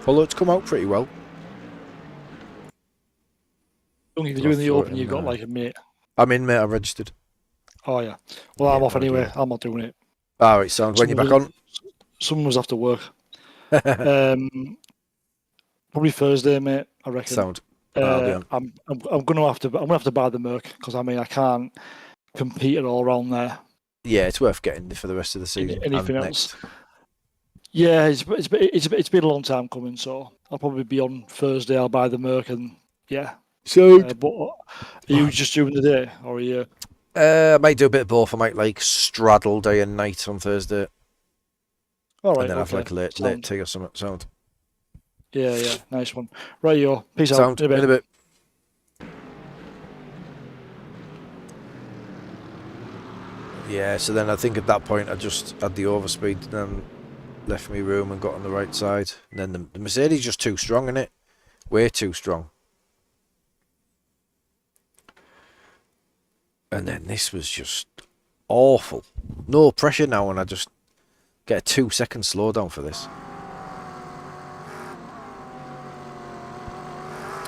Although it's come out pretty well. Don't if you're doing the open, you've got like a minute. I'm in, mate. I'm registered. Oh, yeah. Well, I'm off anyway. I'm not doing it. All right, sounds. When you're back on? Someone was after work. Probably Thursday, mate. I reckon. Sound. I'm gonna have to buy the Merc because I mean I can't compete at all around there. Yeah, it's worth getting for the rest of the season. Anything else? Yeah, it's been a long time coming, so I'll probably be on Thursday. I'll buy the Merc and yeah. So, but are you just doing the day, or are you? I might do a bit of both. I might like straddle day and night on Thursday. All right, and then have like a late tea or something. Sound. Yeah, nice one. Right, yo, peace Sound. out. In a bit. Yeah, so then I think at that point I just had the overspeed and then left me room and got on the right side. And then the Mercedes just too strong, innit? Way too strong. And then this was just awful. No pressure now, and I just get a 2-second slowdown for this.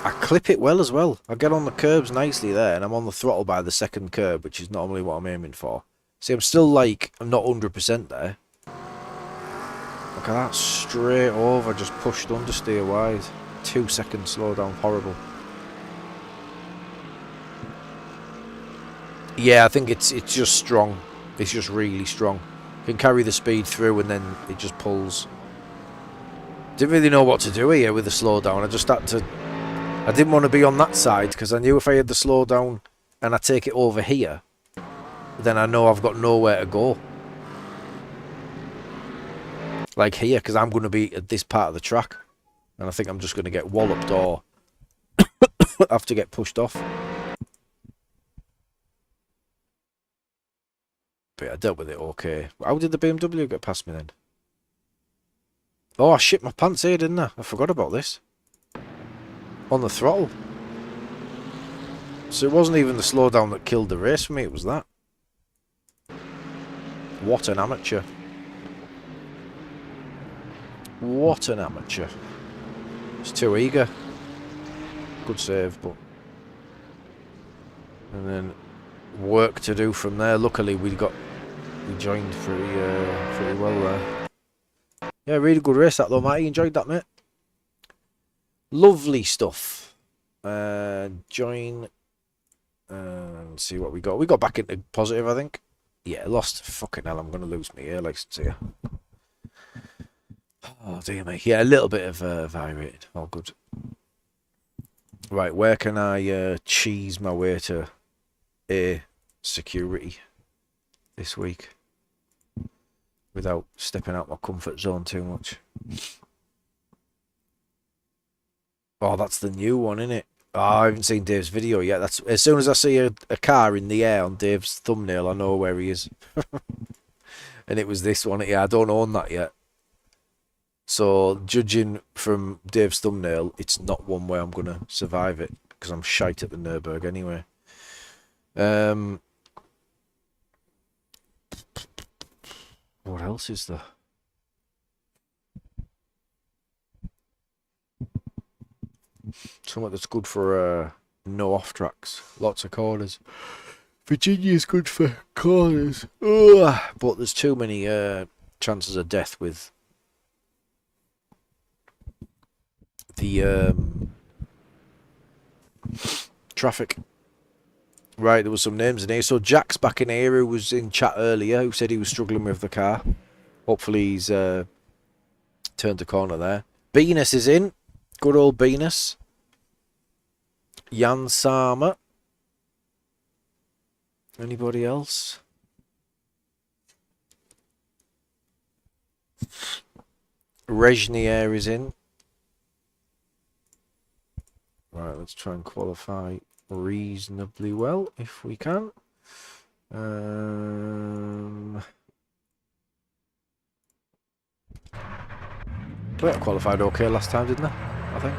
I clip it well as well. I get on the curbs nicely there, and I'm on the throttle by the second curb, which is normally what I'm aiming for. See, I'm still like, I'm not 100% there. Look at that, straight over, just pushed understeer wide. 2-second slowdown, horrible. Yeah, I think it's just strong. It's just really strong. You can carry the speed through and then it just pulls. Didn't really know what to do here with the slowdown. I just had to... I didn't want to be on that side because I knew if I had the slowdown and I take it over here, then I know I've got nowhere to go. Like here, because I'm going to be at this part of the track. And I think I'm just going to get walloped or have to get pushed off. But I dealt with it okay. How did the BMW get past me then? Oh, I shit my pants here, didn't I? I forgot about this. On the throttle. So it wasn't even the slowdown that killed the race for me, it was that. What an amateur. What an amateur. It's too eager. Good save, but... And then work to do from there. Luckily we joined pretty well there. Yeah, really good race that though, Matty. Enjoyed that, mate. Lovely stuff. Join and see what we got. We got back into positive, I think. Yeah, lost. Fucking hell, I'm going to lose me here, like to see. Oh, dear me. Yeah, a little bit of iRacing. All good. Right, where can I cheese my way to A security this week without stepping out my comfort zone too much? Oh, that's the new one, isn't it? Oh, I haven't seen Dave's video yet. That's as soon as I see a car in the air on Dave's thumbnail, I know where he is. And it was this one. Yeah, I don't own that yet. So, judging from Dave's thumbnail, it's not one where I'm going to survive it, because I'm shite at the Nürburgring anyway. What else is there? Something that's good for no off tracks. Lots of corners. Virginia's good for corners. Ugh. But there's too many chances of death with the traffic. Right, there was some names in here. So Jack's back in here, who was in chat earlier, who said he was struggling with the car. Hopefully he's turned a corner there. Venus is in. Good old Venus. Jan Sama. Anybody else? Rejnier is in. Right, let's try and qualify reasonably well if we can. Well, qualified okay last time, didn't I? I think.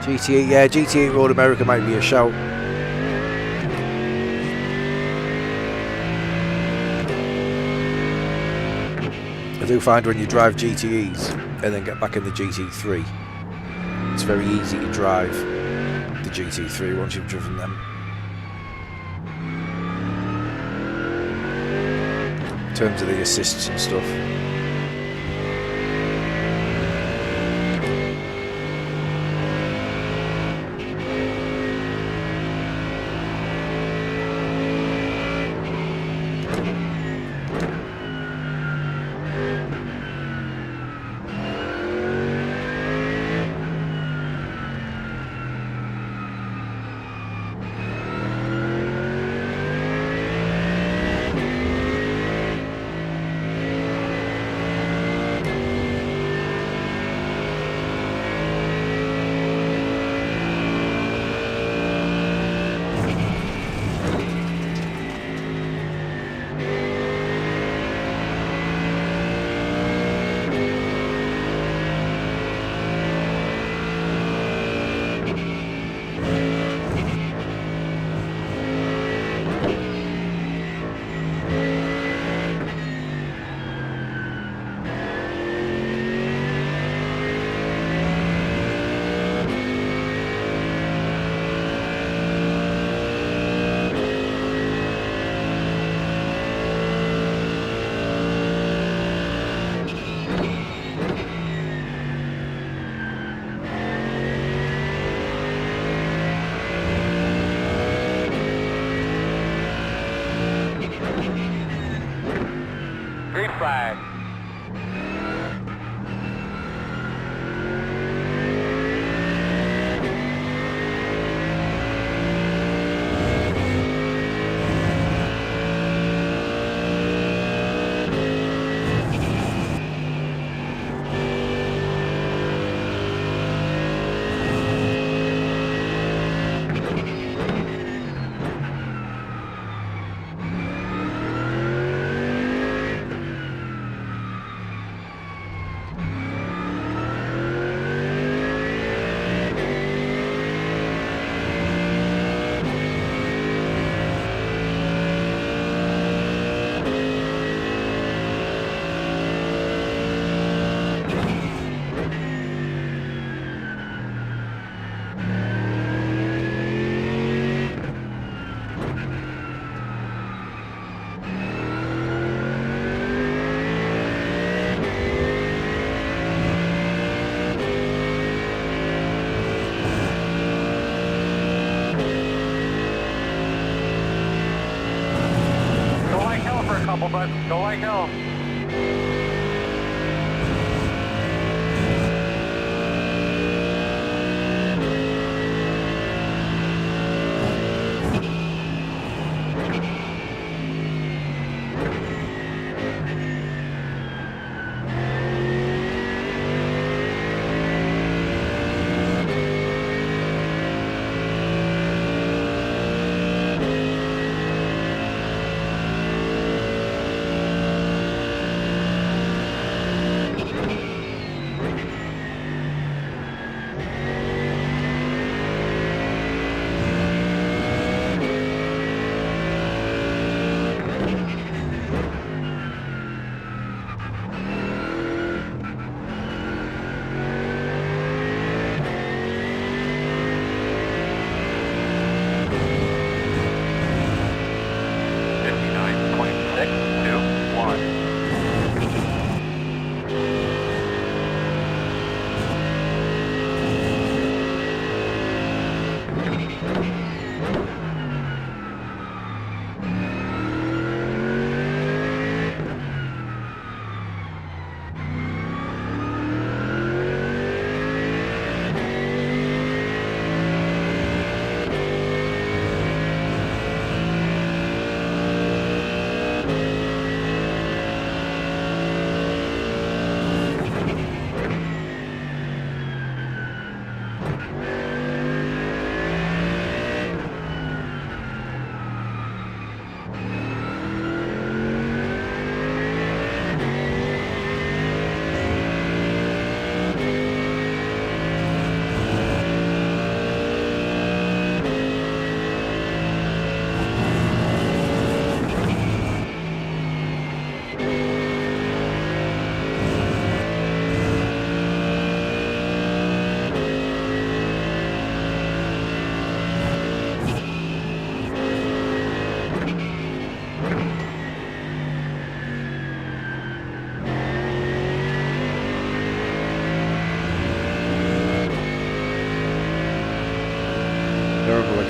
GTA, yeah, GTA Road America might be a shout. I do find when you drive GTEs and then get back in the GT3, it's very easy to drive the GT3 once you've driven them. In terms of the assists and stuff. Flag. let's go like hell.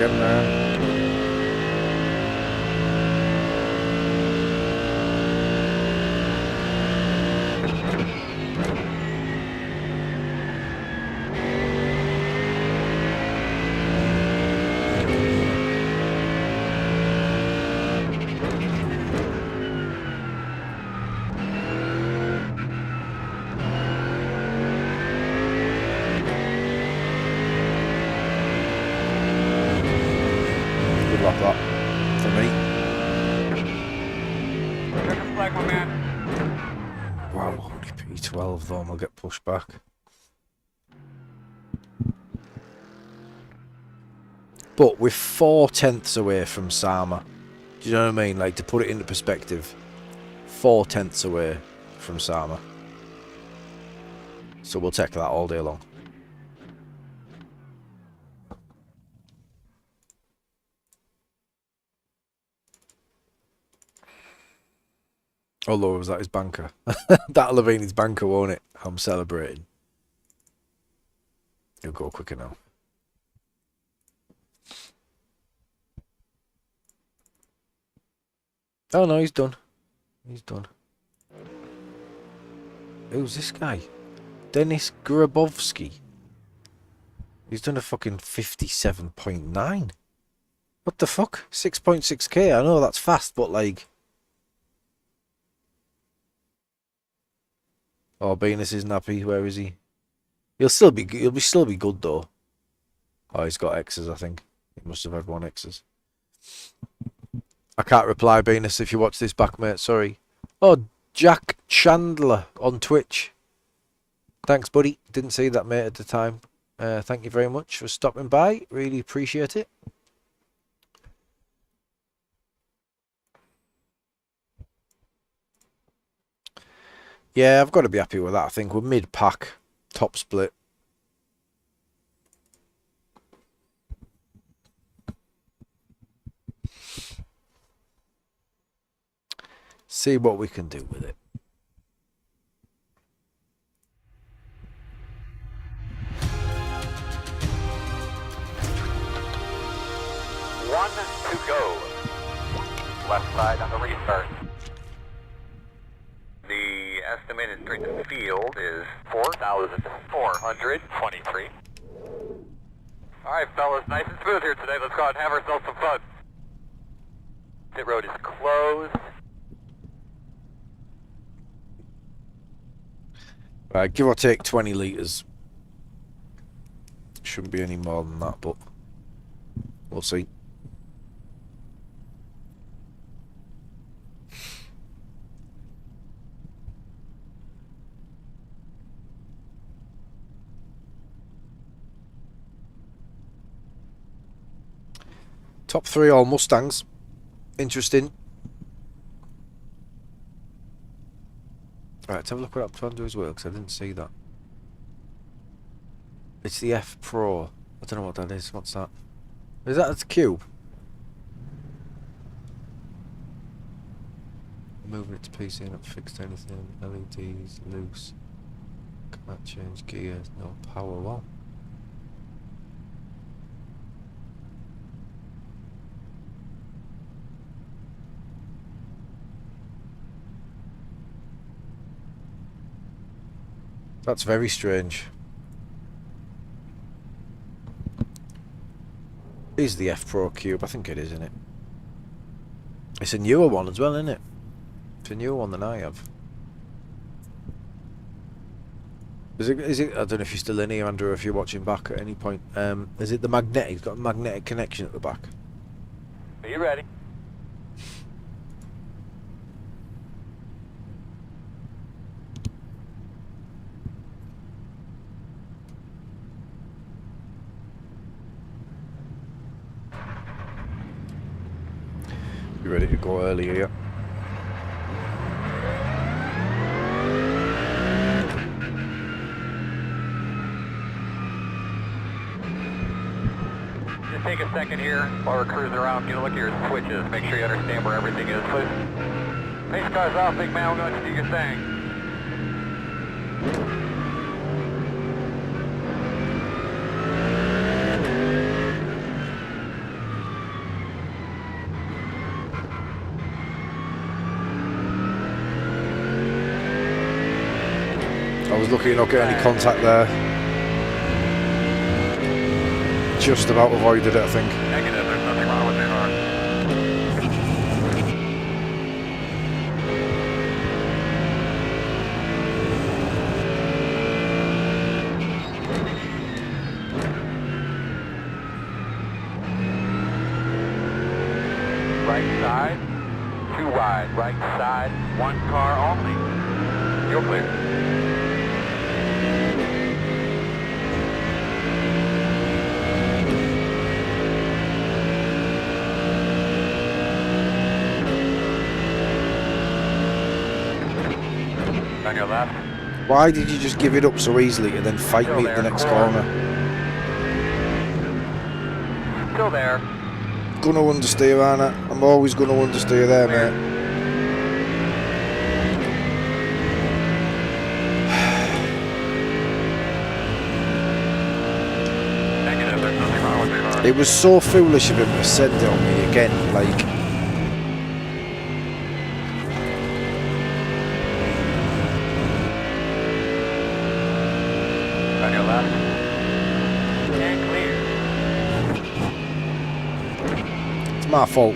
Again there. Like that for me. Checkered flag, my man. Wow, only P12 though, and we'll get pushed back. But we're 4/10 away from Sama. Do you know what I mean? Like, to put it into perspective, 4/10 away from Sama. So we'll take that all day long. Although, was that his banker? That'll have been his banker, won't it? I'm celebrating. He'll go quicker now. Oh no, he's done. He's done. Who's this guy? Denis Grabowski. He's done a fucking 57.9. What the fuck? 6.6k. I know that's fast, but like... Oh, Venus isn't happy. Where is he? He'll still be good though. Oh, he's got X's, I think. He must have had one X's. I can't reply, Venus, if you watch this back, mate. Sorry. Oh, Jack Chandler on Twitch. Thanks, buddy. Didn't see that, mate, at the time. Thank you very much for stopping by. Really appreciate it. Yeah, I've got to be happy with that. I think we're mid-pack, top split. See what we can do with it. One to go. Left side on the restart. estimated straight to field is 4,423. Alright, fellas, nice and smooth here today. Let's go out and have ourselves some fun. Pit road is closed. Right, give or take 20 litres. Shouldn't be any more than that, but we'll see. Top 3 all Mustangs. Interesting. Right, let's have a look what I'm trying to do as well, because I didn't see that. It's the F Pro. I don't know what that is. What's that? Is that a cube? Moving it to PC, not fixed anything. LEDs, loose. Can't change gears, no power. Well. That's very strange. Is the F Pro Cube? I think it is, isn't it? It's a newer one as well, isn't it? It's a newer one than I have. Is it? I don't know if you're still in here, Andrew, or if you're watching back at any point. Is it the magnetic? It's got a magnetic connection at the back. Are you ready? You ready to go early here? Just take a second here while we're cruising around. Get a look at your switches. Make sure you understand where everything is. Please. Pace cars off, big man. We're going to do your thing. I was lucky not get any contact there. Just about avoided it, I think. Negative. There's nothing wrong with the car. Right side, 2 wide. Right side, 1 car only. You're clear. On your left. Why did you just give it up so easily and then fight me at the next corner? Still there. Gonna understeer, aren't I? I'm always gonna understeer there, mate. Negative. There's nothing wrong with the car. It was so foolish of him to send it on me again, like... On your left. And clear. It's my fault.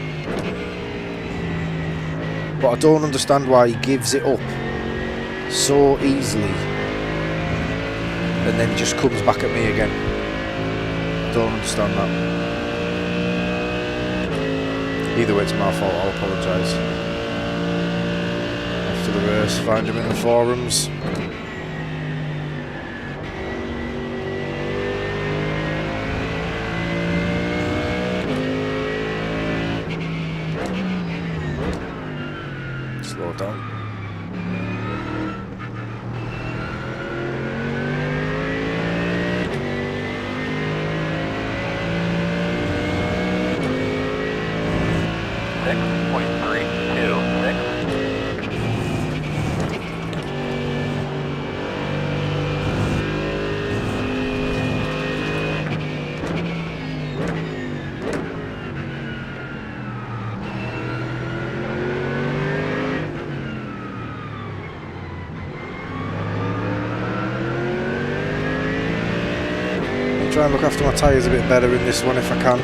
But I don't understand why he gives it up so easily and then just comes back at me again. I don't understand that. Either way, it's my fault. I'll apologise. After the race, find him in the forums. Slow down. try and look after my tyres a bit better in this one if I can.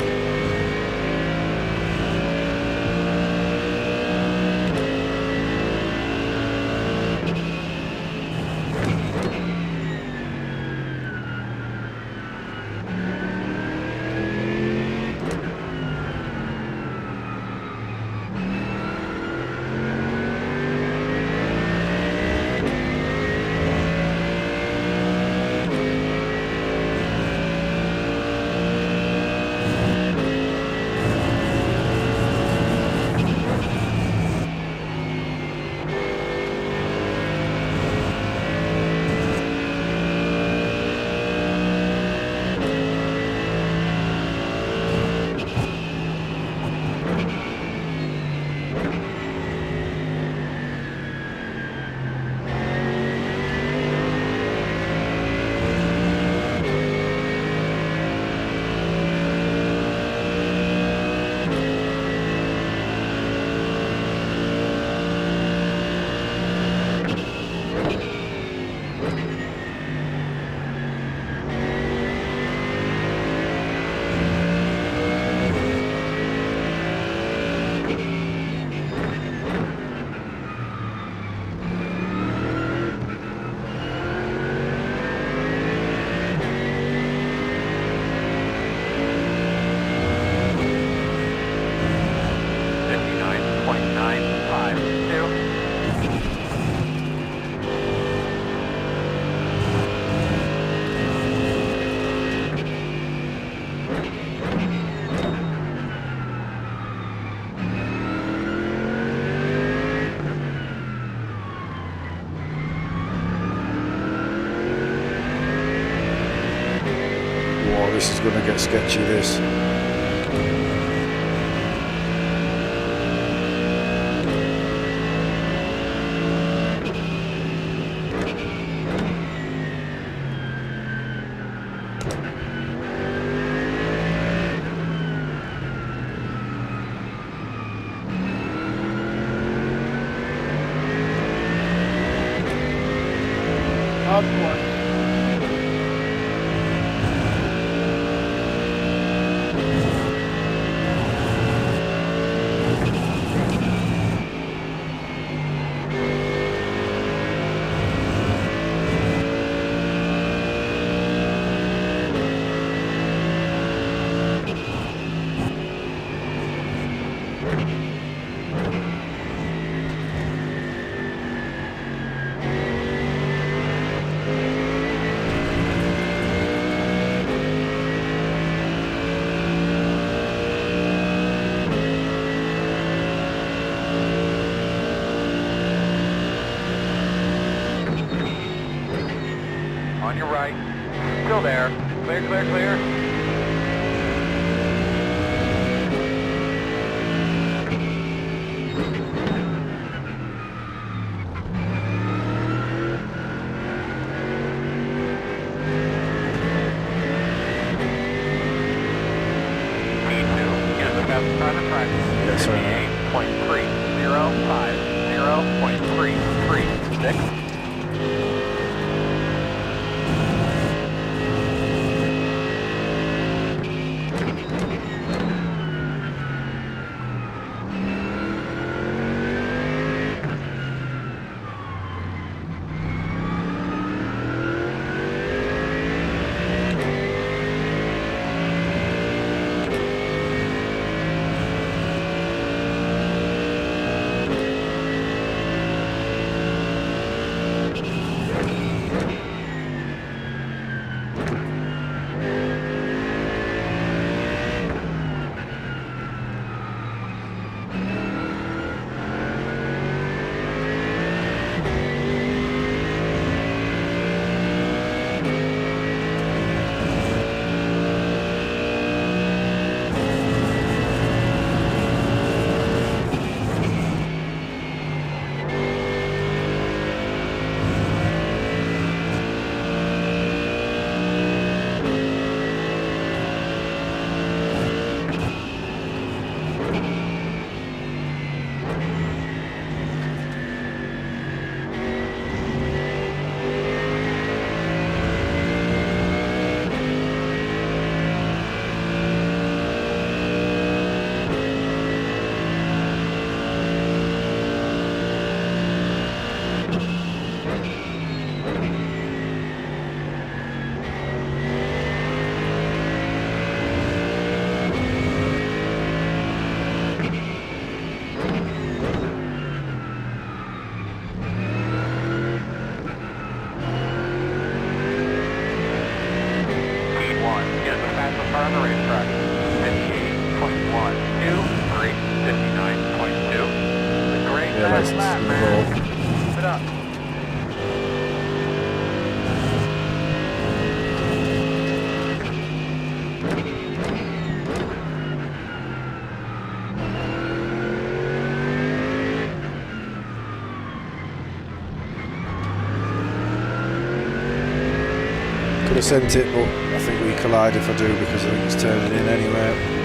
This is going to get sketchy, this. Of course. On your right. Still there. Clear, clear, clear. Get the best private practice. Yes, sir. 58.305.0.336. license lap, in the man. hole. Keep it up. Could have sent it, but I think we collide if I do because I think it's turning in anyway.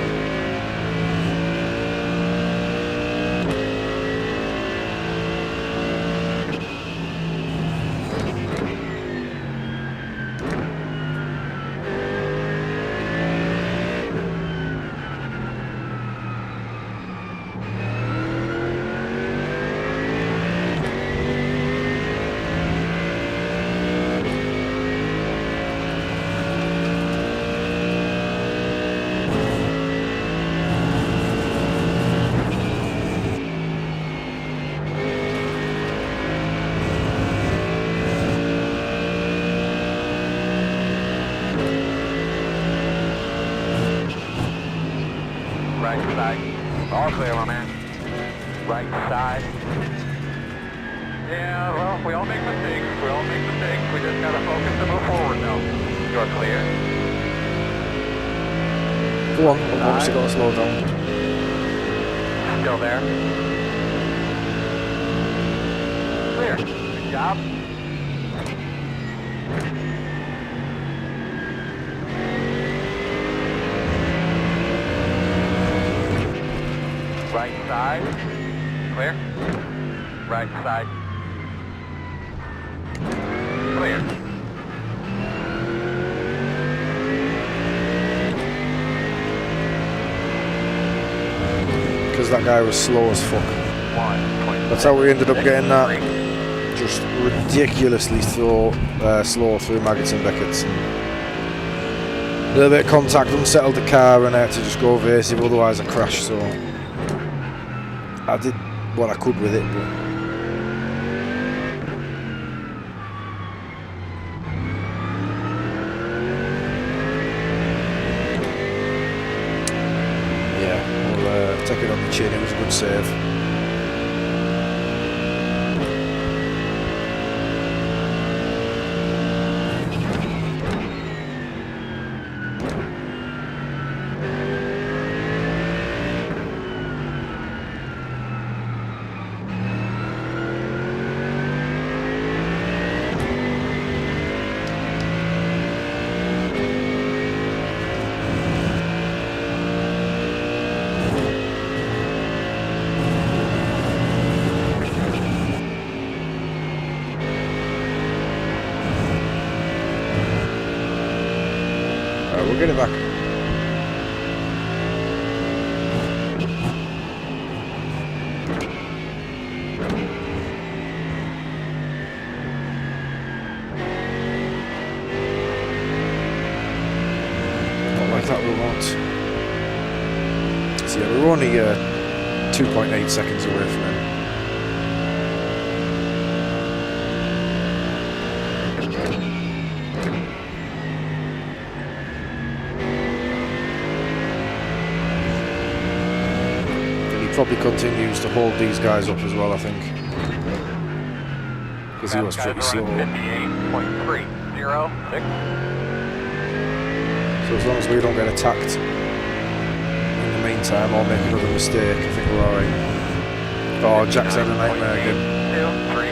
Right side. All clear, my man. Right side. Yeah, well, we all make mistakes. We all make mistakes. We just gotta focus to move forward now. You're clear. Go on, I've obviously got to slow down. Still there. Clear. Good job. Right side. Clear. Right side. Clear. Because that guy was slow as fuck. 1:20. That's how we ended up getting that just ridiculously slow through Maggots and Beckett's. And a little bit of contact unsettled the car and I had to just go evasive, otherwise I crashed. So I did what I could with it, but yeah, we'll take it on the chin. It was a good save. We'll get it back. Not like that, we won't. So yeah, we're only 2.8 seconds away from him. Probably continues to hold these guys up as well, I think, because he was pretty slow. 58.306. So as long as we don't get attacked in the meantime or make another mistake, I think we're alright. Oh, Jack's had a nightmare again. 2, 3.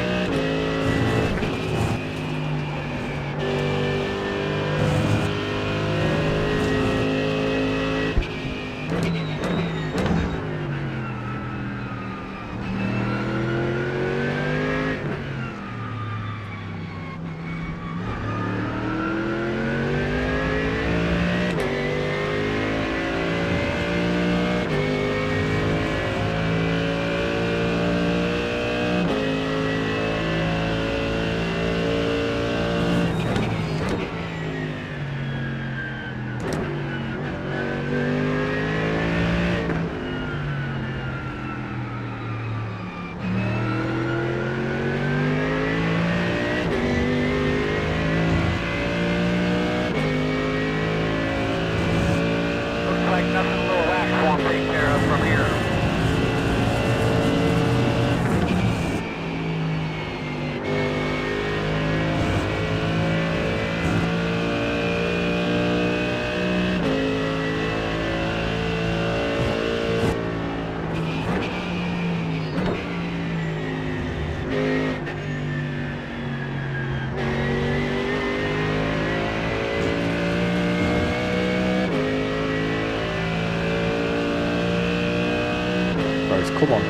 boys. Come on.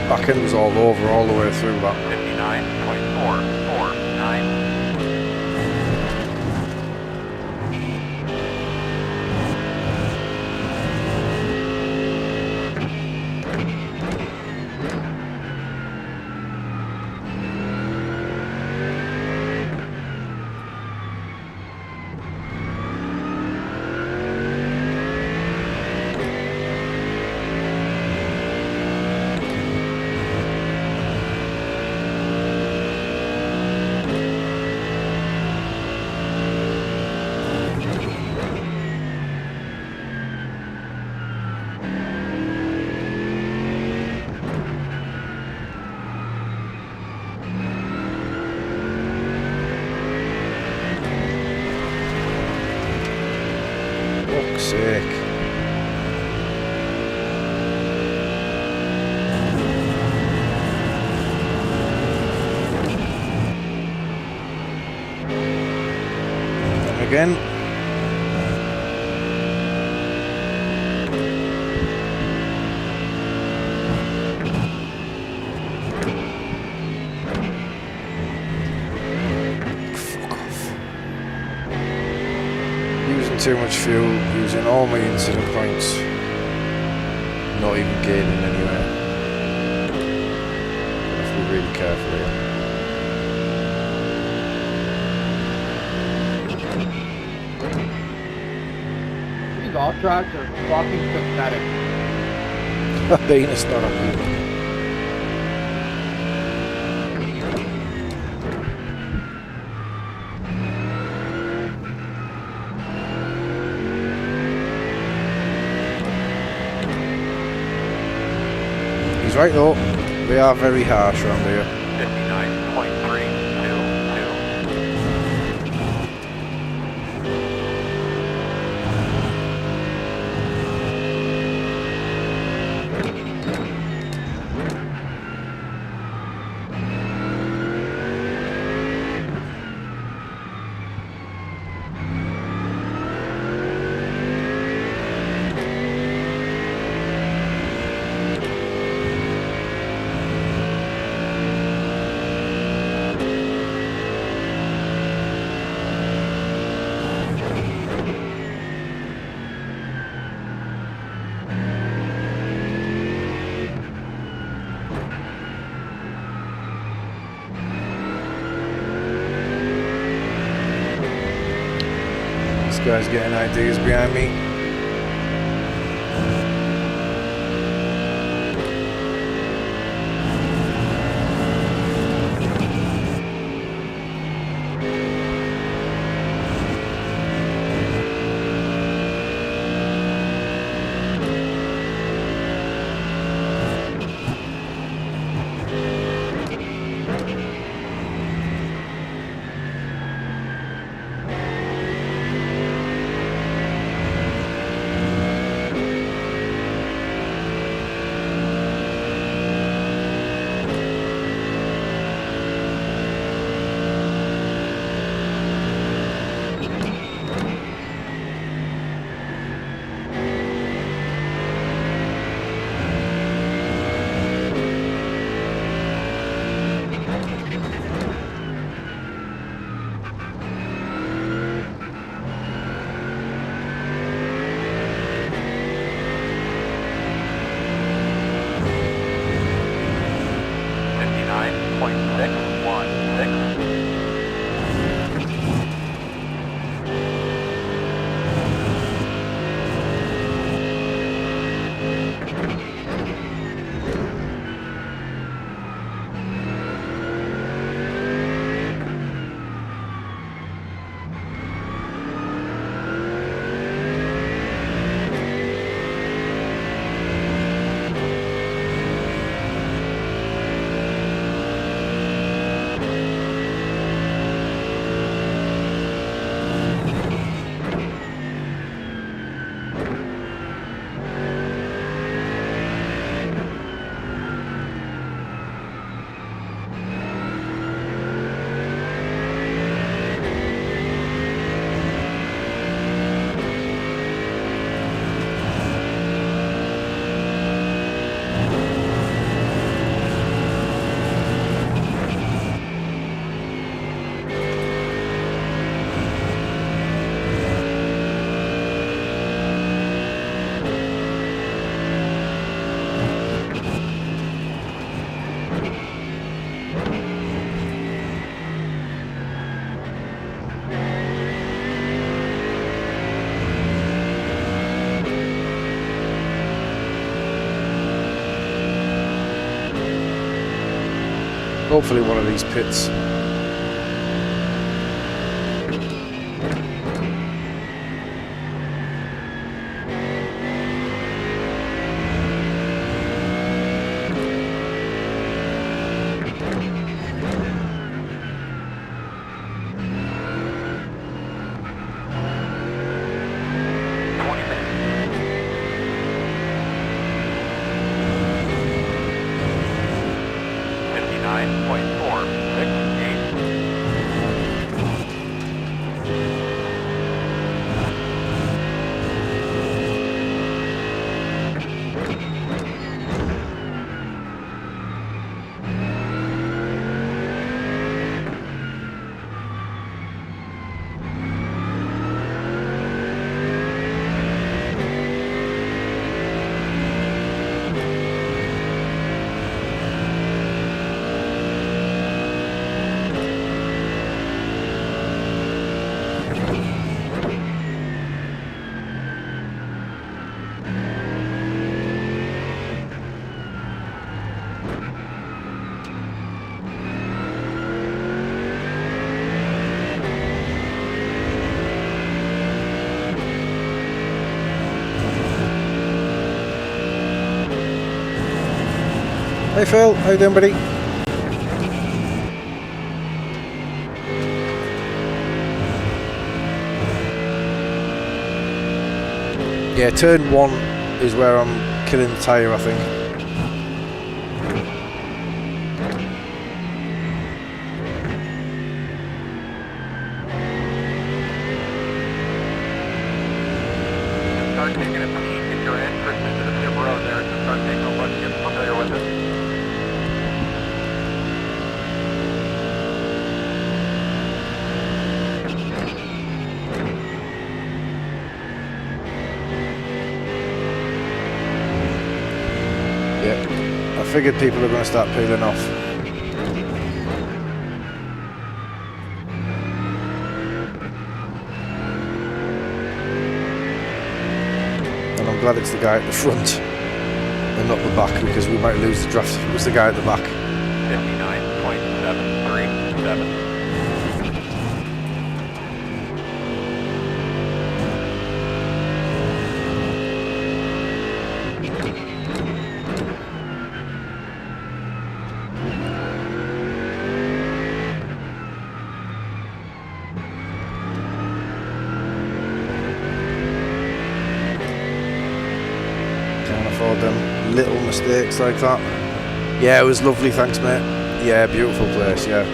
Back end was all over all the way through that. 59.449. Fuck's sake. And again. Fuck off. Using too much fuel, using all my incident points, not even gaining anywhere. Have to be really careful here. These off tracks are fucking pathetic. Venus not up here. He's right though, they are very harsh around here. 59.322. This guy's getting ideas behind me. Hopefully one of these pits. Hey Phil, how you doing, buddy? Yeah, turn 1 is where I'm killing the tyre, I think. Start taking a peek at your entrance into the pit road there. Just start taking a look, get familiar with it. I figured people are going to start peeling off. And I'm glad it's the guy at the front and not the back, because we might lose the draft if it was the guy at the back. 59.737. Them little mistakes like that. Yeah, it was lovely, thanks mate. Yeah, beautiful place, yeah.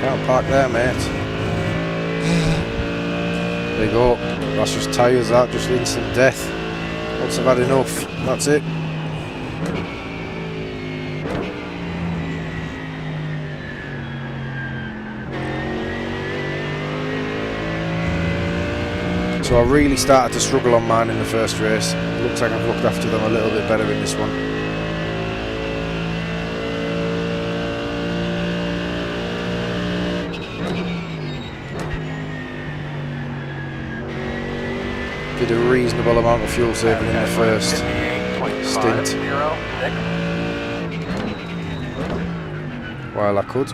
Can't park there, mate. There you go. That's just tyres, that, just instant death. Once I've had enough, that's it. So I really started to struggle on mine in the first race. Looks like I've looked after them a little bit better in this one. Did a reasonable amount of fuel saving in the first stint while I could.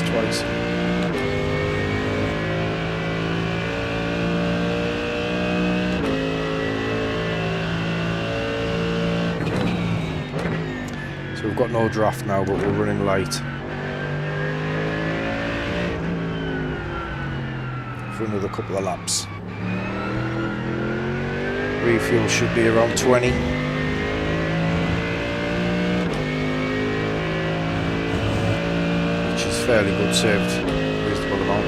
Twice. got no draft now, but we're running light for another couple of laps. Refuel should be around 20. Which is fairly good, saved reasonable amount.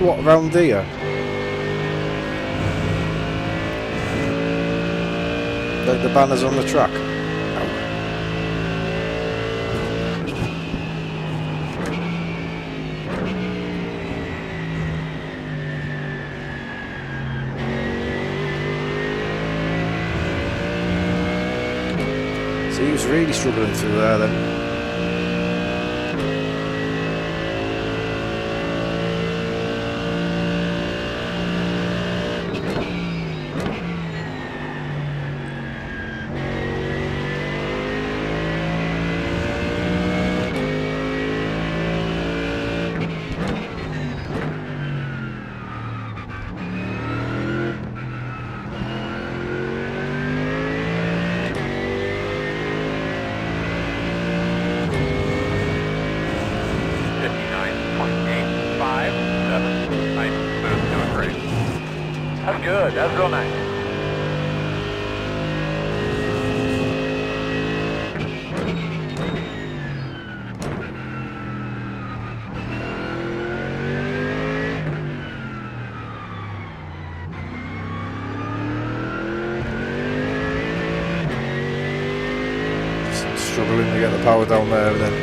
What, around here? The banners on the track? So he was really struggling through there then. That's good. That's real nice. Just struggling to get the power down there, and then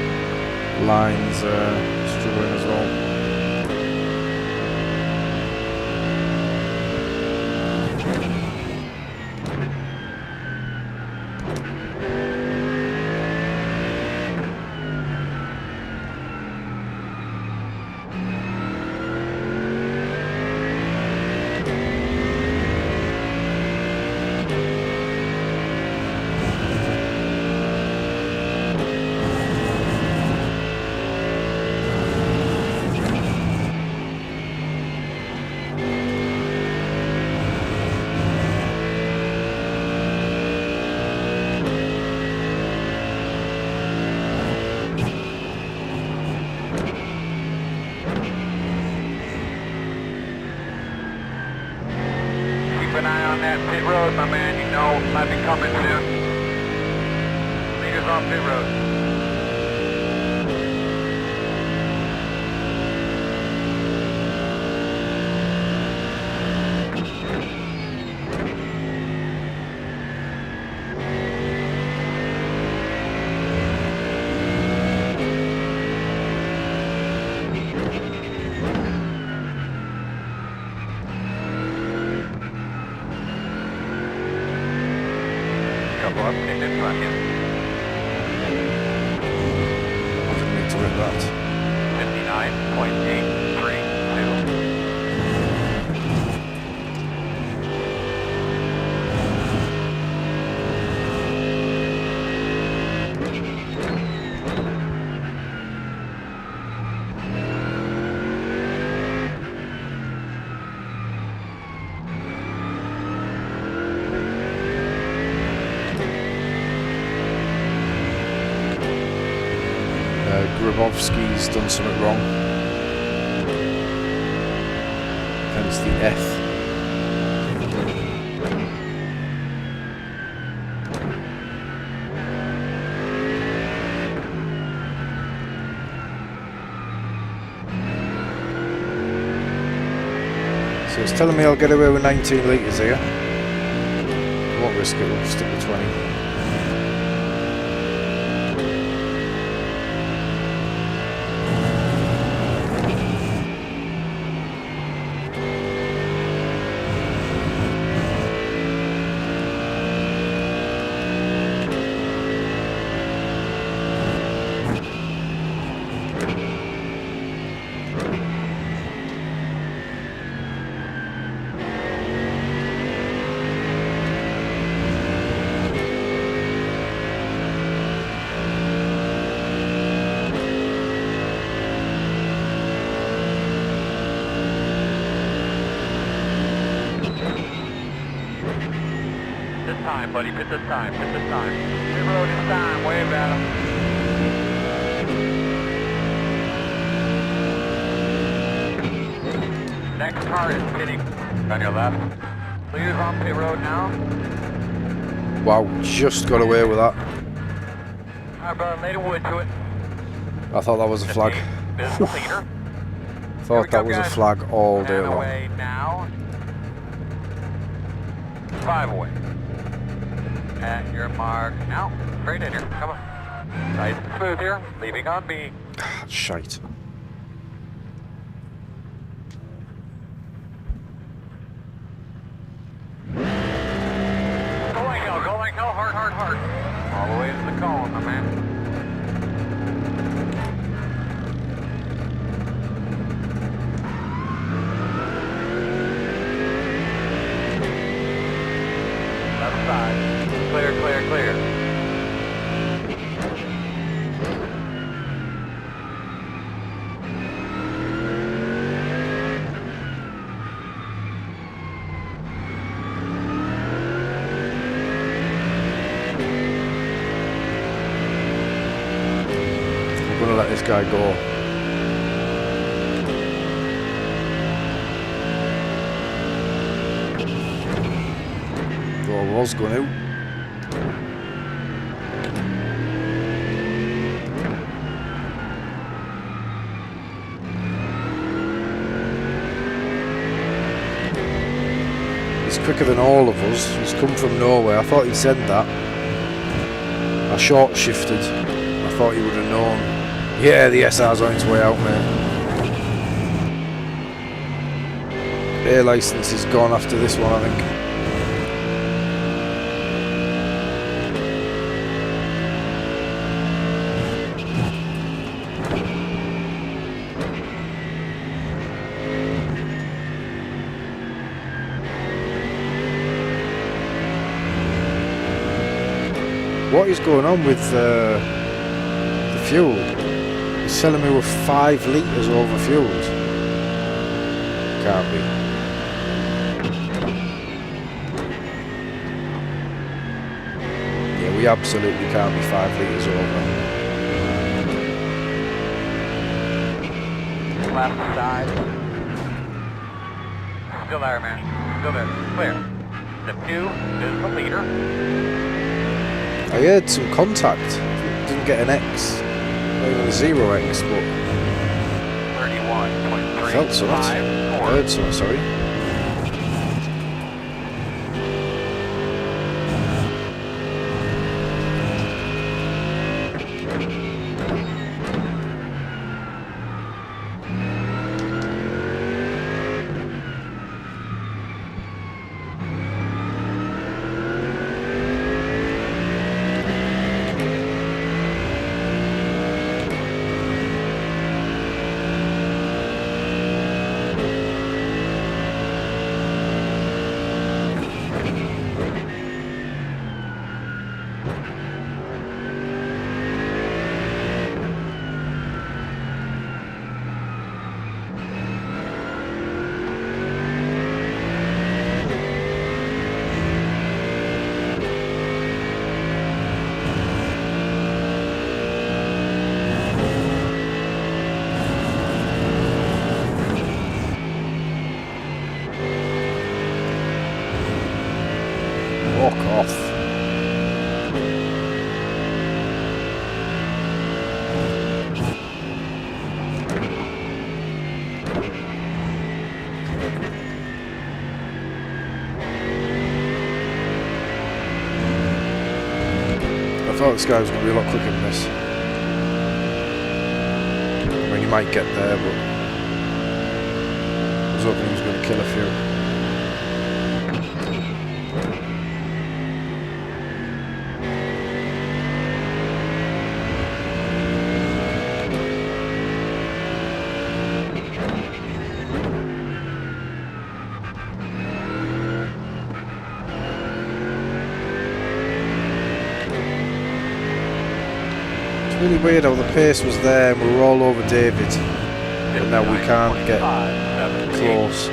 lines struggling as well. Keep an eye on that pit road, my man. You know, might be coming soon. Leaders on pit road. Couple up in front here. I didn't need to rip that. 59.832. Grabowski's done something wrong. Hence the F. So it's telling me I'll get away with 19 litres here. Won't risk it, we'll stick with 20. time, buddy. Pit this time. Pit this time. Pit road this time. Wave at him. Next car is pitting on your left. Clear's on pit road now. Wow, just got away with that. Alright, brother, laid a wood to it. I thought that was a flag. Business leader. Thought that was a flag all day And long. away now. 5 away. At your mark now. Straight in here. Come on. Nice and smooth here. Leaving on B. Shite. Go like hell, hard, hard, hard. All the way to the cone, my man. Left side. Clear, clear, clear. I'm gonna let this guy go. Though I was going to. He's quicker than all of us. He's come from nowhere. I thought he'd said that. I short shifted. I thought he would have known. Yeah, the SR's on its way out, mate. Air license is gone after this one, I think. What is going on with the fuel? He's telling me we're 5 litres overfueled. Can't be. Yeah, we absolutely can't be 5 litres over. Left side. Still there, man. Still there. Clear. The 2 is the leader. I heard some contact. Didn't get an X. Not even a 0X, but 31.3. I felt something. I heard something, sorry. Walk off. I thought this guy was going to be a lot quicker than this. I mean, he might get there, but I was hoping he was going to kill a few. Really weird how the pace was there and we were all over David, but now we can't get close.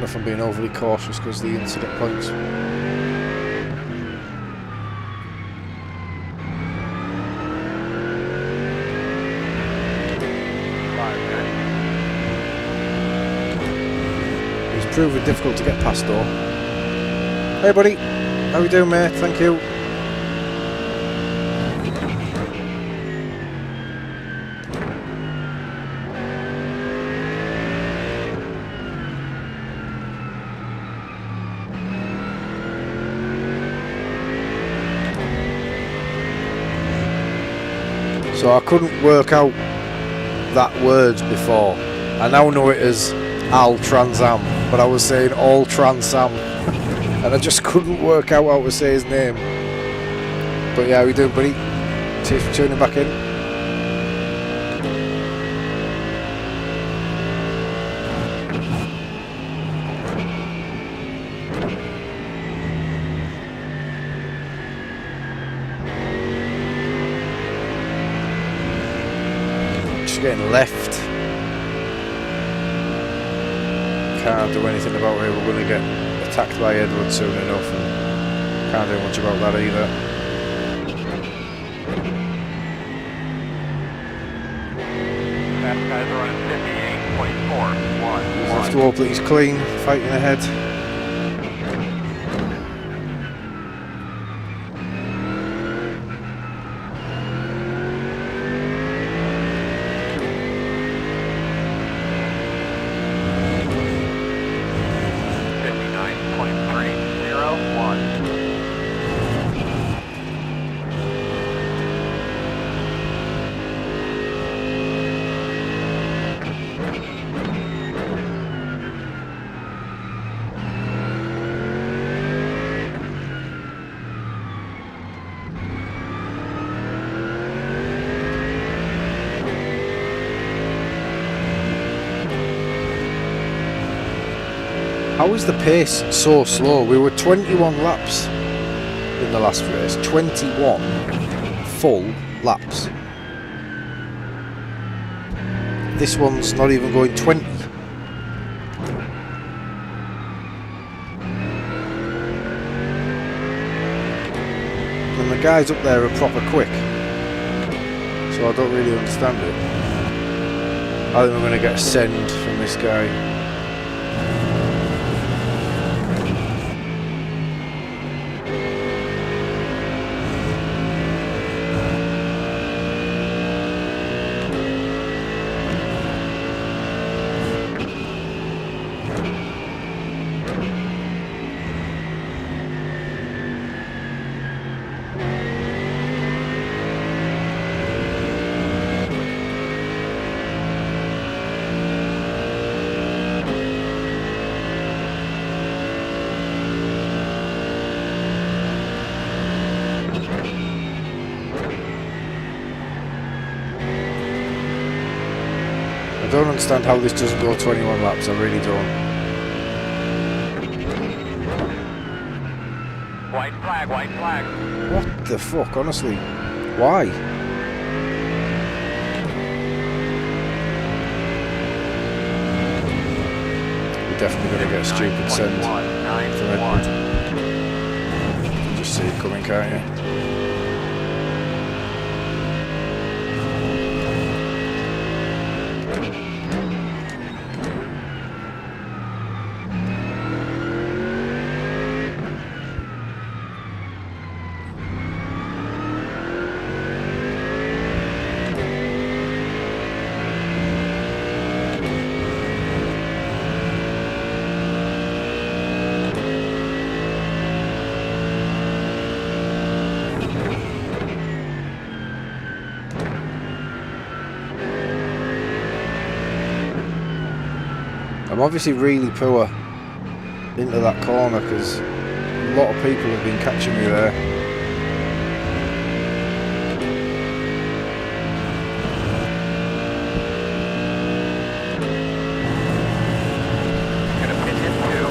don't know if I'm being overly cautious because of the incident points. He's proven difficult to get past though. Hey buddy, how we doing mate? Thank you. So I couldn't work out that word before. I now know it as Al Transam, but I was saying All Transam, and I just couldn't work out how to say his name. But yeah, how you doing, buddy? Cheers for tuning back in. Getting left. Can't do anything about it. We're going to get attacked by Edward soon enough, and can't do much about that either. Fast guys are running 58.4. Just have to hope that he's clean, fighting ahead. How is the pace so slow? We were 21 laps in the last race. 21 full laps. This one's not even going 20. And the guys up there are proper quick. So I don't really understand it. I think we're going to get a send from this guy. I don't understand how this doesn't go 21 laps, I really don't. White flag, white flag. What the fuck, honestly? Why? We're definitely going to get a stupid send from Edward. You can just see it coming, can't you? I'm obviously really poor into that corner because a lot of people have been catching me there. Gonna pitch it too.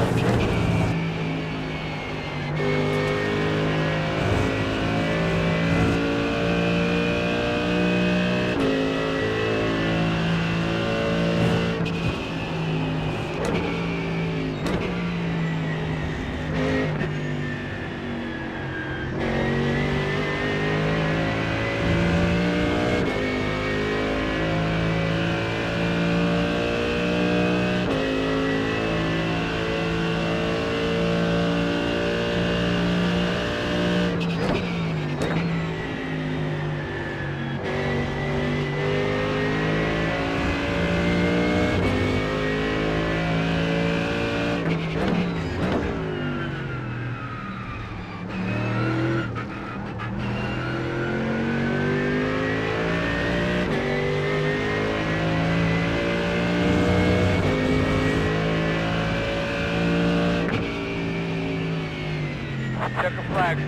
Check the flag.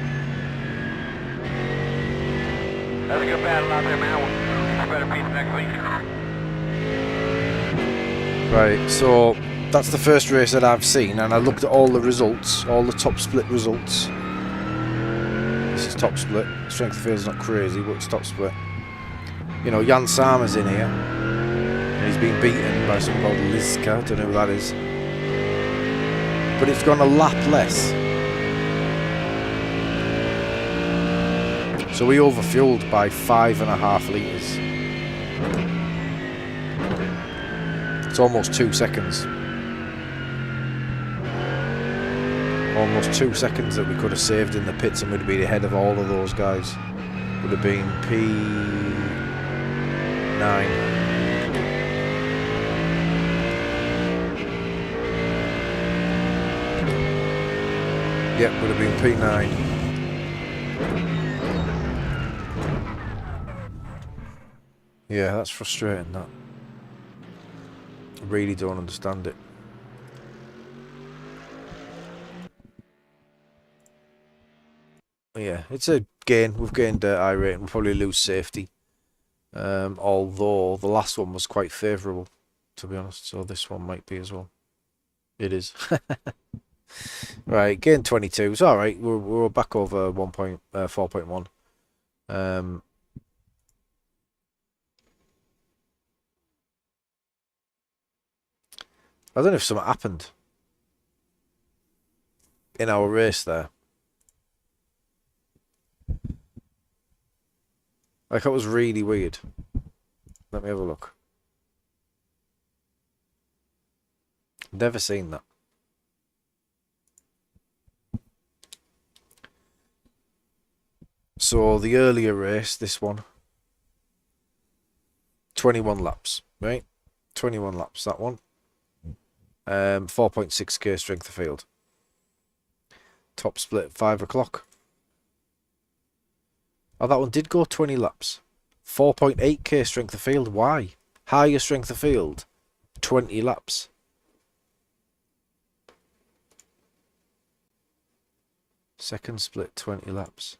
That's a good battle out there, man. Better beat next week. Right, so that's the first race that I've seen, and I looked at all the results, all the top split results. This is top split. Strength of field's not crazy, but it's top split. You know, Jan Sarma's in here, and he's been beaten by someone called Lizka, don't know who that is. But it's gone a lap less. So we overfueled by 5.5 litres. It's almost 2 seconds. Almost 2 seconds that we could have saved in the pits and we'd have been ahead of all of those guys. Would have been P9. Yep, would have been P9. Yeah, that's frustrating, that. I really don't understand it. Yeah, it's a gain. We've gained iRacing. We'll probably lose safety. Although the last one was quite favourable, to be honest. So this one might be as well. It is. Right, gain 22. It's alright. We're back over 4.1. I don't know if something happened in our race there. Like, that was really weird. Let me have a look. Never seen that. So the earlier race, this one, 21 laps, right? 21 laps, that one. 4.6k strength of field. Top split at 5 o'clock. Oh, that one did go 20 laps. 4.8k strength of field. Why? Higher strength of field. 20 laps. Second split, 20 laps.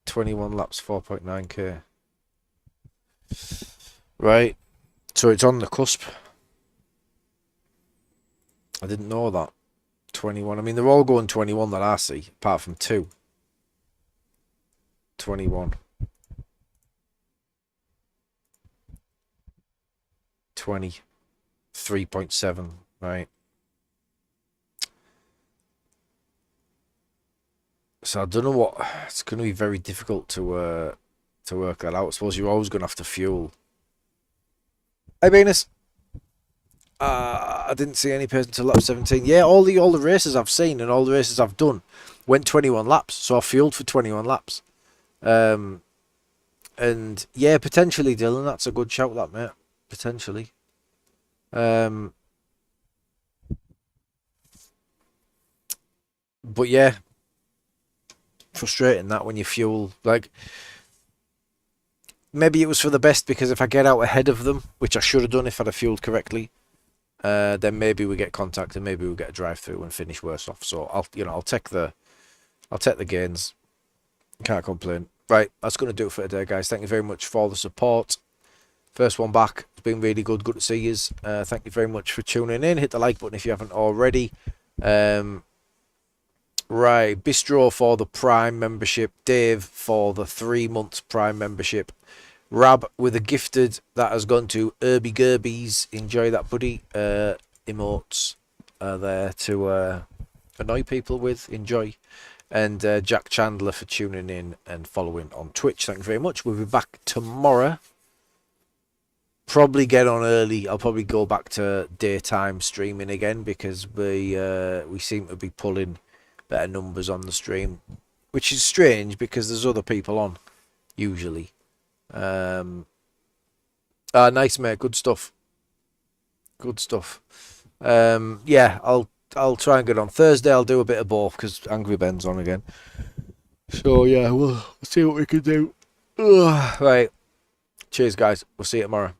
21 laps, 4.9k. Right. So it's on the cusp. I didn't know that. 21. I mean, they're all going 21 that I see, apart from 2. 21. 20. 3.7. Right. So I don't know what... It's going to be very difficult to work that out. I suppose you're always going to have to fuel. Hey, Venus. I didn't see any pace until lap 17. Yeah, all the races I've seen and all the races I've done went 21 laps. So I fueled for 21 laps. And yeah, potentially, Dylan, that's a good shout, that, mate. Potentially. But yeah, frustrating that when you fuel, like, maybe it was for the best, because if I get out ahead of them, which I should have done if I'd have fueled correctly, then maybe we get contact and maybe we'll get a drive through and finish worse off. So I'll take the gains. Can't complain. Right, that's going to do it for today, guys. Thank you very much for the support. First one back. It's been really good. Good to see you. Thank you very much for tuning in. Hit the like button if you haven't already. Right, Bistro for the Prime membership. Dave for the 3 months Prime membership. Rab with a gifted that has gone to Irby Gerbies. Enjoy that, buddy. Emotes are there to annoy people with. Enjoy. And Jack Chandler for tuning in and following on Twitch. Thank you very much. We'll be back tomorrow. Probably get on early. I'll probably go back to daytime streaming again, because we seem to be pulling better numbers on the stream, which is strange because there's other people on usually. Nice, mate. Good stuff. Good stuff. Yeah, I'll try and get on Thursday. I'll do a bit of both because Angry Ben's on again. So yeah, we'll see what we can do. Right. Cheers, guys. We'll see you tomorrow.